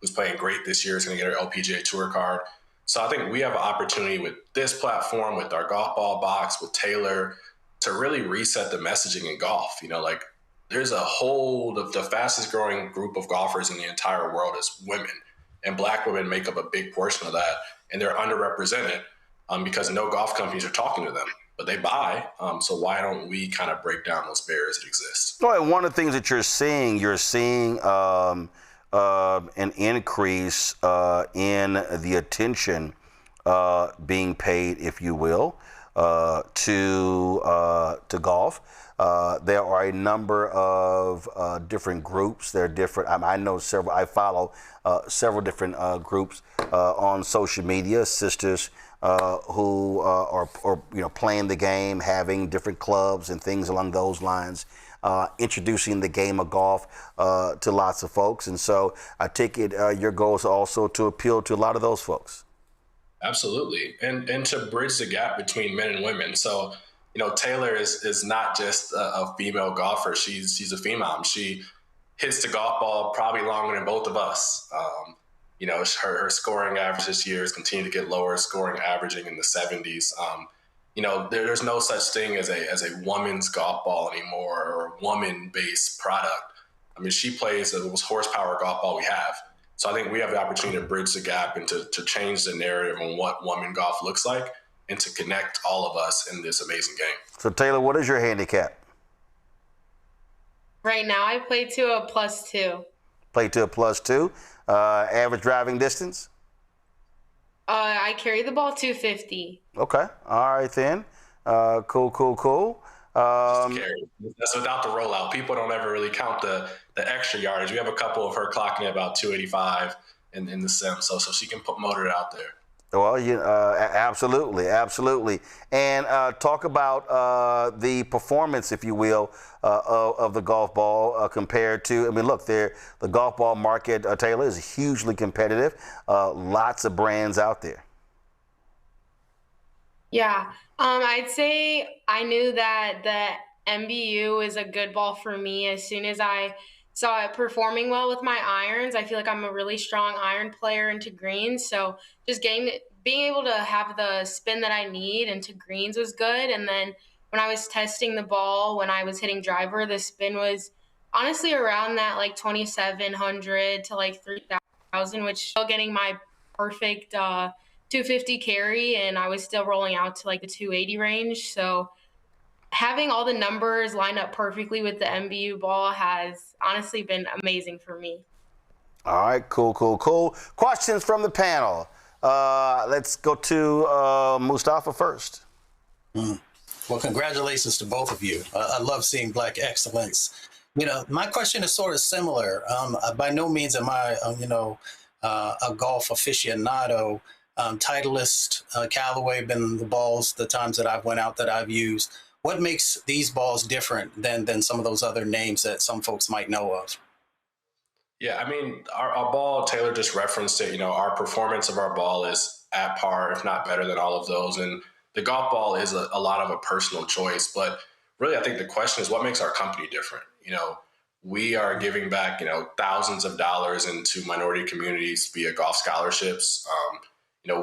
who's playing great this year, is going to get her LPGA Tour card. So I think we have an opportunity with this platform, with our golf ball box, with Taylor, to really reset the messaging in golf. You know, like there's a whole, the fastest growing group of golfers in the entire world is women, and Black women make up a big portion of that, and they're underrepresented because no golf companies are talking to them. But they buy, so why don't we kind of break down those barriers that exist? Well, and one of the things that you're seeing an increase in the attention being paid, if you will, to golf. There are a number of different groups. They're different. I know several. I follow several different groups on social media. Sisters who are you know, playing the game, having different clubs and things along those lines, introducing the game of golf to lots of folks. And so I take it your goal is also to appeal to a lot of those folks. Absolutely, and to bridge the gap between men and women. So, you know, Taylor is not just a female golfer. She's a female. She hits the golf ball probably longer than both of us. You know, her scoring average this year has continued to get lower, scoring averaging in the 70s. You know, there's no such thing as a woman's golf ball anymore, or a woman-based product. I mean, she plays the most horsepower golf ball we have. So I think we have the opportunity to bridge the gap and to change the narrative on what women golf looks like and to connect all of us in this amazing game. So Taylor, what is your handicap? Right now I play to a +2. Play to a +2. Average driving distance? I carry the ball 250. Okay. All right then. Cool. That's without the rollout. People don't ever really count the extra yardage. We have a couple of her clocking at about 285 in the sim, so she can motor it out there. Well, absolutely. And talk about the performance, if you will, of the golf ball compared to, I mean, look, the golf ball market, Taylor, is hugely competitive. Lots of brands out there. Yeah, I'd say I knew that the MBU is a good ball for me as soon as I saw it performing well with my irons. I feel like I'm a really strong iron player into greens, so just being able to have the spin that I need into greens was good. And then when I was testing the ball, when I was hitting driver, the spin was honestly around that like 2,700 to like 3,000, which still getting my perfect 250 carry, and I was still rolling out to like the 280 range. So having all the numbers line up perfectly with the MBU ball has honestly been amazing for me. All right, cool. Questions from the panel. Let's go to Mustafa first. Well, congratulations to both of you. I love seeing Black excellence. You know, my question is sort of similar. By no means am I, a golf aficionado. Titleist, Callaway, been the balls, the times that I've went out that I've used. What makes these balls different than some of those other names that some folks might know of? Yeah, I mean, our ball, Taylor just referenced it, our performance of our ball is at par, if not better than all of those. And the golf ball is a lot of a personal choice. But really, I think the question is what makes our company different? We are giving back, thousands of dollars into minority communities via golf scholarships.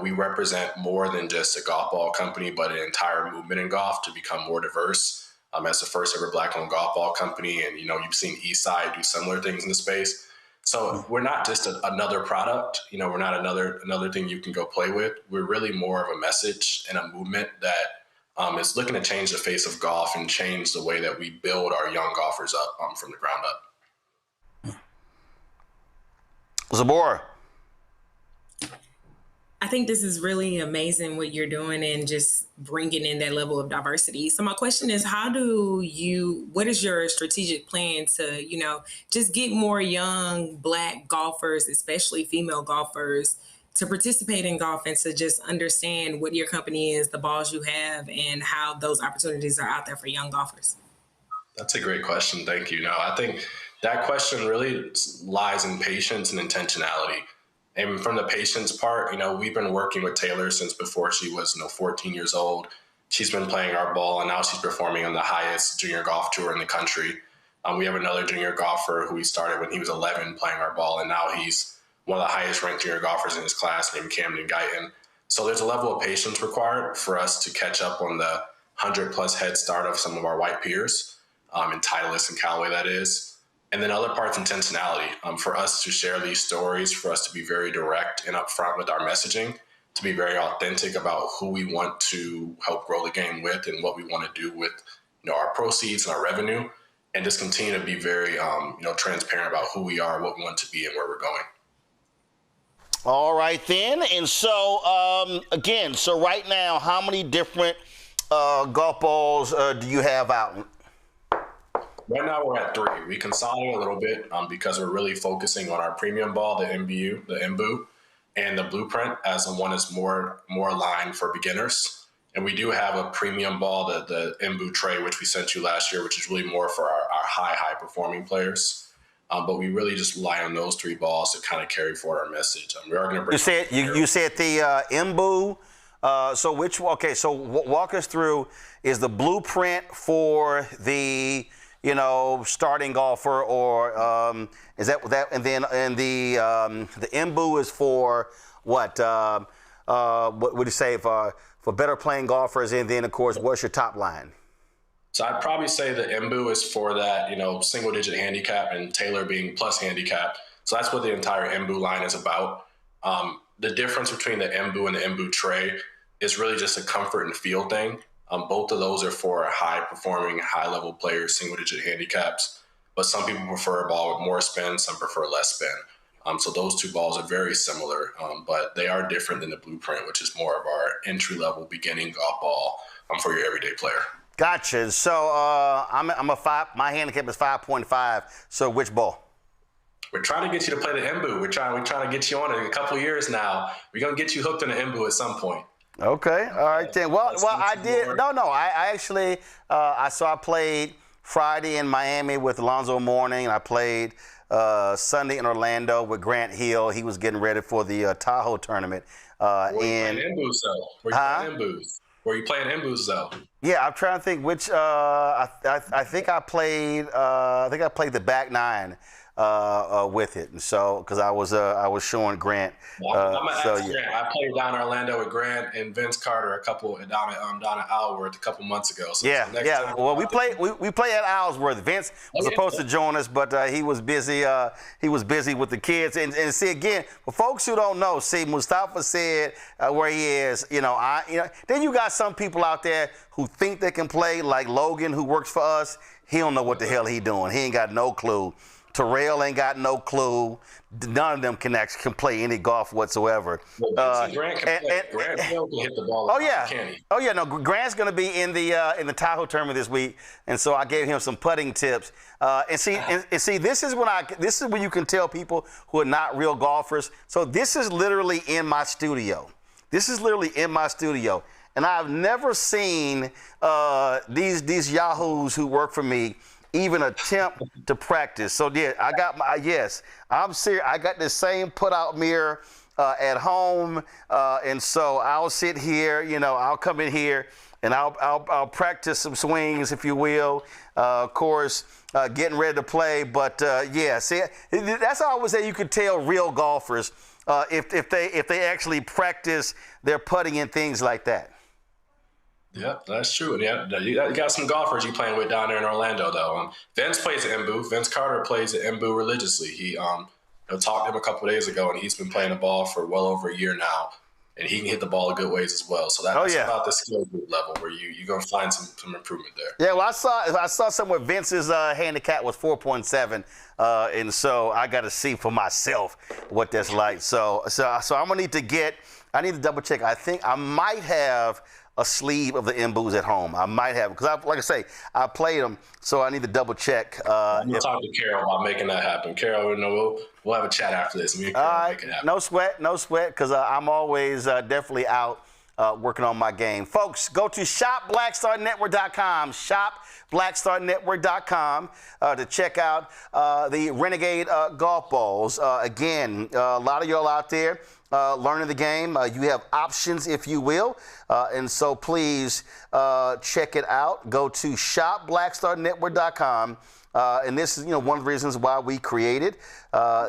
We represent more than just a golf ball company, but an entire movement in golf to become more diverse. As the first ever Black-owned golf ball company, and you've seen Eastside do similar things in the space. So we're not just another product. We're not another thing you can go play with. We're really more of a message and a movement that is looking to change the face of golf and change the way that we build our young golfers up from the ground up. Zabora. I think this is really amazing what you're doing and just bringing in that level of diversity. So my question is, what is your strategic plan to, just get more young Black golfers, especially female golfers, to participate in golf and to just understand what your company is, the balls you have, and how those opportunities are out there for young golfers? That's a great question. Thank you. No, I think that question really lies in patience and intentionality. And from the patience part, we've been working with Taylor since before she was 14 years old. She's been playing our ball, and now she's performing on the highest junior golf tour in the country. We have another junior golfer who we started when he was 11 playing our ball, and now he's one of the highest ranked junior golfers in his class named Camden Guyton. So there's a level of patience required for us to catch up on the 100-plus head start of some of our white peers, in Titleist and Callaway, that is. And then other parts, intentionality, for us to share these stories, for us to be very direct and upfront with our messaging, to be very authentic about who we want to help grow the game with and what we want to do with our proceeds and our revenue, and just continue to be very transparent about who we are, what we want to be, and where we're going. All right, then. And so, again, right now, how many different golf balls do you have out? Right now we're at 3. We consolidate a little bit because we're really focusing on our premium ball, the MBU, and the Blueprint as the one is more aligned for beginners. And we do have a premium ball, the MBU tray, which we sent you last year, which is really more for our high performing players. But we really just rely on those 3 balls to kind of carry forward our message. We are going to bring. You said the MBU. So which? Okay, so walk us through. Is the Blueprint for the starting golfer, or is that? And then the MBU is for what? What would you say for better playing golfers? And then of course, what's your top line? So I'd probably say the MBU is for that, single digit handicap, and Taylor being plus handicap. So that's what the entire MBU line is about. The difference between the MBU and the MBU tray is really just a comfort and feel thing. Both of those are for high-performing, high-level players, single-digit handicaps. But some people prefer a ball with more spin, some prefer less spin. So those 2 balls are very similar, but they are different than the Blueprint, which is more of our entry-level beginning golf ball for your everyday player. Gotcha. So I'm a 5. My handicap is 5.5. So which ball? We're trying to get you to play the MBU. We're trying to get you on it in a couple of years now. We're going to get you hooked on the MBU at some point. Okay. All right then. Well, I did. No. I actually, I played Friday in Miami with Alonzo Mourning, and I played Sunday in Orlando with Grant Hill. He was getting ready for the Tahoe tournament. Were you playing MBUs though? Were you playing MBUs though? Yeah, I'm trying to think which. I think I played. I think I played the back 9. With it, and so because I was showing Grant. I'm gonna ask Grant. I played down in Orlando with Grant and Vince Carter down at Alworth a couple months ago. So yeah. Well, we played at Alworth. Vince was supposed to join us, but he was busy. He was busy with the kids. And see again, for folks who don't know, Mustafa said where he is. Then you got some people out there who think they can play, like Logan, who works for us. He don't know what the hell he doing. He ain't got no clue. Terrell ain't got no clue. None of them can play any golf whatsoever. Grant can play. Grant can hit the ball. No, Grant's going to be in the Tahoe tournament this week, and so I gave him some putting tips. And see, this is when you can tell people who are not real golfers. So this is literally in my studio. And I've never seen these yahoos who work for me even attempt to practice. So yeah, I'm serious. I got this same put-out mirror at home, and so I'll sit here. I'll come in here and I'll practice some swings, if you will. Of course, getting ready to play. But see, that's how I would say you could tell real golfers if they actually practice their putting and things like that. Yeah, that's true. Yeah, you got some golfers you playing with down there in Orlando, though. Vince plays at Embu. Vince Carter plays at Embu religiously. He talked to him a couple of days ago, and he's been playing the ball for well over a year now, and he can hit the ball a good ways as well. So that's about the skill group level where you're going to find some improvement there. Yeah, well, I saw somewhere Vince's handicap was 4.7, and so I got to see for myself what that's like. So I'm gonna need to double check. I think I might have a sleeve of the Mbus at home. I might have, because like I say, I played them, so I need to double check. I'm gonna talk to Carol about making that happen. Carol, we'll have a chat after this. Me and Carol make it happen. No sweat, because I'm always definitely out working on my game. Folks, go to shopblackstarnetwork.com. Shopblackstarnetwork.com to check out the Renegade golf balls. Again, a lot of y'all out there learning the game. You have options, if you will. And so please check it out. Go to shopblackstarnetwork.com. And this is, one of the reasons why we created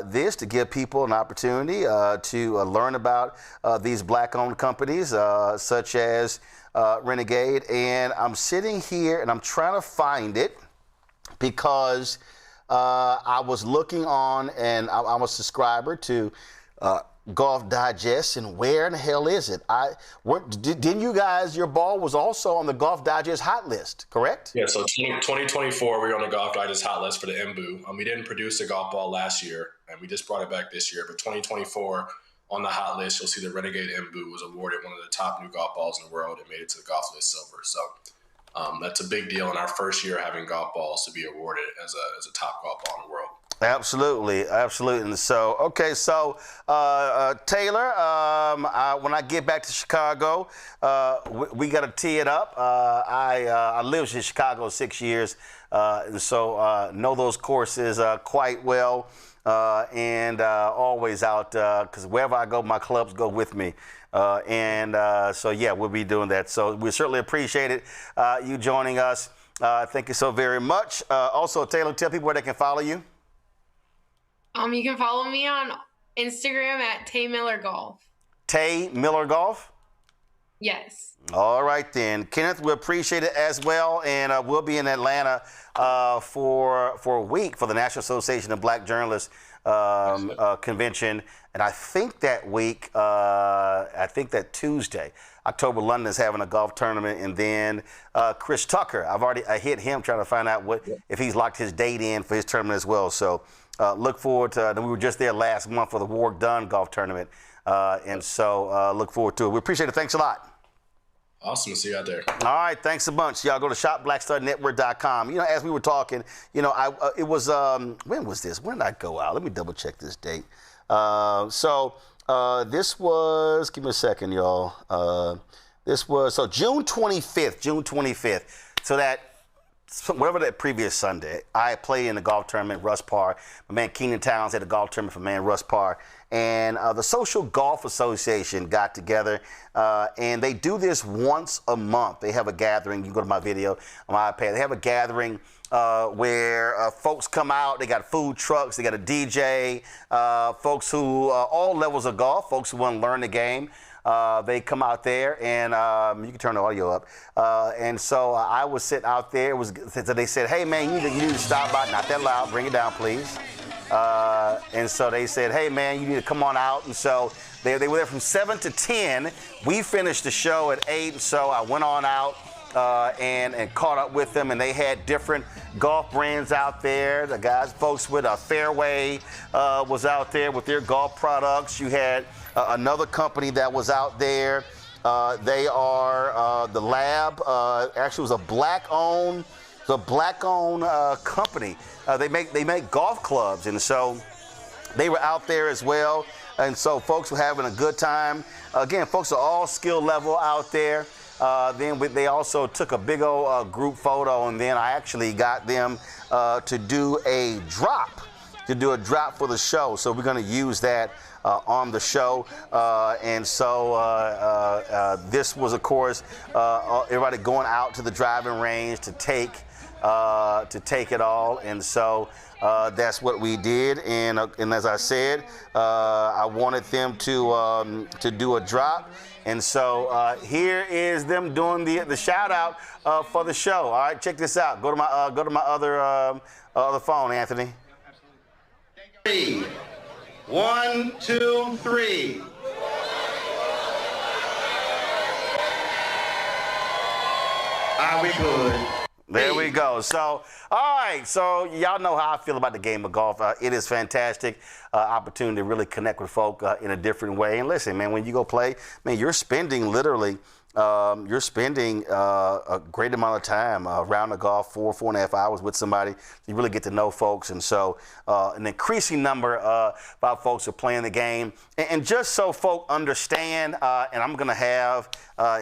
this, to give people an opportunity to learn about these black-owned companies such as Renegade. And I'm sitting here and I'm trying to find it because I was looking on, and I'm a subscriber to Golf Digest, and where in the hell is it? Didn't you guys, your ball was also on the Golf Digest hot list, correct? Yeah, so 2024, we were on the Golf Digest hot list for the Embu. We didn't produce a golf ball last year, and we just brought it back this year. But 2024, on the hot list, you'll see the Renegade Embu was awarded one of the top new golf balls in the world and made it to the Golf List Silver. So that's a big deal in our first year having golf balls to be awarded as a top golf ball in the world. Absolutely. And so, Taylor, when I get back to Chicago, we got to tee it up. I lived in Chicago 6 years, and so know those courses quite well, and always out, because wherever I go, my clubs go with me. We'll be doing that. So we certainly appreciate it, you joining us. Thank you so very much. Also, Taylor, tell people where they can follow you. You can follow me on Instagram at Tay Miller Golf. Tay Miller Golf? Yes. All right, then. Kenneth, we appreciate it as well, and we'll be in Atlanta for a week for the National Association of Black Journalists convention. And I think that week, that Tuesday, October, London is having a golf tournament, and then Chris Tucker, I hit him trying to find out if he's locked his date in for his tournament as well. So look forward to we were just there last month for the Warwick Dunn golf tournament, and so look forward to it. We appreciate it. Thanks a lot. Awesome to see you out there. All right, thanks a bunch. Y'all go to shopblackstarnetwork.com. As we were talking, it was when was this? When did I go out? Let me double check this date. This was, give me a second, y'all. This was June 25th. So whatever that previous Sunday, I played in the golf tournament, Russ Parr. My man Keenan Towns had a golf tournament for man Russ Parr. And the Social Golf Association got together, and they do this once a month. They have a gathering. You can go to my video on my iPad. They have a gathering where folks come out. They got food trucks. They got a DJ. Folks who, all levels of golf, folks who want to learn the game. They come out there, and you can turn the audio up. And so I was sitting out there. They said, hey, man, you need to stop by. Not that loud. Bring it down, please. And so they said, hey, man, you need to come on out. And so they were there from 7 to 10. We finished the show at 8, and so I went on out and caught up with them, and they had different golf brands out there. The folks with a Fairway was out there with their golf products. You had another company that was out there. They are the Lab. Actually, it was a black-owned company. They make golf clubs, and so they were out there as well. And so folks were having a good time. Again, folks are all skill level out there. Then they also took a big old group photo, and then I actually got them to do a drop for the show. So we're going to use that on the show. And so this was, of course, everybody going out to the driving range to take it all. And so that's what we did. And as I said, I wanted them to do a drop. And so here is them doing the shout out for the show. All right, check this out. Go to my other phone, Anthony. 3, 1, 2, 3. Are we good? There we go. So, all right. So, y'all know how I feel about the game of golf. It is fantastic opportunity to really connect with folk in a different way. And listen, man, when you go play, man, you're spending literally, a great amount of time around the golf, 4.5 hours with somebody. You really get to know folks. And so an increasing number of folks are playing the game. And just so folk understand, and I'm going to have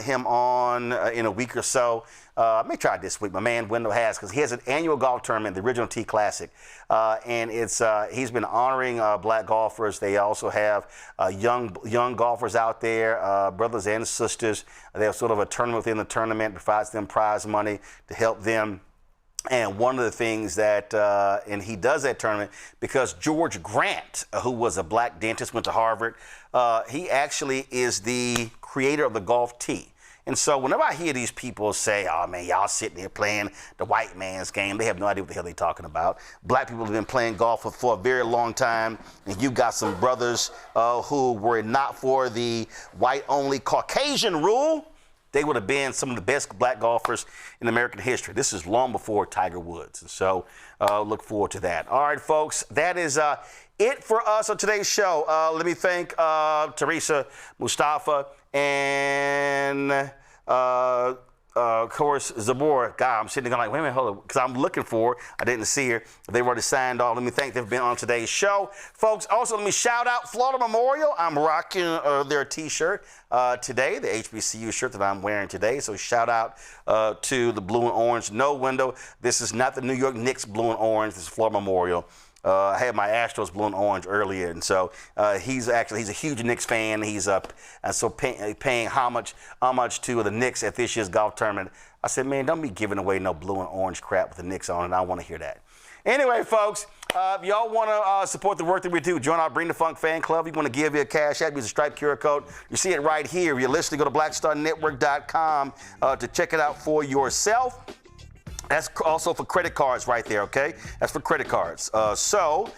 him on in a week or so. I may try this week. My man Wendell has, because he has an annual golf tournament, the Original Tee Classic, and it's he's been honoring black golfers. They also have young golfers out there, brothers and sisters. They have sort of a tournament within the tournament, provides them prize money to help them. And one of the things that, and he does that tournament because George Grant, who was a black dentist, went to Harvard. He actually is the creator of the golf tee. And so whenever I hear these people say, oh, man, y'all sitting here playing the white man's game, they have no idea what the hell they're talking about. Black people have been playing golf for a very long time, and you've got some brothers who were not for the white-only Caucasian rule. They would have been some of the best black golfers in American history. This is long before Tiger Woods. And so look forward to that. All right, folks, that is it for us on today's show. Let me thank Teresa, Mustafa, and of course, Zabor. God, I'm sitting there like, wait a minute, hold on, because I'm looking for her. I didn't see her. They've already signed off. Let me thank them for being on today's show. Folks, also let me shout out Florida Memorial. I'm rocking their T-shirt today, the HBCU shirt that I'm wearing today. So shout out to the blue and orange. No window. This is not the New York Knicks blue and orange. This is Florida Memorial. I had my Astros blue and orange earlier, and so he's a huge Knicks fan. He's paying homage to the Knicks at this year's golf tournament. I said, man, don't be giving away no blue and orange crap with the Knicks on it. I want to hear that. Anyway, folks, if y'all want to support the work that we do, join our Bring the Funk fan club. You want to give you a cash app, use a Stripe QR code. You see it right here. If you're listening, go to blackstarnetwork.com to check it out for yourself. That's also for credit cards right there, okay? That's for credit cards. So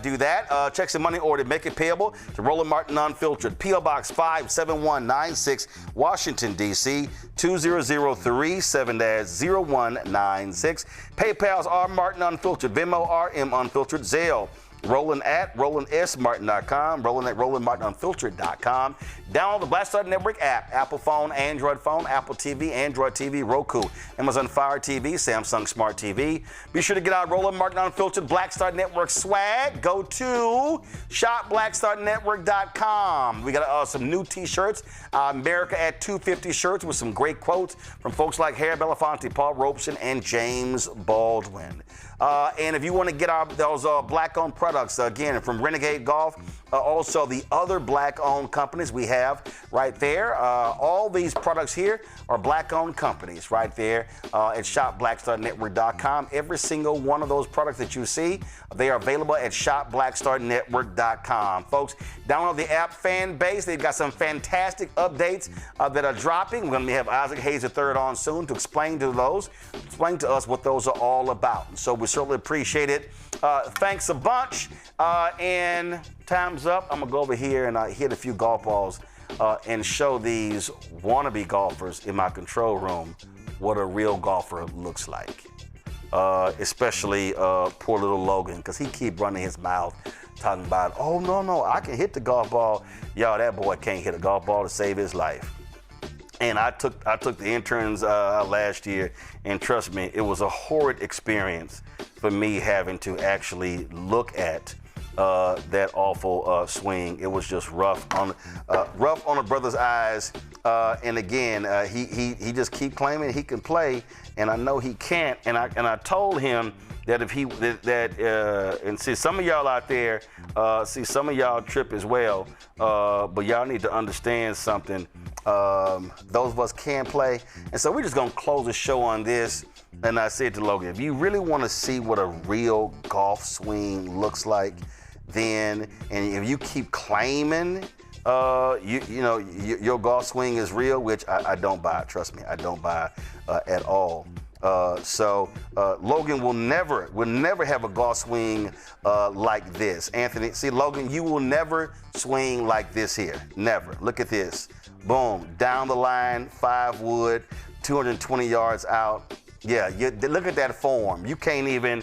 do that. Checks and money order. Make it payable to Roland Martin Unfiltered. P.O. Box 57196, Washington, D.C. 20037-0196. PayPal's R Martin Unfiltered. Venmo RM Unfiltered. Zelle. Roland at RolandSMartin.com, Roland at RolandMartinUnfiltered.com. Download the Black Star Network app, Apple phone, Android phone, Apple TV, Android TV, Roku, Amazon Fire TV, Samsung Smart TV. Be sure to get our Roland Martin Unfiltered Black Star Network swag. Go to shopblackstarnetwork.com. We got some new T-shirts, America at 250 shirts with some great quotes from folks like Harry Belafonte, Paul Robeson, and James Baldwin. And if you want to get those black-owned products, again, from Renegade Golf, also the other black-owned companies we have right there. All these products here are black-owned companies right there at shopblackstarnetwork.com. Every single one of those products that you see, they are available at shopblackstarnetwork.com. Folks, download the app Fan Base. They've got some fantastic updates that are dropping. We're going to have Isaac Hayes III on soon to explain to us what those are all about. So we certainly appreciate it. Thanks a bunch. And time's up. I'm going to go over here and hit a few golf balls and show these wannabe golfers in my control room what a real golfer looks like. Especially poor little Logan, because he keep running his mouth talking about, oh, no, I can hit the golf ball. Y'all, that boy can't hit a golf ball to save his life. And I took the interns last year, and trust me, it was a horrid experience for me having to actually look at that awful swing. It was just rough on a brother's eyes. And again, he just keep claiming he can play, and I know he can't. And I told him that if and see, some of y'all out there, some of y'all trip as well, but y'all need to understand something. Those of us can play, and so we're just gonna close the show on this. And I said to Logan, if you really want to see what a real golf swing looks like, then, and if you keep claiming your golf swing is real, which I don't buy. Trust me, I don't buy at all. So Logan will never have a golf swing like this. Anthony, see, Logan, you will never swing like this here. Never. Look at this. Boom, down the line, 5 wood, 220 yards out. Yeah, look at that form. You can't even,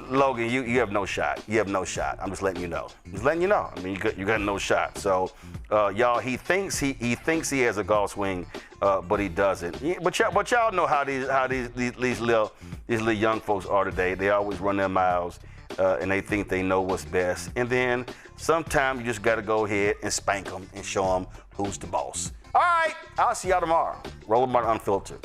Logan, you have no shot. You have no shot. I'm just letting you know. Just letting you know. I mean, you got no shot. So, y'all, he thinks he has a golf swing, but he doesn't. But y'all know how these little young folks are today. They always run their mouths, and they think they know what's best. And then sometimes you just got to go ahead and spank them and show them who's the boss. All right, I'll see y'all tomorrow. Roland Martin Unfiltered.